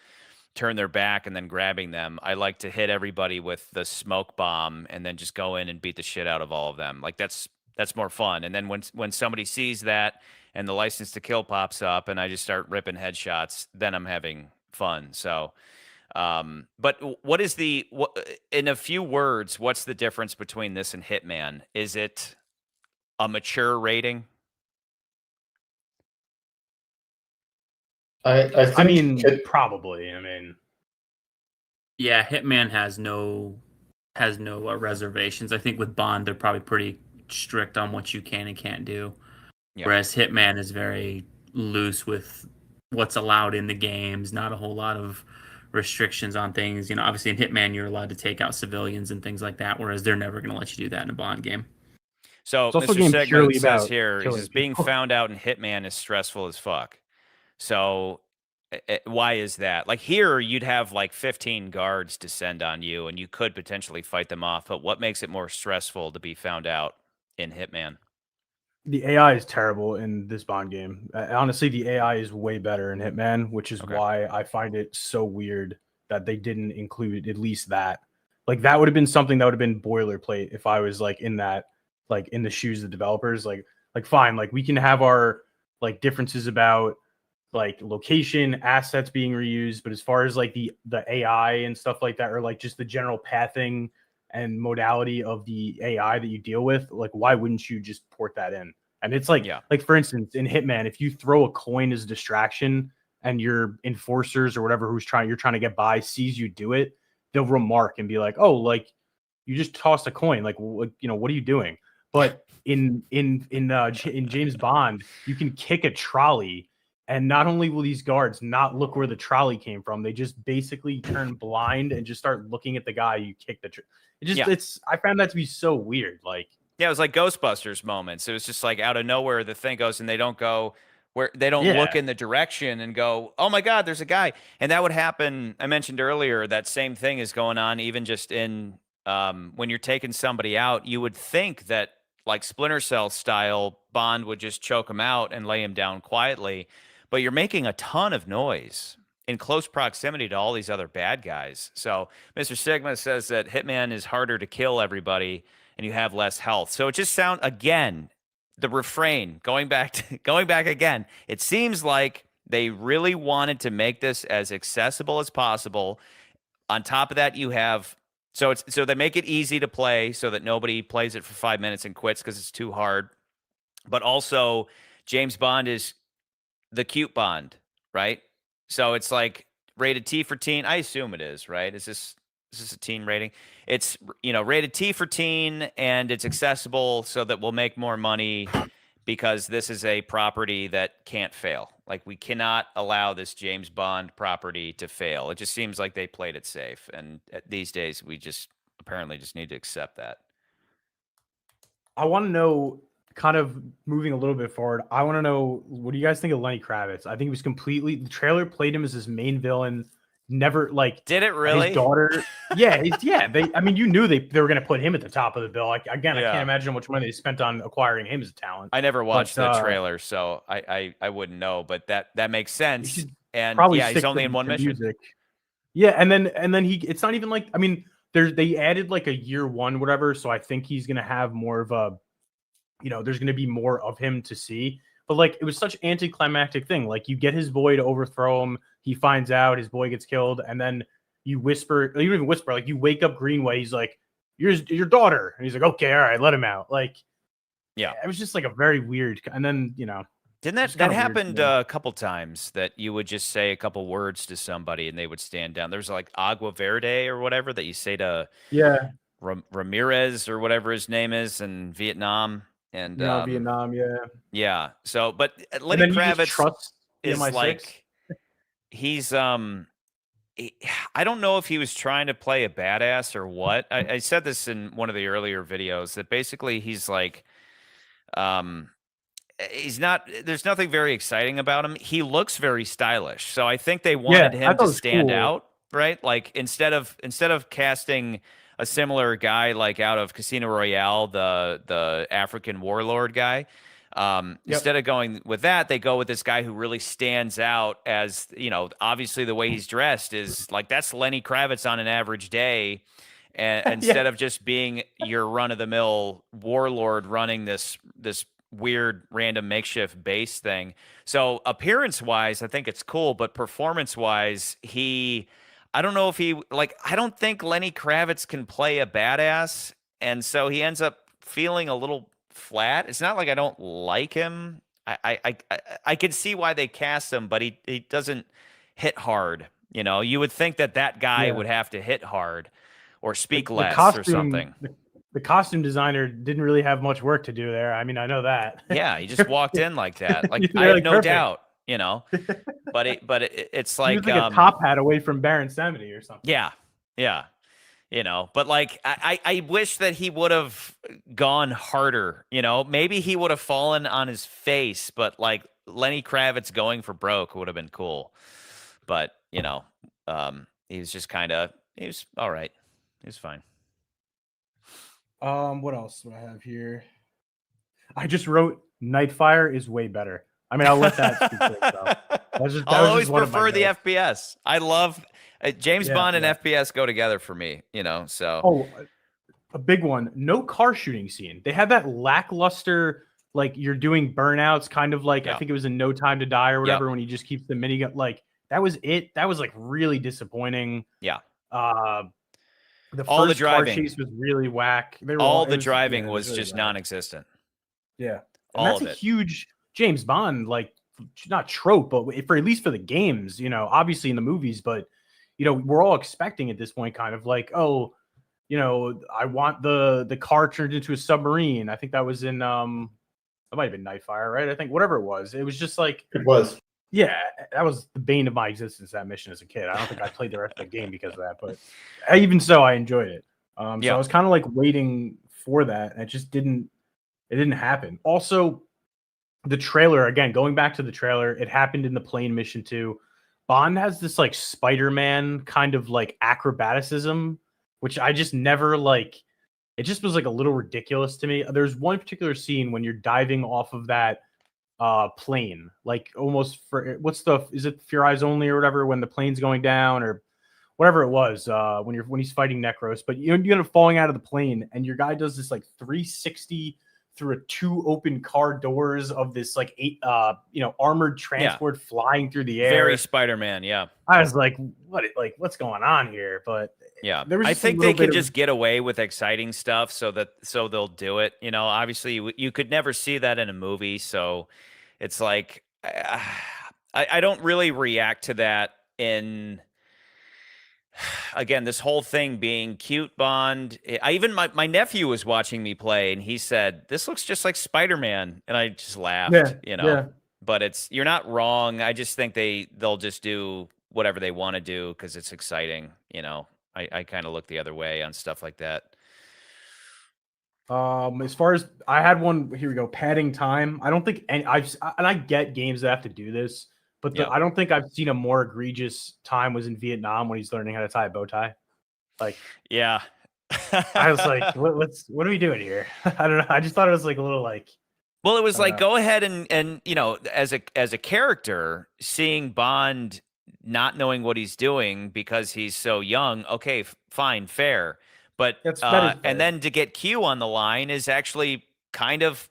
turn their back and then grabbing them. I like to hit everybody with the smoke bomb and then just go in and beat the shit out of all of them. Like that's more fun. And then when somebody sees that and the license to kill pops up and I just start ripping headshots, then I'm having fun. So, but what is in a few words, what's the difference between this and Hitman? Is it a mature rating? I think Probably. I mean, Yeah, Hitman has no reservations. I think with Bond, they're probably pretty strict on what you can and can't do. Yeah. Whereas Hitman is very loose with what's allowed in the games. Not a whole lot of restrictions on things. Obviously in Hitman, you're allowed to take out civilians and things like that. Whereas they're never going to let you do that in a Bond game. So It's also a Mr. game Segment purely says about here, he killing says being people. found out in Hitman is stressful as fuck. So why is that? Like here, you'd have like 15 guards descend on you, and you could potentially fight them off. But what makes it more stressful to be found out in Hitman? the AI is terrible in this Bond game. Honestly, the AI is way better in Hitman, which is Okay. why I find it so weird that they didn't include at least that. Like that would have been something that would have been boilerplate if I was like in the shoes of the developers. Like fine, like we can have our like differences about like location, assets being reused, but as far as like the AI and stuff like that, or like just the general pathing and modality of the AI that you deal with, like why wouldn't you just port that in? And it's like, Yeah. like for instance, in Hitman, if you throw a coin as a distraction and your enforcers or whatever you're trying to get by sees you do it, they'll remark and be like, "Oh, like you just tossed a coin. Like, what are you doing?" But in James Bond, you can kick a trolley, and not only will these guards not look where the trolley came from, they just basically turn blind and just start looking at the guy you kicked it's I found that to be so weird. Like, Yeah, it was like Ghostbusters moments. It was just like out of nowhere the thing goes and they don't go where they don't look Yeah. in the direction and go, "Oh my God, there's a guy." And that would happen. I mentioned earlier that same thing is going on even just in when you're taking somebody out. You would think that like Splinter Cell style, Bond would just choke him out and lay him down quietly, but you're making a ton of noise in close proximity to all these other bad guys. So Mr. Sigma says that Hitman is harder to kill everybody and you have less health. So it just sound again, the refrain going back again. It seems like they really wanted to make this as accessible as possible. On top of that, you have so they make it easy to play so that nobody plays it for 5 minutes and quits because it's too hard. But also, James Bond is the cute Bond, right? So it's like rated T for teen. I assume it is, right? Is this a teen rating? It's rated T for teen, and it's accessible so that we'll make more money because this is a property that can't fail. Like we cannot allow this James Bond property to fail. It just seems like they played it safe, and these days we just apparently just need to accept that. I want to know, kind of moving a little bit forward, I want to know, what do you guys think of Lenny Kravitz? I think he was the trailer played him as his main villain. Never like Did it really? his daughter. Yeah, I mean, you knew they were going to put him at the top of the bill. Like again, I Yeah. can't imagine how much money they spent on acquiring him as a talent. I never watched But, the trailer, so I wouldn't know, but that makes sense. should And Probably yeah, he's stick only to in one the mission. music. Yeah, and then it's not even like, I mean, they added like a year one, whatever. So I think he's gonna have more of a, there's gonna be more of him to see. But like, it was such anticlimactic thing. Like, you get his boy to overthrow him, he finds out his boy gets killed, and then you whisper, you don't even whisper, like you wake up Greenway, he's like, your daughter, and he's like, okay, all right, let him out. Like, Yeah. it was just like a very weird. And then Didn't It's that kinda weird happened to me. a couple times that you would just say a couple words to somebody and they would stand down? There's like Agua Verde or whatever that you say to yeah, Ramirez or whatever his name is in Vietnam. And Vietnam, yeah. yeah. So, but And Lenny then you just Kravitz trust the is MI6. like he's I don't know if he was trying to play a badass or what. I said this in one of the earlier videos that basically he's like he's not there's nothing very exciting about him. He looks very stylish. So I think they wanted I him thought to it was stand cool. out, right? Like instead of casting a similar guy like out of Casino Royale, the African warlord guy, instead of going with that, they go with this guy who really stands out as, obviously the way he's dressed is like that's Lenny Kravitz on an average day. And instead of just being your run of the mill warlord running this weird random makeshift base thing. So appearance wise, I think it's cool, but performance wise, I don't know if I don't think Lenny Kravitz can play a badass. And so he ends up feeling a little flat. It's not like I don't like him. I can see why they cast him, but he doesn't hit hard. You would think that guy would have to hit hard or speak less or something. The costume designer didn't really have much work to do there. I mean, I know that. Yeah, he just walked in like that. Like They're I have like, no perfect. doubt, But it's He like was like a top hat away from Baron Samedi or something. Yeah. But like I wish that he would have gone harder. Maybe he would have fallen on his face, but like Lenny Kravitz going for broke would have been cool. But he was just he was all right. He was fine. What else do I have here? I just wrote Nightfire is way better. I mean, I'll let that speak for itself. I'll always prefer the FPS. I love James Bond and FPS go together for me, so. Oh, a big one. No car shooting scene. They had that lackluster, like you're doing burnouts, kind of like, I think it was in No Time to Die or whatever, when he just keeps the minigun. Like, that was it. That was like really disappointing. Yeah. The driving car chase was really whack. The driving was just non-existent. Yeah. And All that's of a it. huge James Bond, like, not trope, but for at least for the games, obviously in the movies, but we're all expecting at this point kind of like, oh, I want the car turned into a submarine. I think that was in it might have been Nightfire, right? I think whatever it was just like, It was. yeah, that was the bane of my existence, that mission as a kid. I don't think I played the rest of the game because of that, but even so, I enjoyed it. So Yeah. I was kind of like waiting for that, and it didn't happen. Also, the trailer, again, going back to the trailer, it happened in the plane mission too. Bond has this like Spider-Man kind of like acrobaticism, which I just never like. It just was like a little ridiculous to me. There's one particular scene when you're diving off of that plane, like almost for is it For Your Eyes Only or whatever, when the plane's going down or whatever it was, when he's fighting Necros, but you end up falling out of the plane and your guy does this like 360 through 2 open car doors of this like armored transport flying through the air. Very Spider-Man, yeah. I was like, what's going on here? But yeah, there was I just a think little they can bit of- just get away with exciting stuff, so they'll do it. Obviously you could never see that in a movie, so it's like I don't really react to that in. Again, this whole thing being cute Bond. My nephew was watching me play, and he said, "This looks just like Spider-Man," and I just laughed. Yeah. But you're not wrong. I just think they'll just do whatever they want to do because it's exciting. I kind of look the other way on stuff like that. As far as I had one, here we go, padding time. I don't think I get games that have to do this, but I don't think I've seen a more egregious time was in Vietnam when he's learning how to tie a bow tie. Like, yeah, I was like, what are we doing here? I don't know. I just thought it was like a little like. Well, it was like, go ahead and as a character, seeing Bond not knowing what he's doing because he's so young. Okay, fine, fair. But and then to get Q on the line is actually kind of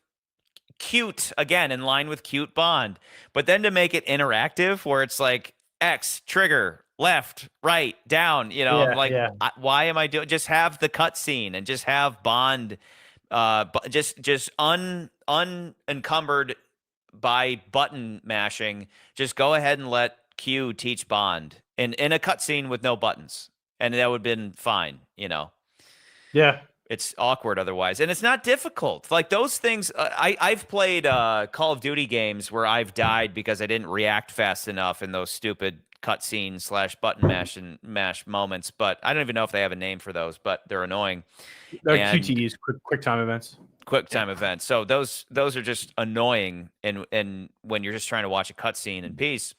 cute, again, in line with cute Bond. But then to make it interactive where it's like X, trigger, left, right, down, I'm like, why am I doing? Just have the cutscene and just have Bond just unencumbered by button mashing. Just go ahead and let Q teach Bond in a cutscene with no buttons. And that would have been fine, Yeah. It's awkward otherwise. And it's not difficult. Like those things, I've played Call of Duty games where I've died because I didn't react fast enough in those stupid cutscene / button mash moments. But I don't even know if they have a name for those, but they're annoying. They're QTEs, quick time events. Quick time events. So those are just annoying and when you're just trying to watch a cutscene in peace.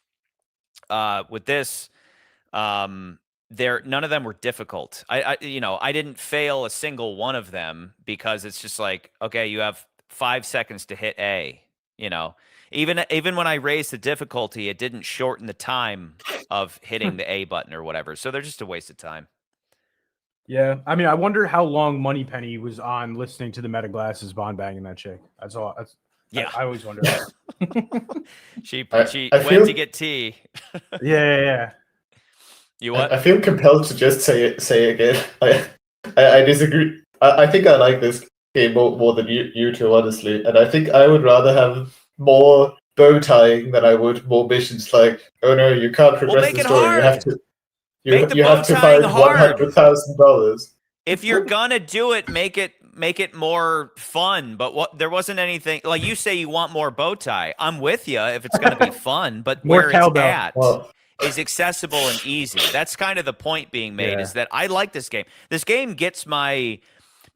With this, none of them were difficult. I didn't fail a single one of them because it's just like, okay, you have 5 seconds to hit A. Even when I raised the difficulty, it didn't shorten the time of hitting the A button or whatever. So they're just a waste of time. Yeah, I mean, I wonder how long Moneypenny was on listening to the Meta Glasses Bond banging that chick. That's all. Yeah, I always wonder. she I went feel- to get tea. Yeah. You what? I feel compelled to just say it again. I disagree. I think I like this game more than you two, honestly. And I think I would rather have more bow tying than I would more missions like, oh no, you can't progress make the it story. hard. You have to Make the you have bow to tying find hard. $100,000. If you're gonna do it, make it more fun. But there wasn't anything like you say you want more bow tie. I'm with you if it's gonna be fun, but More where cowbell. it's at Well, is accessible and easy. That's kind of the point being made. Yeah. Is that I like this game. This game gets my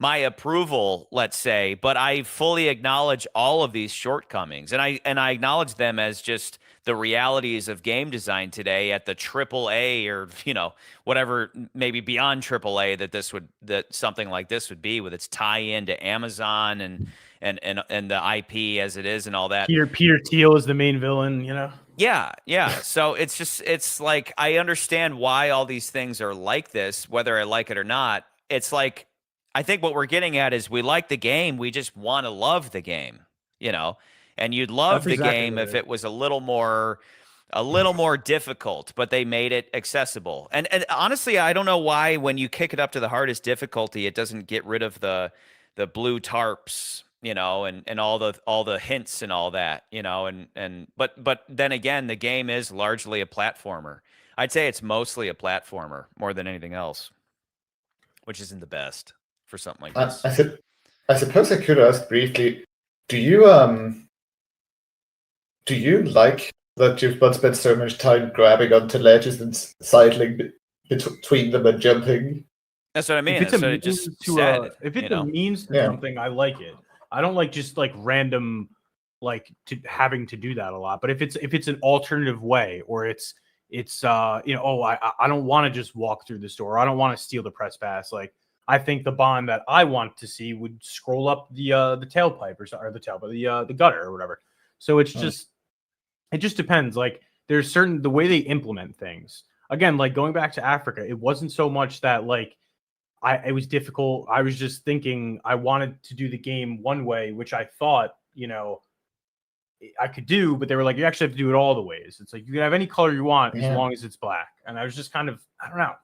approval, let's say, but I fully acknowledge all of these shortcomings, and I acknowledge them as just the realities of game design today at the AAA or whatever, maybe beyond AAA that something like this would be with its tie-in to Amazon and the IP as it is and all that. Peter Thiel is the main villain. Yeah. So it's like I understand why all these things are like this, whether I like it or not. It's like I think what we're getting at is we like the game, we just want to love the game, And you'd love That's the exactly game what if it it was a little more difficult, but they made it accessible. And honestly, I don't know why when you kick it up to the hardest difficulty, it doesn't get rid of the blue tarps and all the hints and all that, but then again, the game is largely a platformer. I'd say it's mostly a platformer more than anything else, which isn't the best for something like I, this. I, sup- I suppose I could ask briefly, do you like that you've not spent so much time grabbing onto ledges and cycling between them and jumping? That's what I mean. If it's That's a what I means just to said. if it's you know? a means to Yeah. something, I like it. I don't like just like random to having to do that a lot. But if it's an alternative way, or it's I don't want to just walk through the store. I don't want to steal the press pass. Like, I think the Bond that I want to see would scroll up the tailpipe or the tailpipe, the gutter or whatever. So it's it just depends. Like, there's certain the way they implement things. Again, like going back to Africa, it wasn't so much that like it was difficult. I was just thinking I wanted to do the game one way, which I thought, I could do, but they were like, you actually have to do it all the ways. It's like you can have any color you want as long as it's black. And I was just kind of, I don't know.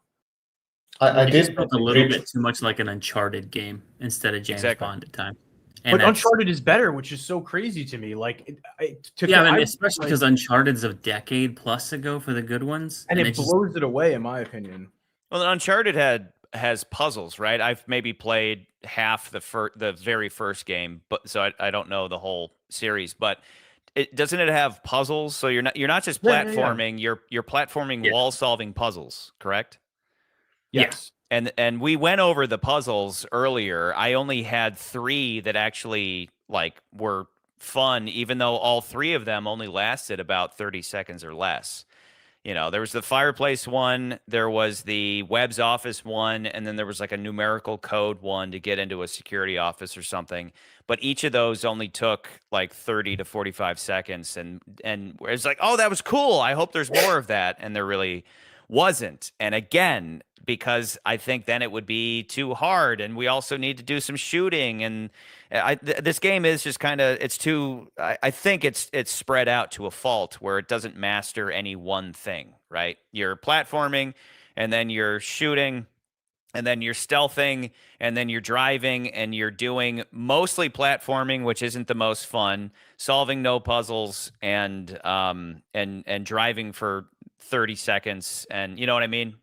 I It just did felt a little bit too much like an Uncharted game instead of James Exactly. Bond at times. But Uncharted is better, which is so crazy to me. Like, especially because Uncharted's a decade plus ago for the good ones, and it blows it away, in my opinion. Well, Uncharted has puzzles, right? I've maybe played half the very first game, but so I don't know the whole series. But doesn't it have puzzles? So you're not just platforming. You're platforming wall solving puzzles, correct? Yes. And we went over the puzzles earlier. I only had 3 that actually like were fun, even though all 3 of them only lasted about 30 seconds or less. There was the fireplace one, there was the Webb's office one, and then there was like a numerical code one to get into a security office or something. But each of those only took like 30 to 45 seconds, and it's like, oh, that was cool. I hope there's more of that, and there really wasn't. And again, because I think then it would be too hard, and we also need to do some shooting. And this game is just kind of it's too. I think it's spread out to a fault where it doesn't master any one thing. Right? You're platforming, and then you're shooting, and then you're stealthing, and then you're driving, and you're doing mostly platforming, which isn't the most fun. Solving no puzzles, and driving for 30 seconds, and you know what I mean.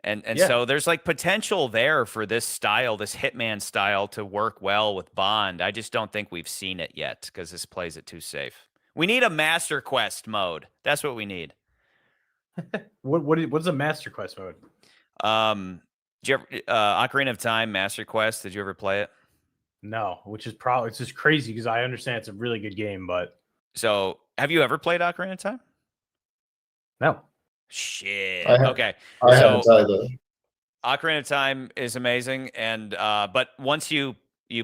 And so there's like potential there for this style, this Hitman style, to work well with Bond. I just don't think we've seen it yet because this plays it too safe. We need a Master Quest mode. That's what we need. What's a Master Quest mode? Did you ever, Ocarina of Time Master Quest? Did you ever play it? No, which is probably it's just crazy because I understand it's a really good game, but so have you ever played Ocarina of Time? No. Shit. Okay. I haven't either. Ocarina of Time is amazing, and but once you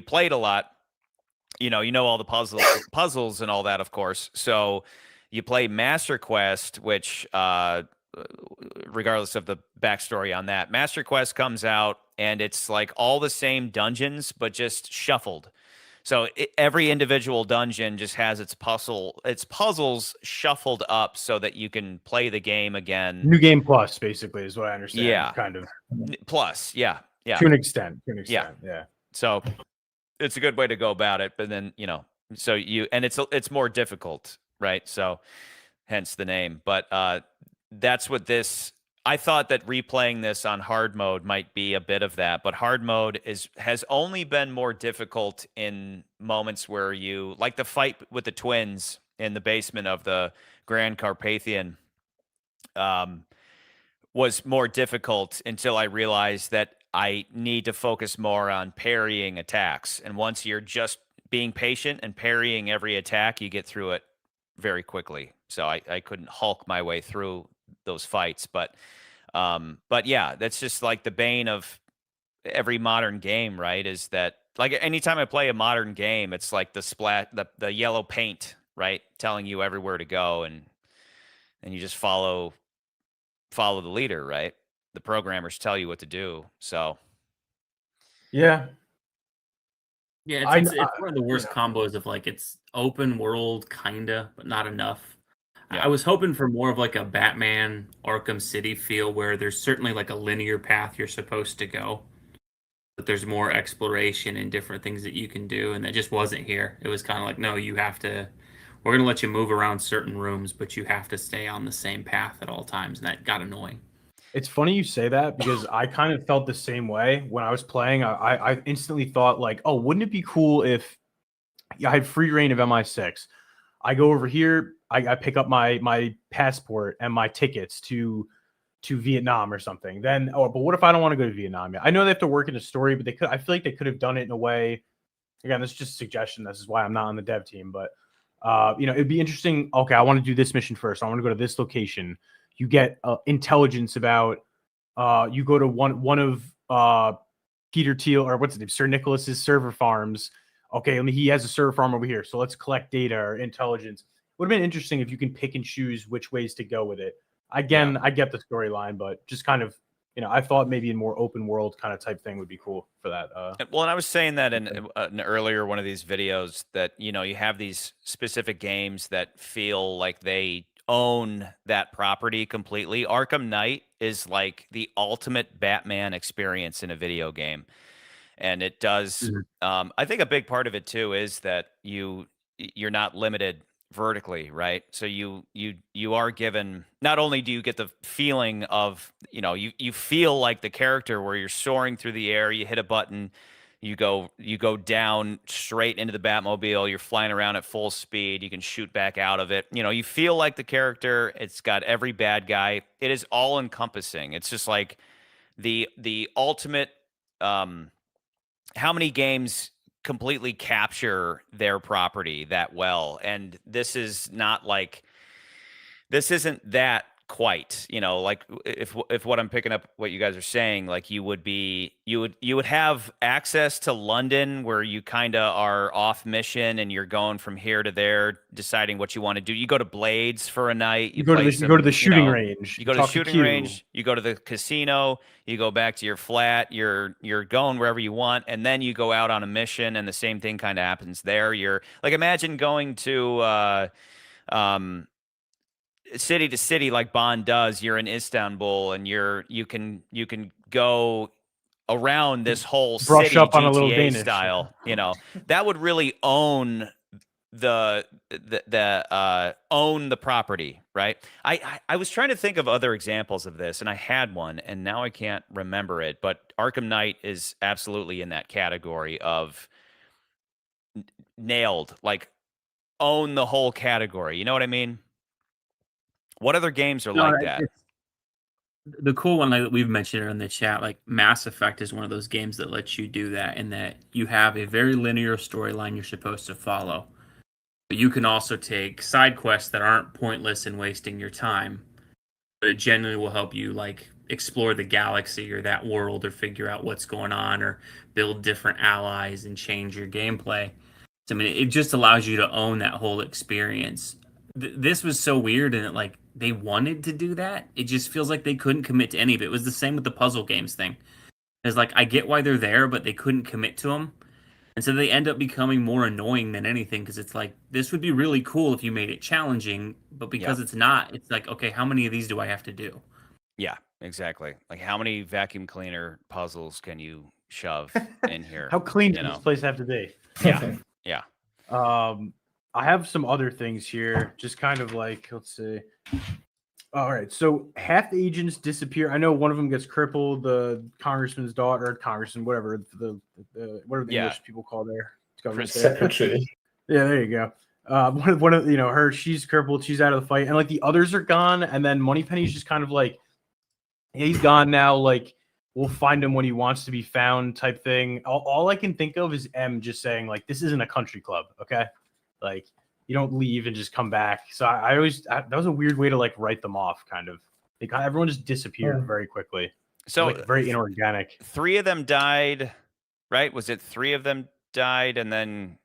played a lot, you know all the puzzles and all that, of course. So you play Master Quest, which regardless of the backstory on that, Master Quest comes out, and it's like all the same dungeons, but just shuffled. So every individual dungeon just has its puzzles shuffled up so that you can play the game again. New Game Plus, basically, is what I understand. Yeah, kind of. Plus, yeah. To an extent, yeah. So it's a good way to go about it, but then so it's more difficult, right? So hence the name. But that's what this. I thought that replaying this on hard mode might be a bit of that, but hard mode has only been more difficult in moments where you, like the fight with the twins in the basement of the Grand Carpathian, was more difficult until I realized that I need to focus more on parrying attacks. And once you're just being patient and parrying every attack, you get through it very quickly. So I couldn't Hulk my way through those fights, but yeah, that's just like the bane of every modern game, right? Is that like anytime I play a modern game, it's like the yellow paint, right, telling you everywhere to go, and you just follow the leader, right? The programmers tell you what to do. So yeah, it's one of the worst combos of like it's open world kinda, but not enough. I was hoping for more of like a Batman Arkham City feel where there's certainly like a linear path you're supposed to go. but there's more exploration and different things that you can do, and that just wasn't here. It was kind of like, no, we're going to let you move around certain rooms, but you have to stay on the same path at all times, and that got annoying. It's funny you say that because I kind of felt the same way when I was playing. I instantly thought like, oh, wouldn't it be cool if I had free reign of MI6? I go over here, I pick up my passport and my tickets to Vietnam or something. Then, but what if I don't want to go to Vietnam yet? I know they have to work in a story, but I feel like they could have done it in a way. Again, this is just a suggestion. This is why I'm not on the dev team, but it'd be interesting. Okay, I want to do this mission first. I want to go to this location. You get intelligence about. You go to one of Peter Thiel, or what's his name, Sir Nicholas's server farms. Okay, he has a server farm over here, so let's collect data or intelligence. Would have been interesting if you can pick and choose which ways to go with it. Again, I get the storyline, but just kind of, I thought maybe a more open world kind of type thing would be cool for that. Well, and I was saying that in an earlier one of these videos that, you have these specific games that feel like they own that property completely. Arkham Knight is like the ultimate Batman experience in a video game. And it does, I think a big part of it too is that you're not limited vertically, right? So you are given, not only do you get the feeling of, you feel like the character where you're soaring through the air, you hit a button, you go down straight into the Batmobile, you're flying around at full speed, you can shoot back out of it. You feel like the character, it's got every bad guy. It is all encompassing. It's just like the ultimate how many games completely capture their property that well? And this isn't that quite, like if what I'm picking up what you guys are saying, like you would have access to London where you kind of are off mission and you're going from here to there, deciding what you want to do. You go to Blades for a night. You go to the shooting range. You go to the shooting range. You go to the casino. You go back to your flat. You're going wherever you want, and then you go out on a mission, and the same thing kind of happens there. You're like, imagine going to city to city like Bond does. You're in Istanbul, and you can go around this whole brush city up on GTA a little Danish style. That would really own the own the property, right? I was trying to think of other examples of this, and I had one, and now I can't remember it. But Arkham Knight is absolutely in that category of nailed, like own the whole category. You know what I mean? What other games are like that? The cool one that we've mentioned in the chat, like Mass Effect, is one of those games that lets you do that, in that you have a very linear storyline you're supposed to follow. But you can also take side quests that aren't pointless and wasting your time, but it generally will help you like explore the galaxy or that world, or figure out what's going on, or build different allies and change your gameplay. So, I mean, it just allows you to own that whole experience. This was so weird, and like they wanted to do that. It just feels like they couldn't commit to any of it. It was the same with the puzzle games thing. It's like, I get why they're there, but they couldn't commit to them. And so they end up becoming more annoying than anything, because it's like, this would be really cool if you made it challenging, but because it's not, it's like, okay, how many of these do I have to do? Yeah, exactly. Like, how many vacuum cleaner puzzles can you shove in here? How clean does this place have to be? Yeah, yeah. I have some other things here, just kind of like, let's see. All right, so half the agents disappear. I know one of them gets crippled. The congressman's daughter, congressman, whatever the English people call their government secretary. Yeah, there you go. One of her, she's crippled. She's out of the fight, and like the others are gone. And then Moneypenny's just kind of like, yeah, he's gone now. Like, we'll find him when he wants to be found, type thing. All I can think of is M just saying like, this isn't a country club, okay? Like, you don't leave and just come back. So I always that was a weird way to like write them off, kind of. Everyone just disappeared very quickly. So like very inorganic. 3 of them died, right? Was it 3 of them died, and then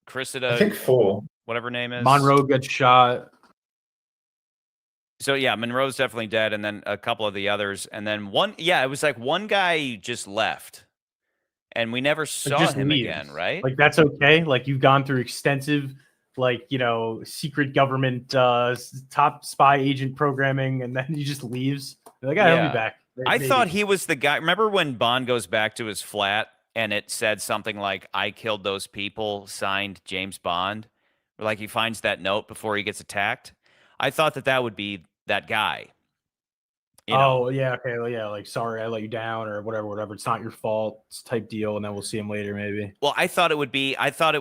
Cressida, I think 4. whatever her name is, Monroe gets shot. So yeah, Monroe's definitely dead, and then a couple of the others, and then one. Yeah, it was like one guy just left, and we never saw him again, right? Like, that's okay. Like, you've gone through extensive, like, secret government top spy agent programming, and then he just leaves. You're like, I'll be back. I Maybe. thought he was the guy. Remember when Bond goes back to his flat and it said something like, "I killed those people," signed James Bond, or like he finds that note before he gets attacked. I thought that would be that guy. You know, Oh yeah, okay, well, yeah, like sorry I let you down or whatever. It's not your fault, it's type deal, and then we'll see him later maybe. well, I thought it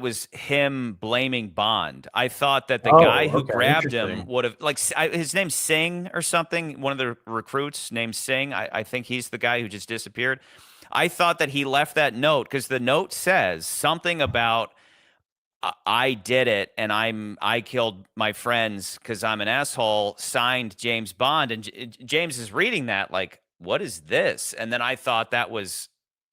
was him blaming Bond. I thought that the Oh, guy who okay, grabbed him interesting. would have, like, his name's Singh or something. One of the recruits named Singh. I think he's the guy who just disappeared. I thought that he left that note because the note says something about I did it and I killed my friends because I'm an asshole. Signed James Bond, and James is reading that like, what is this? And then I thought that was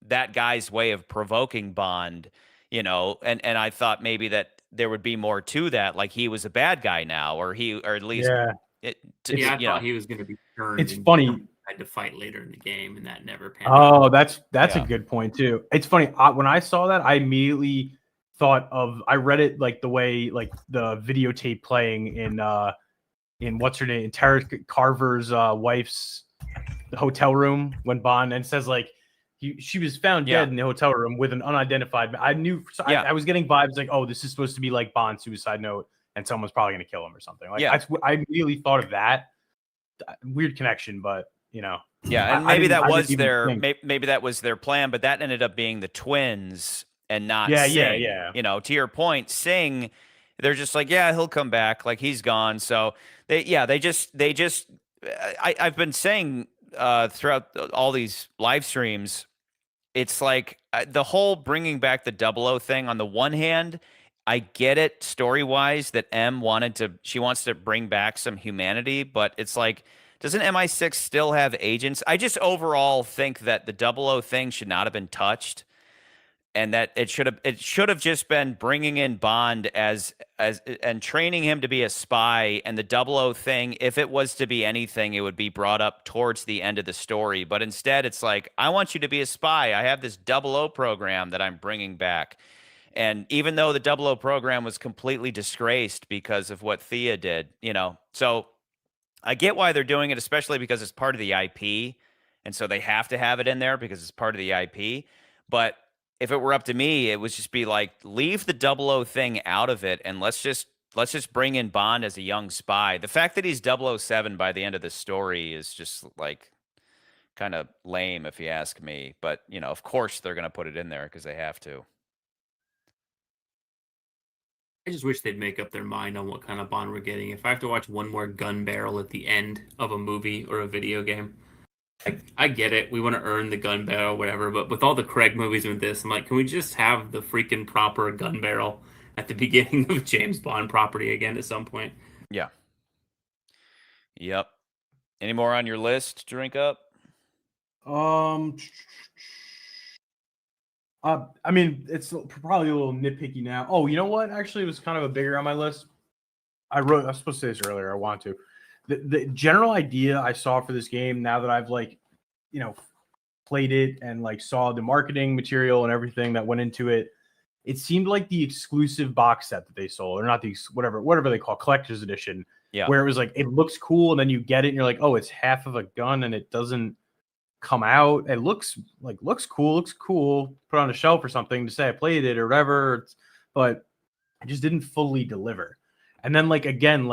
that guy's way of provoking Bond, and I thought maybe that there would be more to that, like he was a bad guy now, or at least Yeah, it, Yeah, I you thought know, he was going to be turned. it's and funny. had to fight later in the game, and that never panned out. Oh, that's Yeah. a good point too. It's funny when I saw that, I immediately thought of I read it like the way like the videotape playing in what's her name, in Tara Carver's wife's hotel room when Bond, and it says like she was found Yeah. dead in the hotel room with an unidentified. I knew Yeah. I was getting vibes like, oh, this is supposed to be like Bond's suicide note, and someone's probably gonna kill him or something. Like Yeah. I immediately thought of that. Weird connection, but Yeah, and I maybe didn't- that I was didn't even their think. maybe that was their plan, but that ended up being the twins and not Yeah, Singh. yeah. To your point, Singh, they're just like, yeah, he'll come back, like he's gone. So they just I've been saying throughout all these live streams, it's like the whole bringing back the 00 thing. On the one hand, I get it story wise that she wants to bring back some humanity, but it's like, doesn't MI6 still have agents? I just overall think that the 00 thing should not have been touched, and that it should have just been bringing in Bond as and training him to be a spy. And the 00 thing, if it was to be anything, it would be brought up towards the end of the story. But instead, it's like, I want you to be a spy. I have this 00 program that I'm bringing back. And even though the 00 program was completely disgraced because of what Thea did, so I get why they're doing it, especially because it's part of the IP. And so they have to have it in there because it's part of the IP. But if it were up to me, it would just be like, leave the 00 thing out of it, and let's just bring in Bond as a young spy. The fact that he's 007 by the end of the story is just like kind of lame, if you ask me. But of course they're going to put it in there because they have to. I just wish they'd make up their mind on what kind of Bond we're getting. If I have to watch one more gun barrel at the end of a movie or a video game, I get it. We want to earn the gun barrel, whatever. But with all the Craig movies with this, I'm like, can we just have the freaking proper gun barrel at the beginning of James Bond property again at some point? Yeah. Yep. Any more on your list to drink up? I mean, it's probably a little nitpicky now. Oh, you know what? Actually, it was kind of a bigger on my list. I was supposed to say this earlier. I want to. The general idea I saw for this game, now that I've played it and saw the marketing material and everything that went into it, it seemed like the exclusive box set that they sold, or not the whatever they call collector's edition. Yeah. Where it was like, it looks cool, and then you get it, and you're like, oh, it's half of a gun, and it doesn't come out. It looks cool, put on a shelf or something to say I played it or whatever, but it just didn't fully deliver. And then again,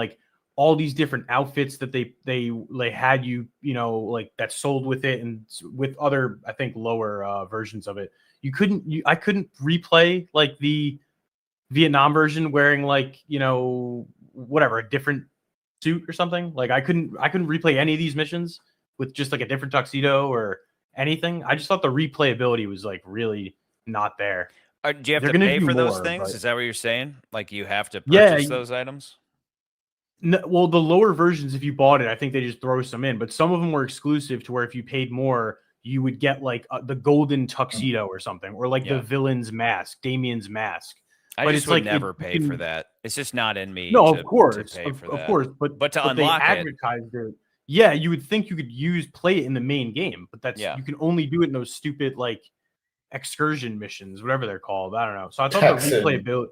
all these different outfits that they had you that sold with it, and with other, I think, lower versions of it, I couldn't replay the Vietnam version wearing whatever, a different suit or something. I couldn't replay any of these missions with just a different tuxedo or anything. I just thought the replayability was really not there. Do you have They're to gonna pay do for those more, things? but- Is that what you're saying? Like you have to Yeah, purchase those items? No, well, the lower versions, if you bought it, I think they just throw some in, but some of them were exclusive to where if you paid more, you would get the golden tuxedo or something, or Yeah. the villain's mask, Damien's mask. I But just it's would like, never pay for can- that. It's just not in me. No, to, of course, to pay for of that. course, but to they unlock it, advertised it. Yeah, you would think you could play it in the main game, but Yeah. you can only do it in those stupid excursion missions, whatever they're called. I don't know. So I thought the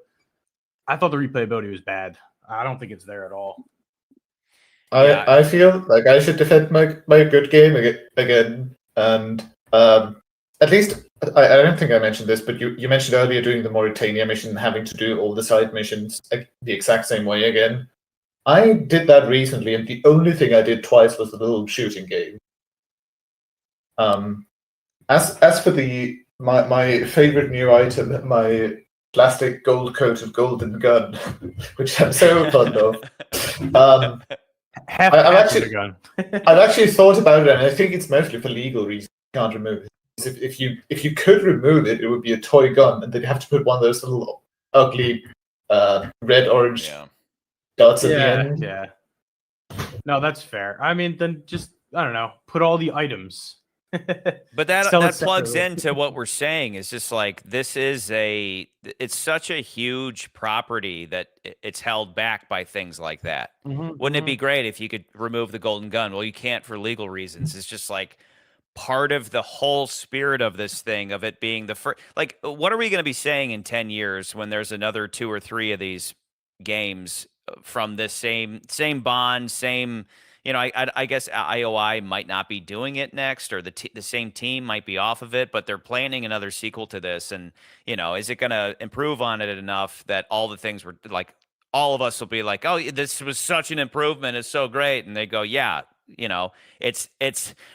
replayability was bad. I don't think it's there at all. Yeah. I feel like I should defend my good game again, and at least I don't think I mentioned this, but you mentioned earlier doing the Mauritania mission, having to do all the side missions the exact same way again. I did that recently, and the only thing I did twice was the little shooting game. As for my favorite new item, my plastic gold coated golden gun, which I'm so fond of. Half I've half of actually- the gun. I've actually thought about it, and I think it's mostly for legal reasons. You can't remove it. If you could remove it, it would be a toy gun, and they'd have to put one of those little ugly red orange Yeah. dots at the Yeah, end. yeah. No, that's fair. I mean, then just I don't know, put all the items. But that Sell it that plugs separately. into what we're saying. Is just like it's such a huge property that it's held back by things like that. Wouldn't it be great if you could remove the golden gun? Well, you can't for legal reasons. It's just like part of the whole spirit of this thing, of it being the first. Like, what are we going to be saying in 10 years when there's another 2 or 3 of these games from this same bond, same. I guess IOI might not be doing it next, or the same team might be off of it, but they're planning another sequel to this. And is it going to improve on it enough that all the things were like, all of us will be like, oh, this was such an improvement, it's so great, and they go, yeah, it's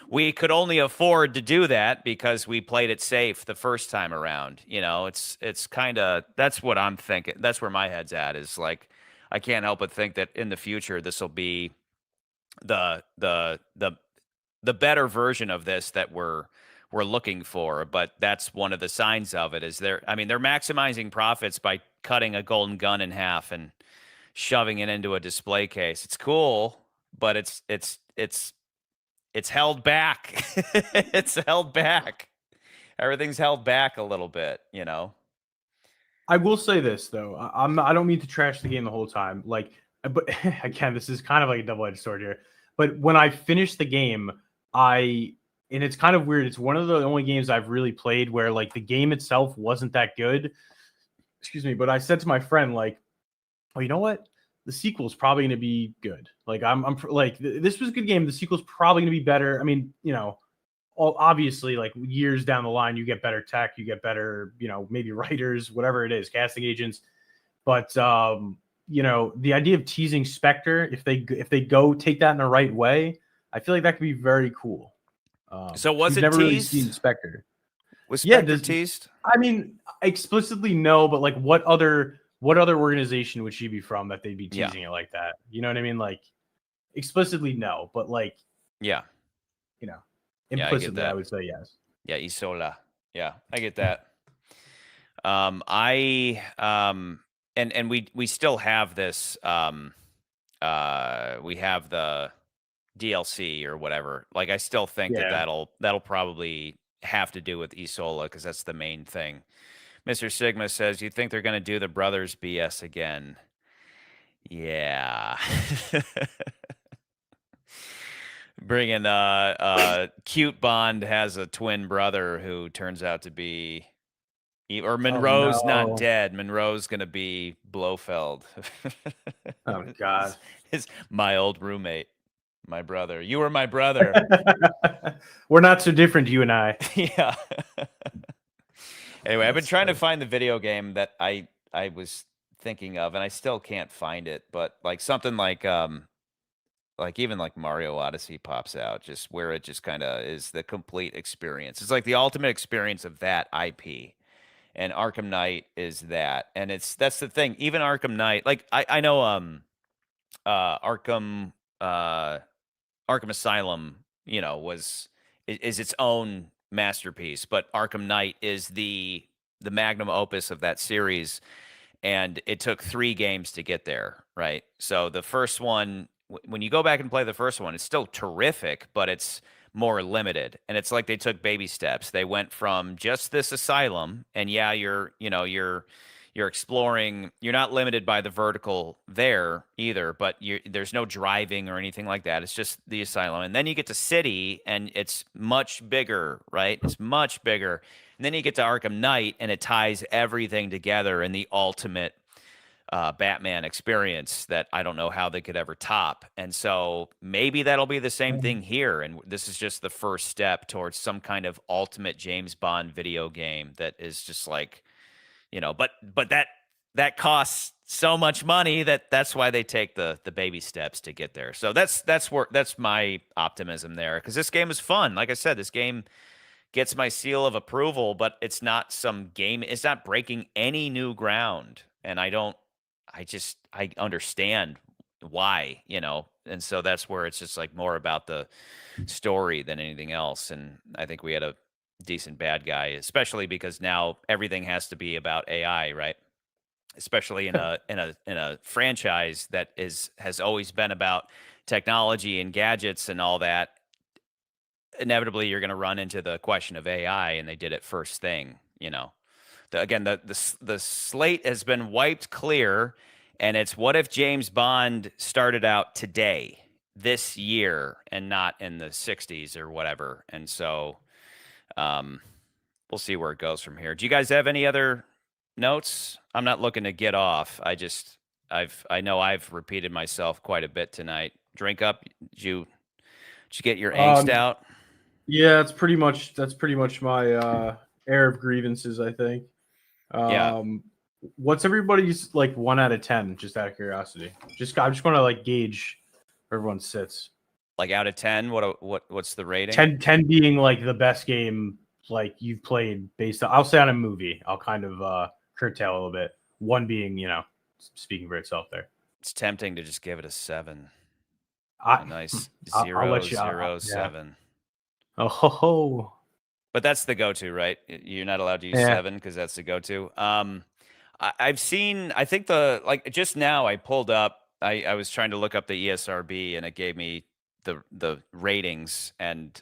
we could only afford to do that because we played it safe the first time around. It's kind of, that's what I'm thinking. That's where my head's at, is like, I can't help but think that in the future this will be the better version of this that we're looking for. But that's one of the signs of it, is they're maximizing profits by cutting a golden gun in half and shoving it into a display case. It's cool, but it's held back. It's held back. Everything's held back a little bit. I will say this though. I don't mean to trash the game the whole time. Like, but again, this is kind of like a double-edged sword here. But when I finished the game, and it's kind of weird. It's one of the only games I've really played where like the game itself wasn't that good. Excuse me. But I said to my friend, like, oh, you know what? The sequel's probably going to be good. Like, I'm like, this was a good game. The sequel's probably going to be better. I mean, obviously, like years down the line, you get better tech, you get better, maybe writers, whatever it is, casting agents. But the idea of teasing Spectre, if they go take that in the right way, I feel like that could be very cool. So was we've it never really teased? seen Spectre? Was Yeah, Spectre teased? I mean, explicitly no, but like what other organization would she be from that they'd be teasing it like that? You know what I mean? Like explicitly no, but like Yeah. implicitly that. I would say yes. Yeah, Isola. Yeah, I get that. And we still have this. We have the DLC or whatever. Like, I still think that'll probably have to do with Isola, because that's the main thing. Mr. Sigma says, you think they're going to do the brothers BS again? Yeah. Bringing cute Bond has a twin brother who turns out to be, or Monroe's not dead. Monroe's gonna be Blofeld. Oh God. Is my old roommate, my brother. You were my brother. We're not so different, you and I. Yeah. Anyway, I've been trying to find the video game that I was thinking of, and I still can't find it. But like something like even like Mario Odyssey pops out, just where it just kind of is the complete experience. It's like the ultimate experience of that IP, and Arkham Knight is that. And that's the thing. Even Arkham Knight, like I know Arkham Asylum, is its own masterpiece, but Arkham Knight is the magnum opus of that series, and it took 3 games to get there, right? So the first one, when you go back and play the first one, it's still terrific, but it's more limited. And it's like they took baby steps. They went from just this asylum, and yeah, you're exploring. You're not limited by the vertical there either, but there's no driving or anything like that. It's just the asylum. And then you get to City, and it's much bigger, right? It's much bigger. And then you get to Arkham Knight, and it ties everything together in the ultimate Batman experience that I don't know how they could ever top. And so maybe that'll be the same thing here. And this is just the first step towards some kind of ultimate James Bond video game that is just like, but that costs so much money that's why they take the baby steps to get there. So that's my optimism there, because this game is fun. Like I said, this game gets my seal of approval, but it's not some game. It's not breaking any new ground, and I understand why, and so that's where it's just like more about the story than anything else. And I think we had a decent bad guy, especially because now everything has to be about AI, right? Especially in a franchise that has always been about technology and gadgets and all that. Inevitably, you're going to run into the question of AI, and they did it first thing. The slate has been wiped clear, and it's what if James Bond started out today, this year, and not in the 60s or whatever. And so we'll see where it goes from here. Do you guys have any other notes? I'm not looking to get off. I know I've repeated myself quite a bit tonight. Drink up. Did you get your angst out? Yeah, that's pretty much my air of grievances, I think. Yeah. What's everybody's like 1 out of 10? Just out of curiosity. I just want to like gauge where everyone sits. Like out of 10, what's the rating? 10 being like the best game like you've played based on. I'll say on a movie. I'll kind of curtail a little bit. 1 being, speaking for itself there. It's tempting to just give it a 7. A nice I'll let you, 0, 7. Yeah. Oh ho ho. But that's the go-to, right? You're not allowed to use 7 because that's the go-to. I've seen, I think just now I pulled up, I was trying to look up the ESRB and it gave me the ratings, and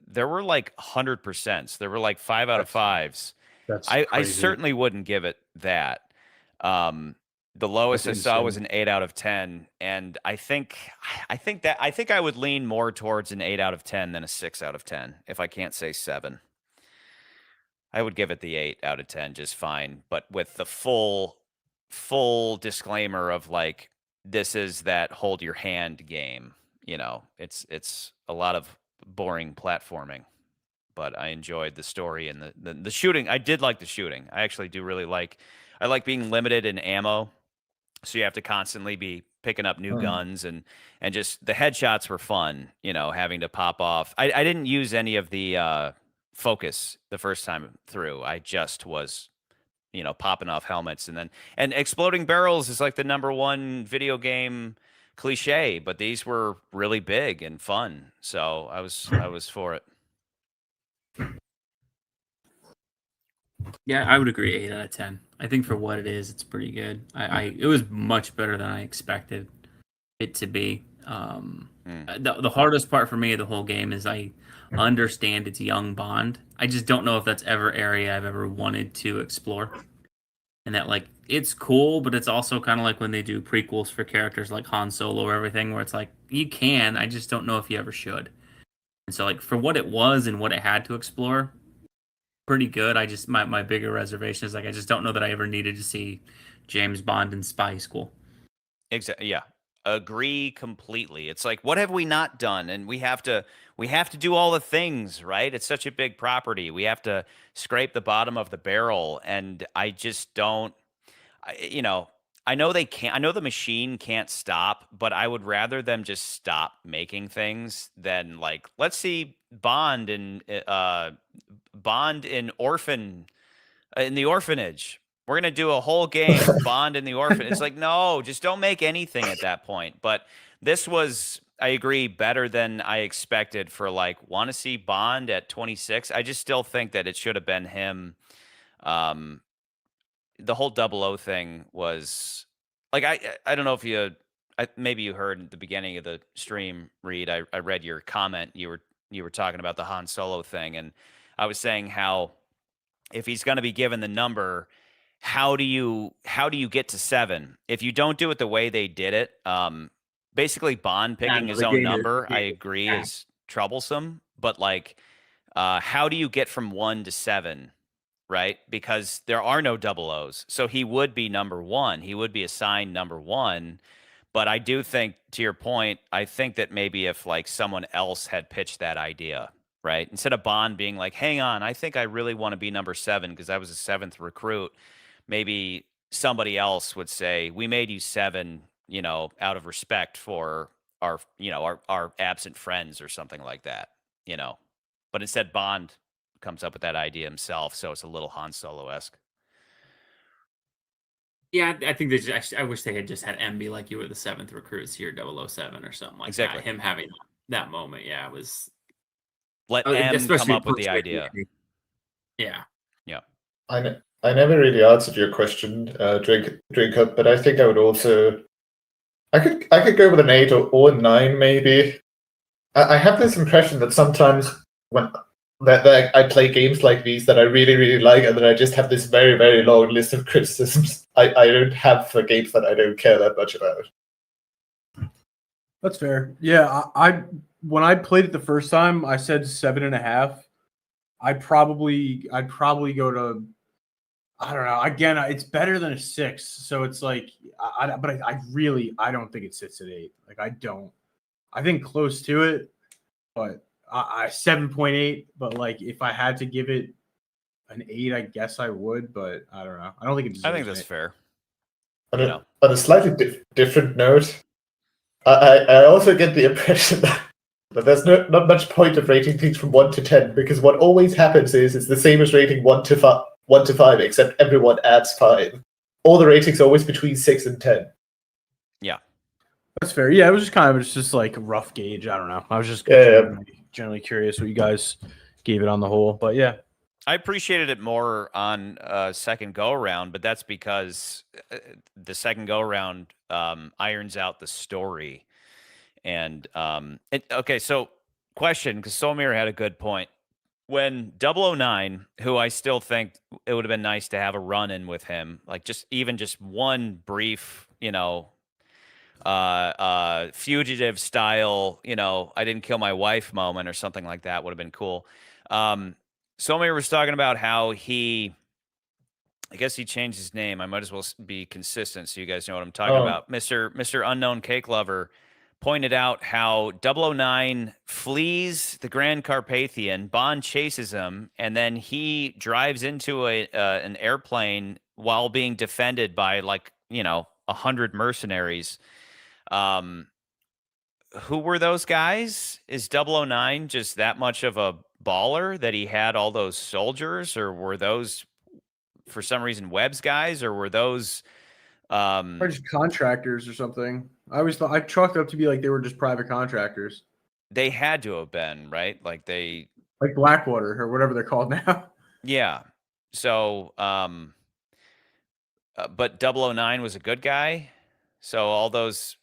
there were like 100%. There were like 5 out of 5s. I certainly wouldn't give it that. The lowest I saw was an 8 out of 10, and I think I would lean more towards an 8 out of 10 than a 6 out of 10 if I can't say 7. I would give it the 8 out of 10 just fine, but with the full disclaimer of like, this is that hold your hand game. It's a lot of boring platforming, but I enjoyed the story and the shooting. I did like the shooting. I actually do really I like being limited in ammo. So you have to constantly be picking up new guns, and just the headshots were fun, having to pop off. I didn't use any of the focus the first time through. I just was, popping off helmets, and exploding barrels is like the #1 video game cliche, but these were really big and fun. So I was for it. Yeah, I would agree 8 out of 10. I think for what it is, it's pretty good. It was much better than I expected it to be. The hardest part for me of the whole game is I understand it's young Bond. I just don't know if that's ever area I've ever wanted to explore. And that like it's cool, but it's also kind of like when they do prequels for characters like Han Solo or everything, where it's like you can, I just don't know if you ever should. And so like for what it was and what it had to explore, pretty good. I just my bigger reservation is like I just don't know that I ever needed to see James Bond in spy school. Exactly. Yeah. Agree completely. It's like, what have we not done? And we have to do all the things, right? It's such a big property. We have to scrape the bottom of the barrel, and I just don't. I know they can't. I know the machine can't stop, but I would rather them just stop making things than like, let's see Bond in the orphanage. We're going to do a whole game Bond in the orphanage. It's like, no, just don't make anything at that point. But this was, I agree, better than I expected for like, want to see Bond at 26. I just still think that it should have been him. The whole 00 thing was like, I don't know if maybe you heard at the beginning of the stream, Reed, I read your comment. You were talking about the Han Solo thing. And I was saying how if he's going to be given the number, how do you get to 7 if you don't do it the way they did it? Basically, Bond picking his own number, I agree, is troublesome. But like, how do you get from 1 to 7, right? Because there are no double O's. So he would be number one. He would be assigned number one. But I do think, to your point, I think that maybe if like someone else had pitched that idea, right? Instead of Bond being like, hang on, I think I really want to be number 7 because I was a 7th recruit, maybe somebody else would say, we made you 7, out of respect for our absent friends or something like that, But instead, Bond comes up with that idea himself, so it's a little Han Solo-esque. Yeah, I think I wish they had just had M be like, you were the 7th recruit, so you're 007 or something like Exactly. that. Him having that moment, yeah, it was. Let M come especially up with the idea. Yeah. Yeah. I never really answered your question, drink up, but I think I would also. I could go with an 8 or 9 maybe. I have this impression that sometimes when that I play games like these that I really, really like, and then I just have this very, very long list of criticisms I don't have for games that I don't care that much about. That's fair. Yeah, I when I played it the first time, I said 7.5. I'd probably go to, I don't know. Again, it's better than a 6, so it's like, but I don't think it sits at 8. Like I don't. I think close to it, but I 7.8. But like if I had to give it an 8, I guess I would. But I don't know. I don't think it deserves I think that's fair. On a slightly different note, I also get the impression that there's not much point of rating things from 1 to 10 because what always happens is it's the same as rating 1 to 5, except everyone adds 5. All the ratings are always between 6 and 10. Yeah. That's fair. Yeah, it was just like a rough gauge. I don't know. I was just generally curious what you guys gave it on the whole. But yeah. I appreciated it more on second go around, but that's because the second go around irons out the story. And okay, so question, because Somir had a good point. When 009, who I still think it would have been nice to have a run in with him, like just one brief, fugitive style, I didn't kill my wife moment or something like that would have been cool. Somir was talking about how I guess he changed his name. I might as well be consistent so you guys know what I'm talking about. Mr. Unknown Cake Lover pointed out how 009 flees the Grand Carpathian, Bond chases him, and then he drives into an airplane while being defended by 100 mercenaries. Who were those guys? Is 009 just that much of a baller that he had all those soldiers, or were those for some reason Webb's guys, or were those or just contractors or something? I always thought I chalked it up to be like they were just private contractors. They had to have been, right? Like Blackwater or whatever they're called now. Yeah. So but 009 was a good guy. So all those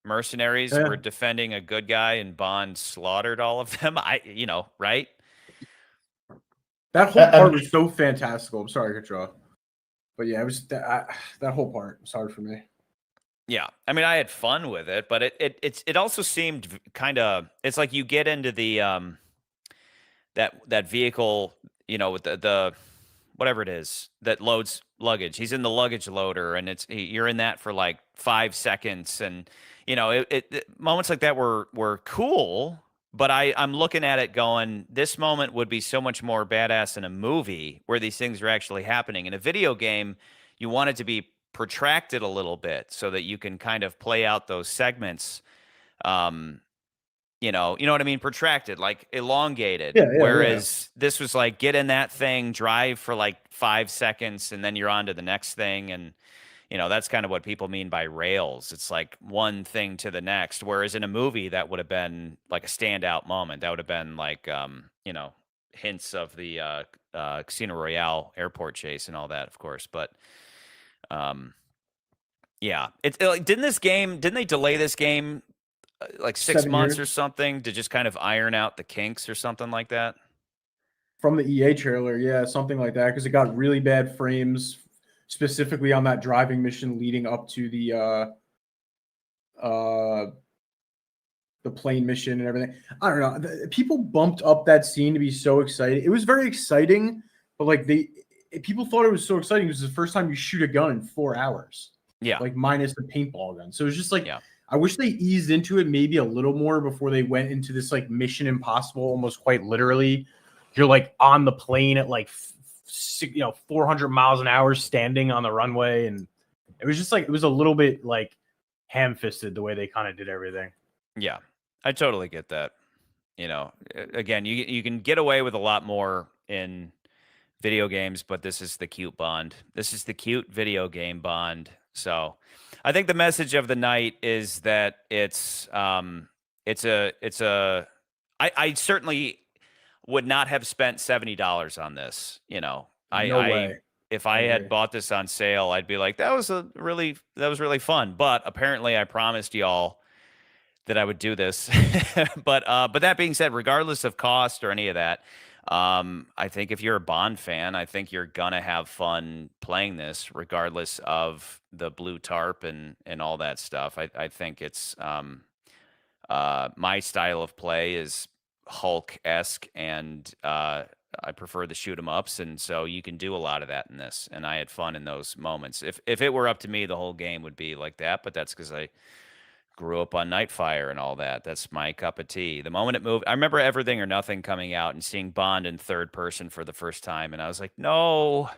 mercenaries were defending a good guy, and Bond slaughtered all of them. Right? That whole part was so fantastical. I'm sorry to cut you off, but yeah, it was that whole part was hard for me. Yeah, I mean, I had fun with it, but it also seemed kind of. It's like you get into the that vehicle, with the whatever it is that loads luggage. He's in the luggage loader, and you're in that for like 5 seconds, and moments like that were cool. But I'm looking at it going, this moment would be so much more badass in a movie where these things are actually happening. In a video game, you want it to be protracted a little bit so that you can kind of play out those segments. You know what I mean? Protracted, like elongated. Whereas this was like, get in that thing, drive for like 5 seconds, and then you're on to the next thing. And, that's kind of what people mean by rails. It's like one thing to the next. Whereas in a movie, that would have been like a standout moment. That would have been like, hints of the Casino Royale airport chase and all that, of course. But, yeah, didn't they delay this game like 6 months or something to just kind of iron out the kinks or something like that? From the EA trailer, yeah, something like that, because it got really bad frames, specifically on that driving mission leading up to the plane mission and everything. I don't know. People bumped up that scene to be so exciting. It was very exciting, but like people thought it was so exciting. It was the first time you shoot a gun in 4 hours. Yeah. Like minus the paintball gun. So it was just like, Yeah. I wish they eased into it maybe a little more before they went into this like Mission Impossible, almost quite literally. You're like on the plane at like 400 miles an hour standing on the runway. And it was just like, it was a little bit like ham-fisted the way they kind of did everything. Yeah, I totally get that. Again, you can get away with a lot more in video games, but this is the cute Bond. This is the cute video game Bond. So I think the message of the night is that I certainly would not have spent $70 on this. No way. If I had bought this on sale, I'd be like, that was really fun. But apparently I promised y'all that I would do this. But that being said, regardless of cost or any of that, I think if you're a Bond fan, I think you're gonna have fun playing this, regardless of the blue tarp and all that stuff. I think it's my style of play is Hulk-esque, and I prefer the shoot 'em ups, and so you can do a lot of that in this. And I had fun in those moments. If it were up to me, the whole game would be like that. But that's because I grew up on Nightfire and all that. That's my cup of tea. The moment it moved, I remember Everything or Nothing coming out and seeing Bond in third person for the first time, and I was like, no,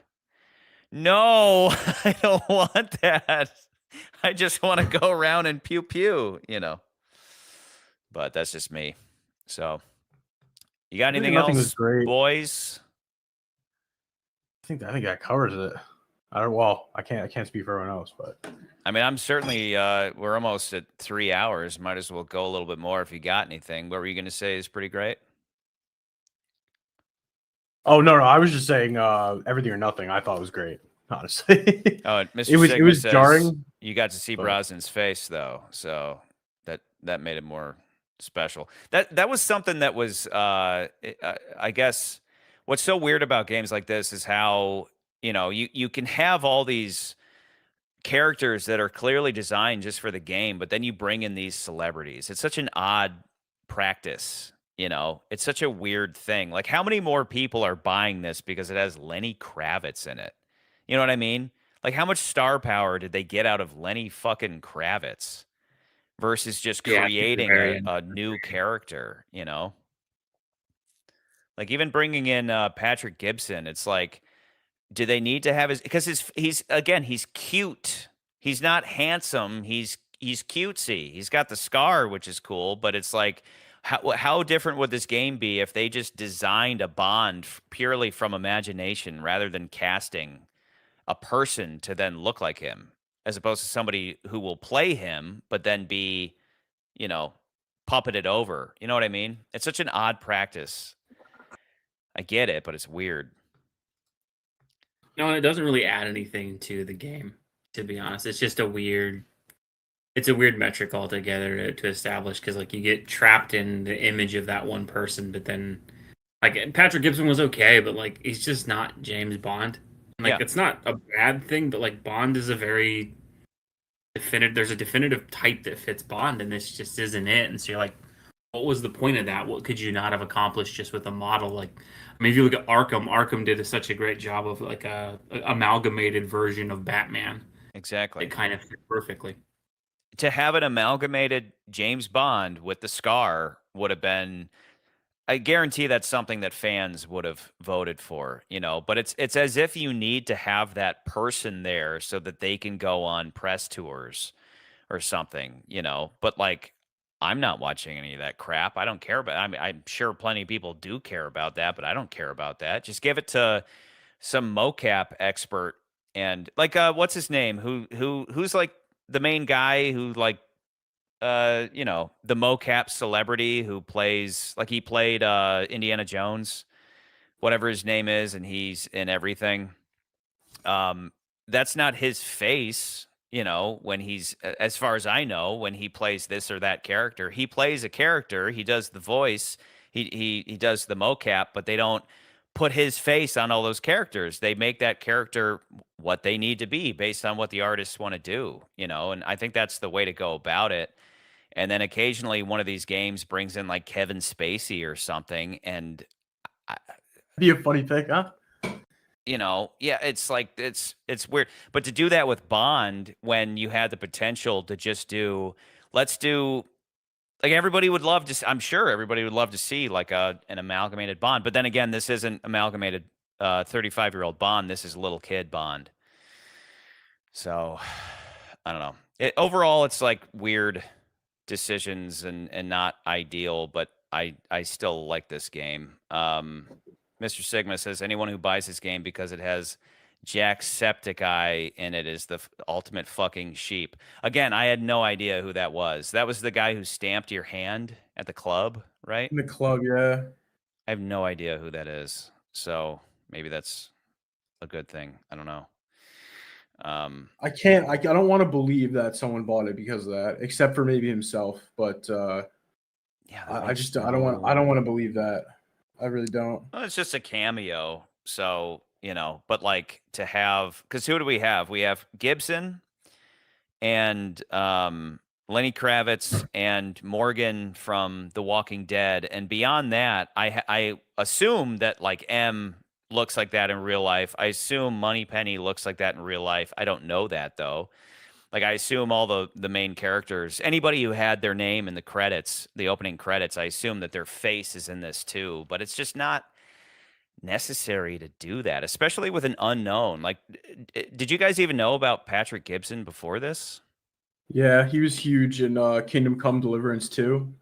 I don't want that. I just want to go around and pew pew, But that's just me. So, you got anything Nothing else, was great. boys? I think that covers it. I can't speak for everyone else, but I mean, I'm certainly we're almost at 3 hours. Might as well go a little bit more if you got anything. What were you going to say is pretty great? oh no, I was just saying Everything or Nothing. I thought was great, honestly. Oh, Mr. it Sigma was says jarring. You got to see but- Brosnan's face though, so that made it more special. That was something that was I guess what's so weird about games like this is how you can have all these characters that are clearly designed just for the game, but then you bring in these celebrities. It's such an odd practice, It's such a weird thing. Like, how many more people are buying this because it has Lenny Kravitz in it? You know what I mean? Like, how much star power did they get out of Lenny fucking Kravitz versus just creating a new character, Like, even bringing in Patrick Gibson, it's like, do they need to have because he's cute. He's not handsome. He's cutesy. He's got the scar, which is cool, but it's like, how different would this game be if they just designed a Bond purely from imagination rather than casting a person to then look like him, as opposed to somebody who will play him, but then be, puppeted over. You know what I mean? It's such an odd practice. I get it, but it's weird. No, it doesn't really add anything to the game, to be honest. It's just a weird metric altogether to establish, because like you get trapped in the image of that one person, but then like Patrick Gibson was okay, but like he's just not James Bond. Like it's not a bad thing, but like Bond is a very there's a definitive type that fits Bond, and this just isn't it. And so you're like, what was the point of that? What could you not have accomplished just with a model? Like, I mean, if you look at Arkham did such a great job of like a amalgamated version of Batman. Exactly. It kind of fit perfectly. To have an amalgamated James Bond with the scar would have been, I guarantee that's something that fans would have voted for, but it's as if you need to have that person there so that they can go on press tours or something, but like, I'm not watching any of that crap. I don't care about. I mean, I'm sure plenty of people do care about that, but I don't care about that. Just give it to some mocap expert and like what's his name? Who's like the main guy who like the mocap celebrity who plays like he played Indiana Jones, whatever his name is, and he's in everything. That's not his face. When he's, as far as I know, when he plays this or that character, he plays a character, he does the voice, he does the mocap, but they don't put his face on all those characters. They make that character what they need to be based on what the artists want to do, and I think that's the way to go about it. And then occasionally one of these games brings in like Kevin Spacey or something, and be a funny pick, huh? yeah, it's like it's weird. But to do that with Bond when you had the potential to just let's do like everybody would love to. I'm sure everybody would love to see like an amalgamated Bond. But then again, this isn't amalgamated 35-year-old Bond. This is little kid Bond. So I don't know. Overall, it's like weird decisions and not ideal, but I still like this game. Mr. Sigma says anyone who buys this game because it has Jacksepticeye in it is the ultimate fucking sheep. Again, I had no idea who that was. That was the guy who stamped your hand at the club, right? In the club, yeah. I have no idea who that is. So maybe that's a good thing. I don't know. I can't. I don't want to believe that someone bought it because of that, except for maybe himself. But Yeah, I just I don't want to believe that. I really don't. Well, it's just a cameo. So, but like to have, because who do we have? We have Gibson and Lenny Kravitz and Morgan from The Walking Dead. And beyond that, I assume that like M looks like that in real life. I assume Moneypenny looks like that in real life. I don't know that though. Like I assume all the main characters, anybody who had their name in the credits, the opening credits, I assume that their face is in this too. But it's just not necessary to do that, especially with an unknown. Like, did you guys even know about Patrick Gibson before this? Yeah, he was huge in Kingdom Come Deliverance 2.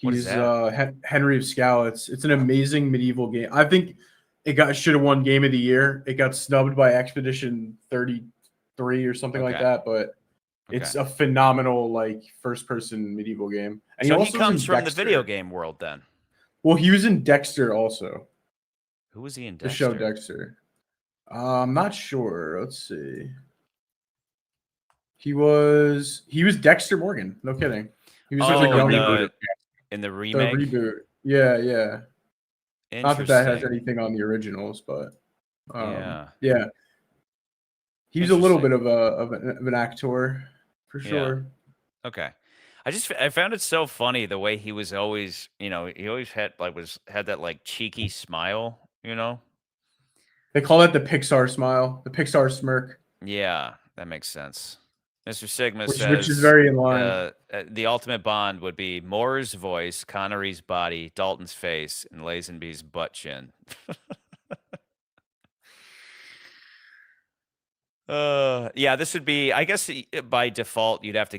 What is He's that? Henry of Skalitz. It's an amazing medieval game. I think it should have won Game of the Year. It got snubbed by Expedition 33 or something like Okay. that, but it's a phenomenal like first person medieval game. And So he also was in comes from the Dexter. video game world then. Well, he was in Dexter also. Who was he in The Dexter? show Dexter. I'm not sure. Let's see. He was Dexter Morgan. No kidding. He was like a young in the the remake. reboot. Yeah, yeah. Not that that has Interesting. anything on the originals, but Yeah. yeah. He's a little bit Interesting. of an actor for Yeah. sure. Okay. I found it so funny the way he was always, he always had that like cheeky smile, They call that the Pixar smile, the Pixar smirk, Yeah, that makes sense. Mr. Sigma which says is very in line. the ultimate Bond would be Moore's voice, Connery's body, Dalton's face, and Lazenby's butt chin. Yeah, this would be, I guess by default, you'd have to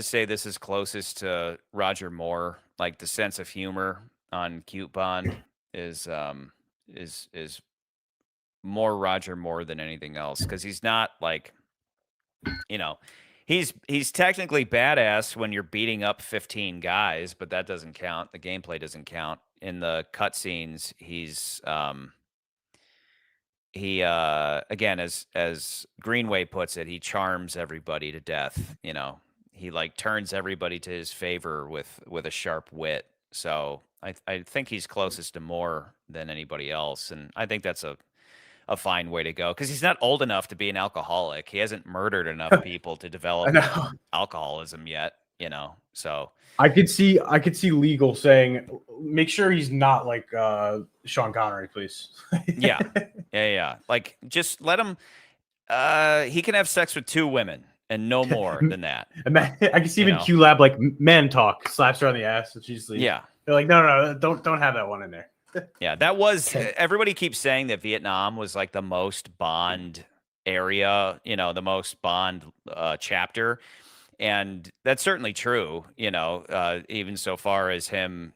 say this is closest to Roger Moore. Like the sense of humor on Cute Bond is more Roger Moore than anything else. Because he's not like, he's technically badass when you're beating up 15 guys, but that doesn't count. The gameplay doesn't count. In the cutscenes, he again, as Greenway puts it, he charms everybody to death. He like turns everybody to his favor with a sharp wit. So I think he's closest to Moore than anybody else, and I think that's a fine way to go because he's not old enough to be an alcoholic. He hasn't murdered enough people to I develop know. alcoholism yet. So I could see Legal saying, make sure he's not like Sean Connery, please. yeah. Like just let him. He can have sex with 2 women and no more than that. And I can see even Q Lab like man talk, slaps her on the ass, and she's like, Yeah. They're like, no, don't have that one in there. Yeah, that was everybody keeps saying that Vietnam was like the most Bond area, the most Bond chapter. And that's certainly true, even so far as him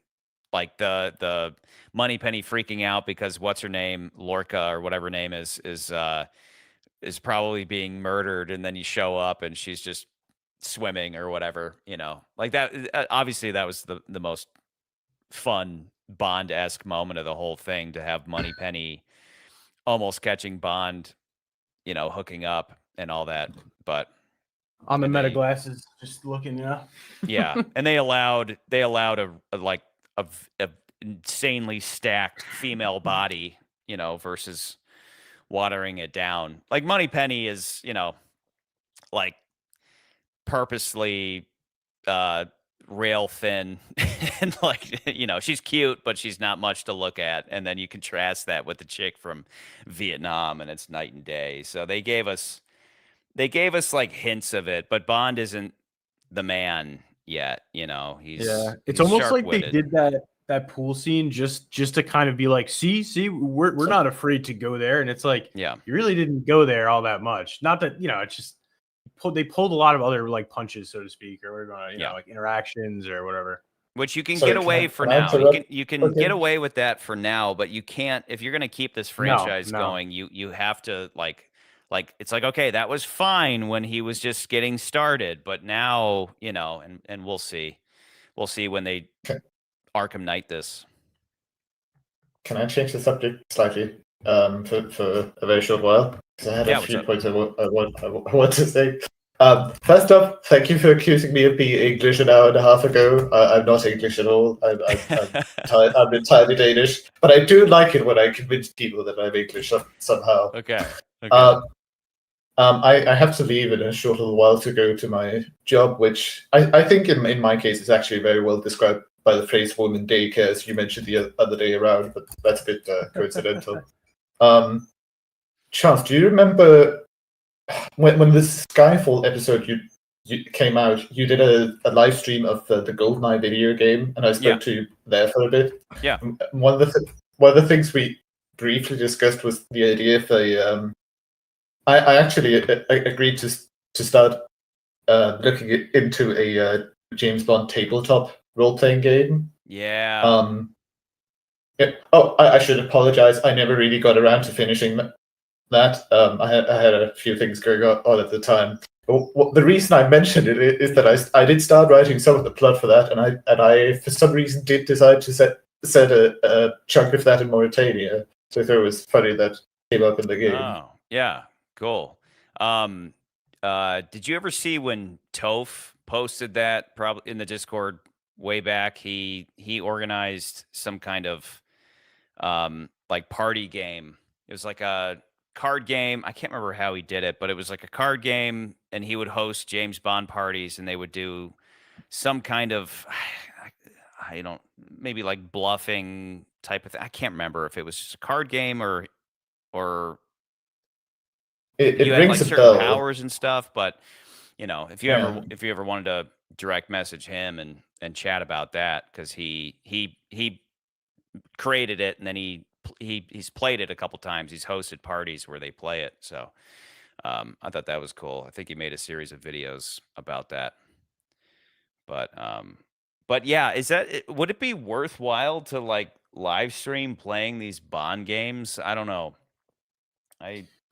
like the Moneypenny freaking out because what's her name, Lorca or whatever her name is probably being murdered, and then you show up and she's just swimming or whatever, like that. Obviously, that was the most fun Bond-esque moment of the whole thing to have Moneypenny almost catching Bond, hooking up and all that. But on the meta glasses, just looking, yeah, and they allowed a insanely stacked female body, versus watering it down. Like Moneypenny is, like purposely rail thin and like she's cute, but she's not much to look at. And then you contrast that with the chick from Vietnam, and it's night and day. So they gave us like hints of it, but Bond isn't the man yet. He's it's he's almost like they sharp-witted. did that pool scene just to kind of be like, see, we're not afraid to go there, and it's like, Yeah. you really didn't go there all that much. Not that it's just they pulled a lot of other like punches, so to speak, or whatever, like interactions or whatever. Which you can Sorry, get away for can I now. interrupt? You can Okay. get away with that for now, but you can't if you're going to keep this franchise no. going. You have to like it's like, okay, that was fine when he was just getting started, but now and we'll see when they Okay. Arkham Knight this. Can I change the subject slightly for a very short while? Because I had Yeah, a what's few up? points I want to say. First off, thank you for accusing me of being English an hour and a half ago. I'm not English at all. I'm entirely Danish. But I do like it when I convince people that I'm English somehow. Okay. I have to leave in a short little while to go to my job, which I think in my case is actually very well described by the phrase woman daycare, as you mentioned the other day around, but that's a bit coincidental. Charles, do you remember when the Skyfall episode you came out, you did a live stream of the GoldenEye video game, and I spoke to you there for a bit. Yeah. One of the things we briefly discussed was the idea of a I actually agreed to start looking into a James Bond tabletop role-playing game. Yeah. I should apologize. I never really got around to finishing that. I had a few things going on at the time. The reason I mentioned it is that I did start writing some of the plot for that, and I for some reason did decide to set a chunk of that in Mauritania. So I thought it was funny that came up in the game. Oh, yeah. Cool. Did you ever see when Toph posted that probably in the Discord way back? He organized some kind of like party game. It was like a card game. I can't remember how he did it, but it was like a card game, and he would host James Bond parties, and they would do some kind of maybe like bluffing type of thing. I can't remember if it was just a card game or It you had rings like a certain bell. powers and stuff, but if you ever wanted to direct message him and chat about that, because he created it, and then he's played it a couple times. He's hosted parties where they play it, so I thought that was cool. I think he made a series of videos about that. But yeah, would it be worthwhile to like live stream playing these Bond games? I don't know.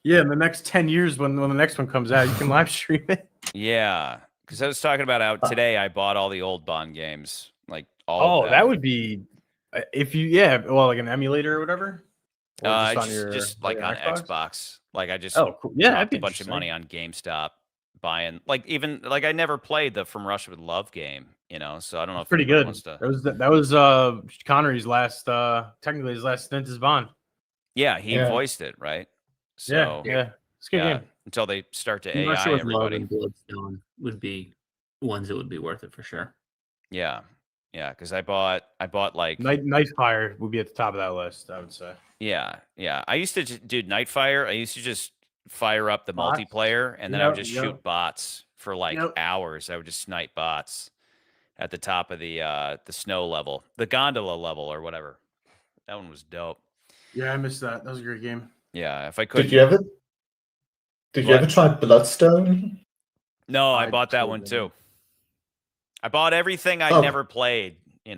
Yeah, in the next 10 years, when the next one comes out, you can live stream it. Yeah, because I was talking about how today I bought all the old Bond games, like all. Oh, of them. that would be if you like an emulator or whatever. Or just like on Xbox. Like I just cool. dropped a bunch of money on GameStop buying. Like even like I never played the From Russia with Love game, so I don't know if pretty anybody good. wants to. That was Connery's last technically his last stint as Bond. Yeah, he voiced it, right? So yeah, it's a good game. Until they start to I'm AI not sure if Love everybody. and Bloodstone would be ones that would be worth it for sure. Yeah, because I bought like Nightfire would be at the top of that list, I would say. Yeah. I used to do Nightfire. I used to just fire up the Bots? multiplayer, and then I would just Yep. shoot bots for like Yep. hours. I would just snipe bots at the top of the snow level, the gondola level, or whatever. That one was dope. Yeah, I missed that. That was a great game. Yeah, if I could. Did you ever try Bloodstone? No, I I bought that totally one didn't. too. I bought everything I Oh. never played, in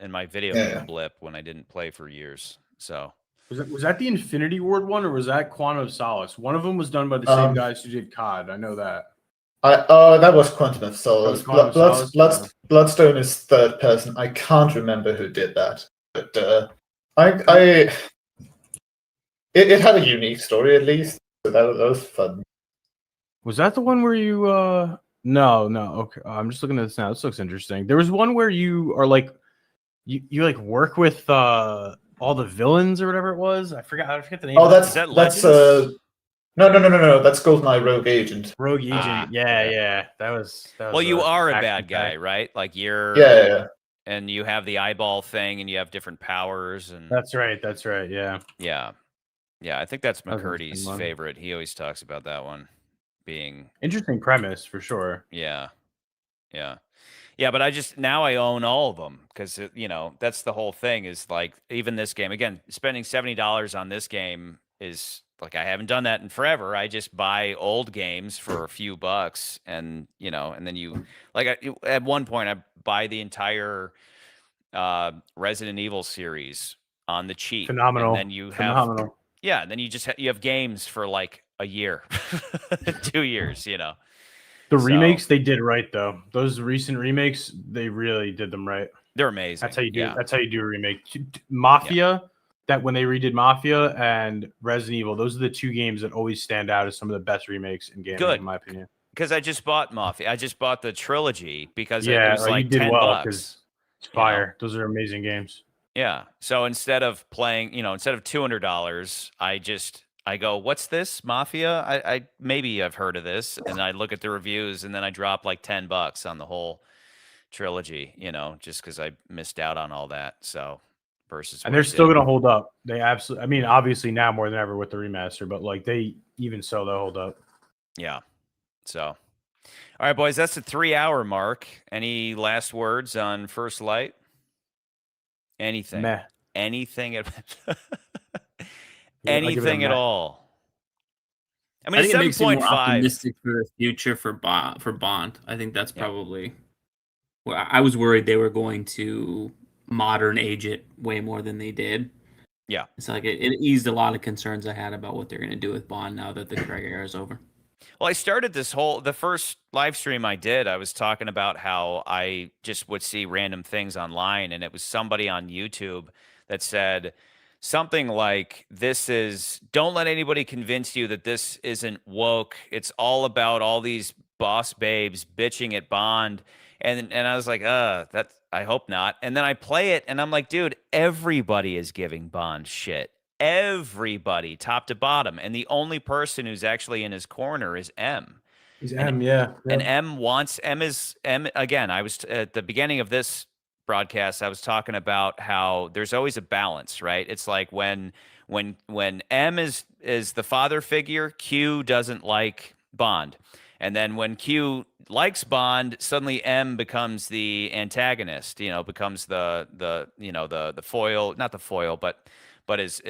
my video Yeah. game blip when I didn't play for years. So Was that the Infinity Ward one, or was that Quantum of Solace? One of them was done by the same guys who did COD. I know that. That was Quantum of Solace. That was Quantum of Solace? Bloodstone is third person. I can't remember who did that, but it had a unique story at least. So that was fun. Was that the one where you? No. Okay, I'm just looking at this now. This looks interesting. There was one where you are like, you like work with all the villains or whatever it was. I forgot the name. Oh, of it. Is that that's Legends? No. That's GoldenEye Rogue Agent. Rogue Agent. Ah, yeah, okay. yeah. That was Well, you are a action bad guy, right? Like you're, Yeah. and you have the eyeball thing, and you have different powers, and That's right. Yeah. yeah, I think that's That was an interesting McCurdy's one. favorite. He always talks about that one being, Interesting premise for sure. yeah. But I just now I own all of them because that's the whole thing. Is like even this game again, spending $70 on this game is like I haven't done that in forever. I just buy old games for a few bucks, and and then you like at one point I buy the entire Resident Evil series on the cheap. Phenomenal. And then you have Phenomenal. yeah, and then you just you have games for like a year, 2 years. The So- remakes they did right though. Those recent remakes, they really did them right. They're amazing. That's how you do. Yeah. That's how you do a remake. Mafia, that when they redid Mafia and Resident Evil, those are the two games that always stand out as some of the best remakes in gaming, Good. in my opinion. Because I just bought Mafia. I just bought the trilogy because it Yeah, was you like did $10. well because it's you know? fire. Those are amazing games. Yeah. So instead of playing, instead of $200, I go, what's this Mafia? I maybe I've heard of this, and I look at the reviews, and then I drop like $10 on the whole trilogy. Just because I missed out on all that. So versus, And what they're I still did. going to hold up. They absolutely, I mean, obviously now more than ever with the remaster, but like they even so, they'll hold up. Yeah. So, all right, boys, that's the 3-hour mark. Any last words on First Light? Anything? Meh. Anything? I'll give it a Anything at meh. all? I I mean, think it makes it's me more 7.5. optimistic for the future for Bond. I think that's Yeah. probably. Well, I was worried they were going to modern age it way more than they did. Yeah. It's like it eased a lot of concerns I had about what they're going to do with Bond now that the Craig era is over. Well, I started the first live stream I did, I was talking about how I just would see random things online, and it was somebody on YouTube that said something like, don't let anybody convince you that this isn't woke. It's all about all these boss babes bitching at Bond. And I was like, I hope not. And then I play it and I'm like, dude, everybody is giving Bond shit. Everybody, top to bottom. And the only person who's actually in his corner is M. He's M, yeah. And M is again, I was at the beginning of this broadcast, I was talking about how there's always a balance, right? It's like when M is the father figure, Q doesn't like Bond. And then when Q likes Bond, suddenly M becomes the antagonist, becomes the foil, not the foil, but is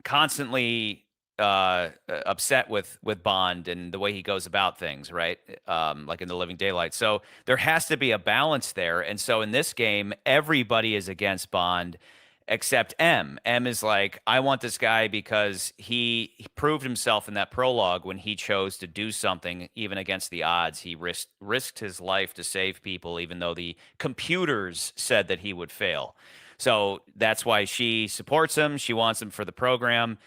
constantly upset with Bond and the way he goes about things, right? Like in The Living Daylight. So there has to be a balance there. And so in this game, everybody is against Bond except M. M is like, I want this guy because he proved himself in that prologue when he chose to do something even against the odds. He risked his life to save people, even though the computers said that he would fail. So that's why she supports him. She wants him for the program.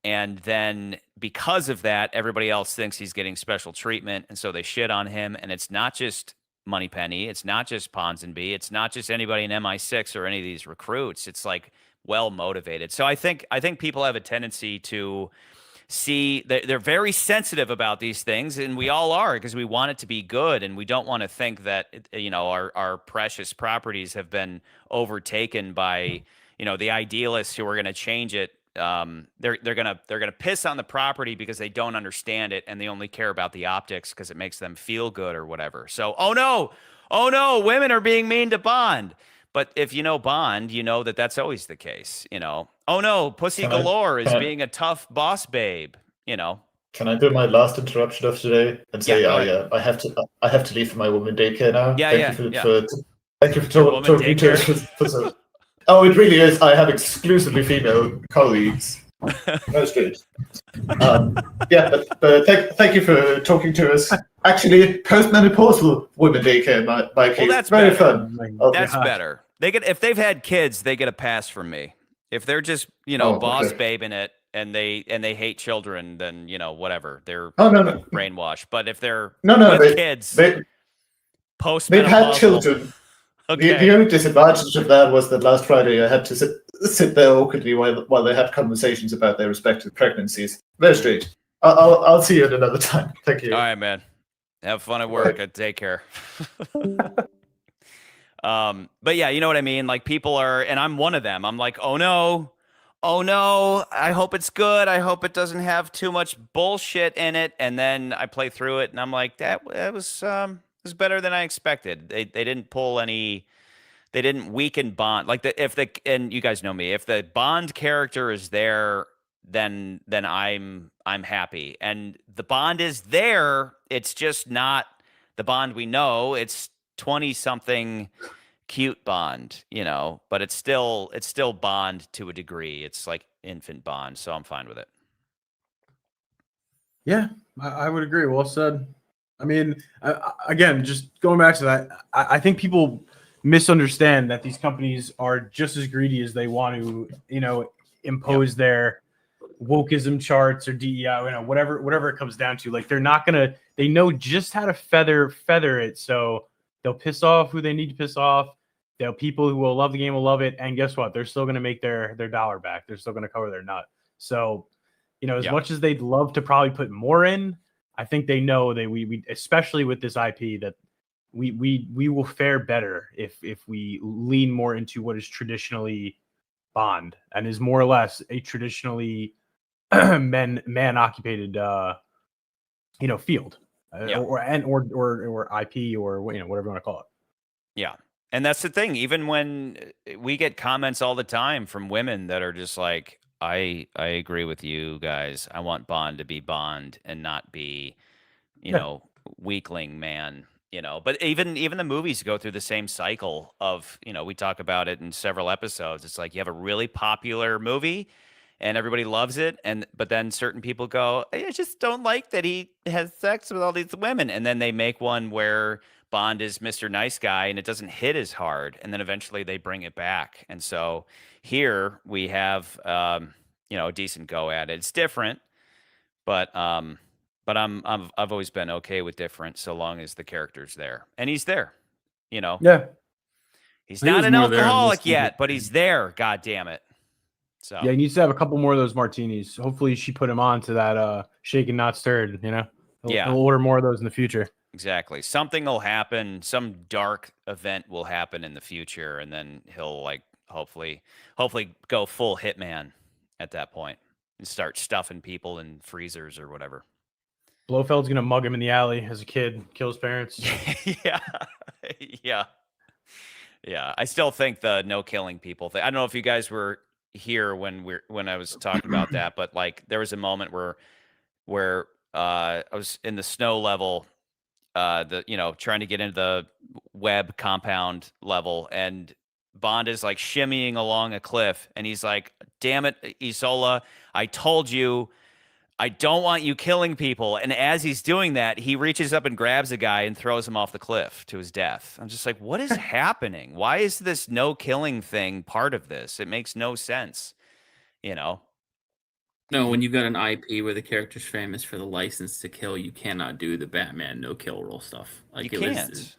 And then because of that, everybody else thinks he's getting special treatment. And so they shit on him. And it's not just Moneypenny. It's not just Ponsonby. It's not just anybody in MI6 or any of these recruits. It's like well motivated. So I think people have a tendency to see that they're very sensitive about these things, and we all are, because we want it to be good, and we don't want to think that our precious properties have been overtaken by the idealists who are going to change it. They're gonna piss on the property because they don't understand it, and they only care about the optics because it makes them feel good or whatever. So oh no, women are being mean to Bond. But if you know Bond, you know that that's always the case. Oh no, Pussy Galore is being a tough boss babe. Can I do my last interruption of today and say, I have to leave for my woman daycare now. Thank you for talking to us. Oh, it really is. I have exclusively female colleagues. That's good. But thank you for talking to us. Actually, postmenopausal women daycare, my case. That's very better. fun. That's better. They get, if they've had kids, they get a pass from me. If they're just boss babing it and they hate children, then whatever, they're brainwashed. But if they're kids, postmenopausal, they've had children. Okay. The only disadvantage of that was that last Friday I had to sit there awkwardly while they had conversations about their respective pregnancies. Very straight. I'll see you at another time. Thank you. All right, man. Have fun at work. Take care. But yeah, you know what I mean? Like people are, and I'm one of them. I'm like, oh no, I hope it's good. I hope it doesn't have too much bullshit in it. And then I play through it and I'm like, that was better than I expected. They didn't pull any, they didn't weaken Bond. Like and you guys know me, if the Bond character is there, then I'm happy. And the Bond is there. It's just not the Bond we know. It's 20 something cute Bond, but it's still Bond to a degree. It's like infant Bond, so I'm fine with it. Yeah, I would agree. Well said. I mean, again, just going back to that, I think people misunderstand that these companies are just as greedy as they want to, impose their wokeism charts or DEI, whatever it comes down to. Like they're not gonna, they know just how to feather it, so they'll piss off who they need to piss off. They'll people who will love the game will love it, and guess what? They're still gonna make their dollar back. They're still gonna cover their nut. So, as much as they'd love to probably put more in, I think they know that we especially with this IP that we will fare better if we lean more into what is traditionally Bond and is more or less a traditionally man occupied field or IP or whatever you want to call it. Yeah. And that's the thing. Even when we get comments all the time from women that are just like, I agree with you guys. I want Bond to be Bond and not be, weakling man. But even the movies go through the same cycle of, we talk about it in several episodes. It's like you have a really popular movie and everybody loves it, but then certain people go, I just don't like that he has sex with all these women, and then they make one where Bond is Mr. Nice Guy and it doesn't hit as hard, and then eventually they bring it back. And so here we have a decent go at it. It's different, but I've always been okay with different so long as the character's there, and he's there. Yeah, he's He not was an more there in alcoholic this yet, but movie. he's there. God damn it! So yeah, he needs to have a couple more of those martinis. Hopefully, she put him on to that shaken not stirred. He'll order more of those in the future. Exactly. Something will happen. Some dark event will happen in the future, and then he'll hopefully go full hitman at that point and start stuffing people in freezers or whatever. Blofeld's gonna mug him in the alley as a kid, kill his parents. Yeah. I still think the no killing people thing. I don't know if you guys were here when I was talking about that, but there was a moment where I was in the snow level. Trying to get into the web compound level, and Bond is shimmying along a cliff, and he's like, damn it, Isola, I told you I don't want you killing people. And as he's doing that, he reaches up and grabs a guy and throws him off the cliff to his death. I'm just like, what is happening? Why is this no killing thing part of this? It makes no sense. No, when you've got an IP where the character's famous for the license to kill, you cannot do the Batman no kill roll stuff. You can't. Was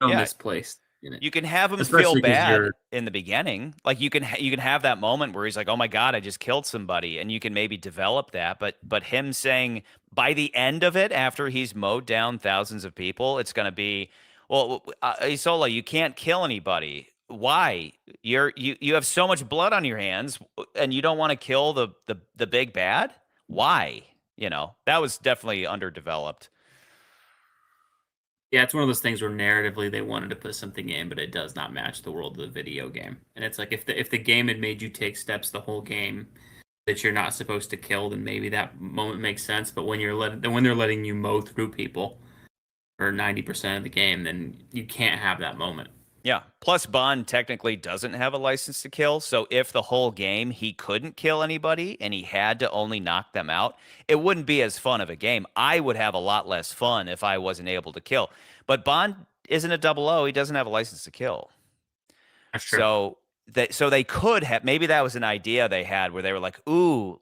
so misplaced. You can have him Especially feel 'cause bad you're- in the beginning. You can have that moment where he's like, "Oh my god, I just killed somebody," and you can maybe develop that. But him saying by the end of it, after he's mowed down thousands of people, it's going to be, well, Isola, you can't kill anybody. Why? You have so much blood on your hands, and you don't want to kill the big bad. Why? That was definitely underdeveloped. Yeah, it's one of those things where narratively they wanted to put something in, but it does not match the world of the video game. And it's like if the game had made you take steps the whole game that you're not supposed to kill, then maybe that moment makes sense. But when they're letting you mow through people for 90% of the game, then you can't have that moment. Yeah. Plus, Bond technically doesn't have a license to kill. So if the whole game he couldn't kill anybody and he had to only knock them out, it wouldn't be as fun of a game. I would have a lot less fun if I wasn't able to kill. But Bond isn't a 00. He doesn't have a license to kill. That's true. So they could have, maybe that was an idea they had where they were like, ooh,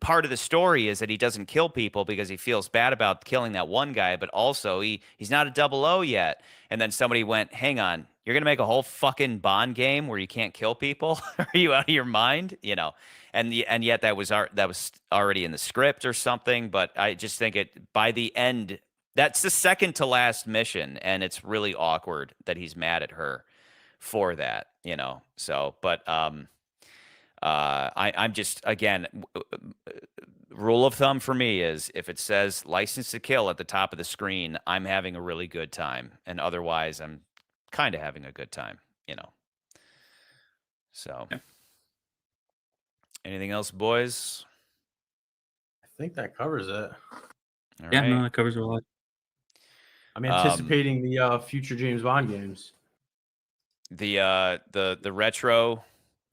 part of the story is that he doesn't kill people because he feels bad about killing that one guy, but also he's not a 00 yet. And then somebody went, hang on, You're gonna make a whole fucking Bond game where you can't kill people? Are you out of your mind? You know, and yet that was already in the script or something. But I just think it by the end, that's the second to last mission, and it's really awkward that he's mad at her for that. You know, so but I'm just again. Rule of thumb for me is if it says license to kill at the top of the screen, I'm having a really good time. And otherwise, I'm kind of having a good time, you know. So, Yeah. Anything else, boys? I think that covers it. All Yeah, right. no, that covers a lot. I'm anticipating the future James Bond games. The retro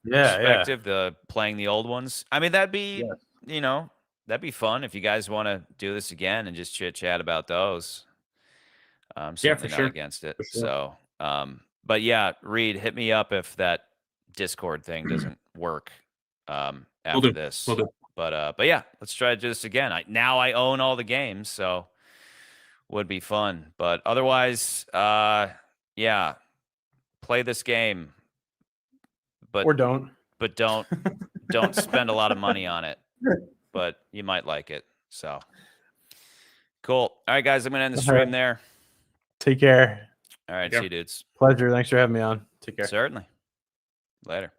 Yeah, perspective, the playing the old ones. I mean, that'd be, Yes. you know, that'd be fun if you guys want to do this again and just chit chat about those. I'm Yeah, certainly for not sure. against it. For sure. So, but yeah, Reed, hit me up if that Discord thing doesn't work after do. this. Will do. But yeah, let's try to do this again. Now I own all the games, so would be fun. But otherwise, yeah, play this game, but Or don't. don't spend a lot of money on it. But you might like it. So cool. All right, guys, I'm gonna end the All stream right. there. Take care. All right, Yeah. see you dudes. Pleasure. Thanks for having me on. Take care. Certainly. Later.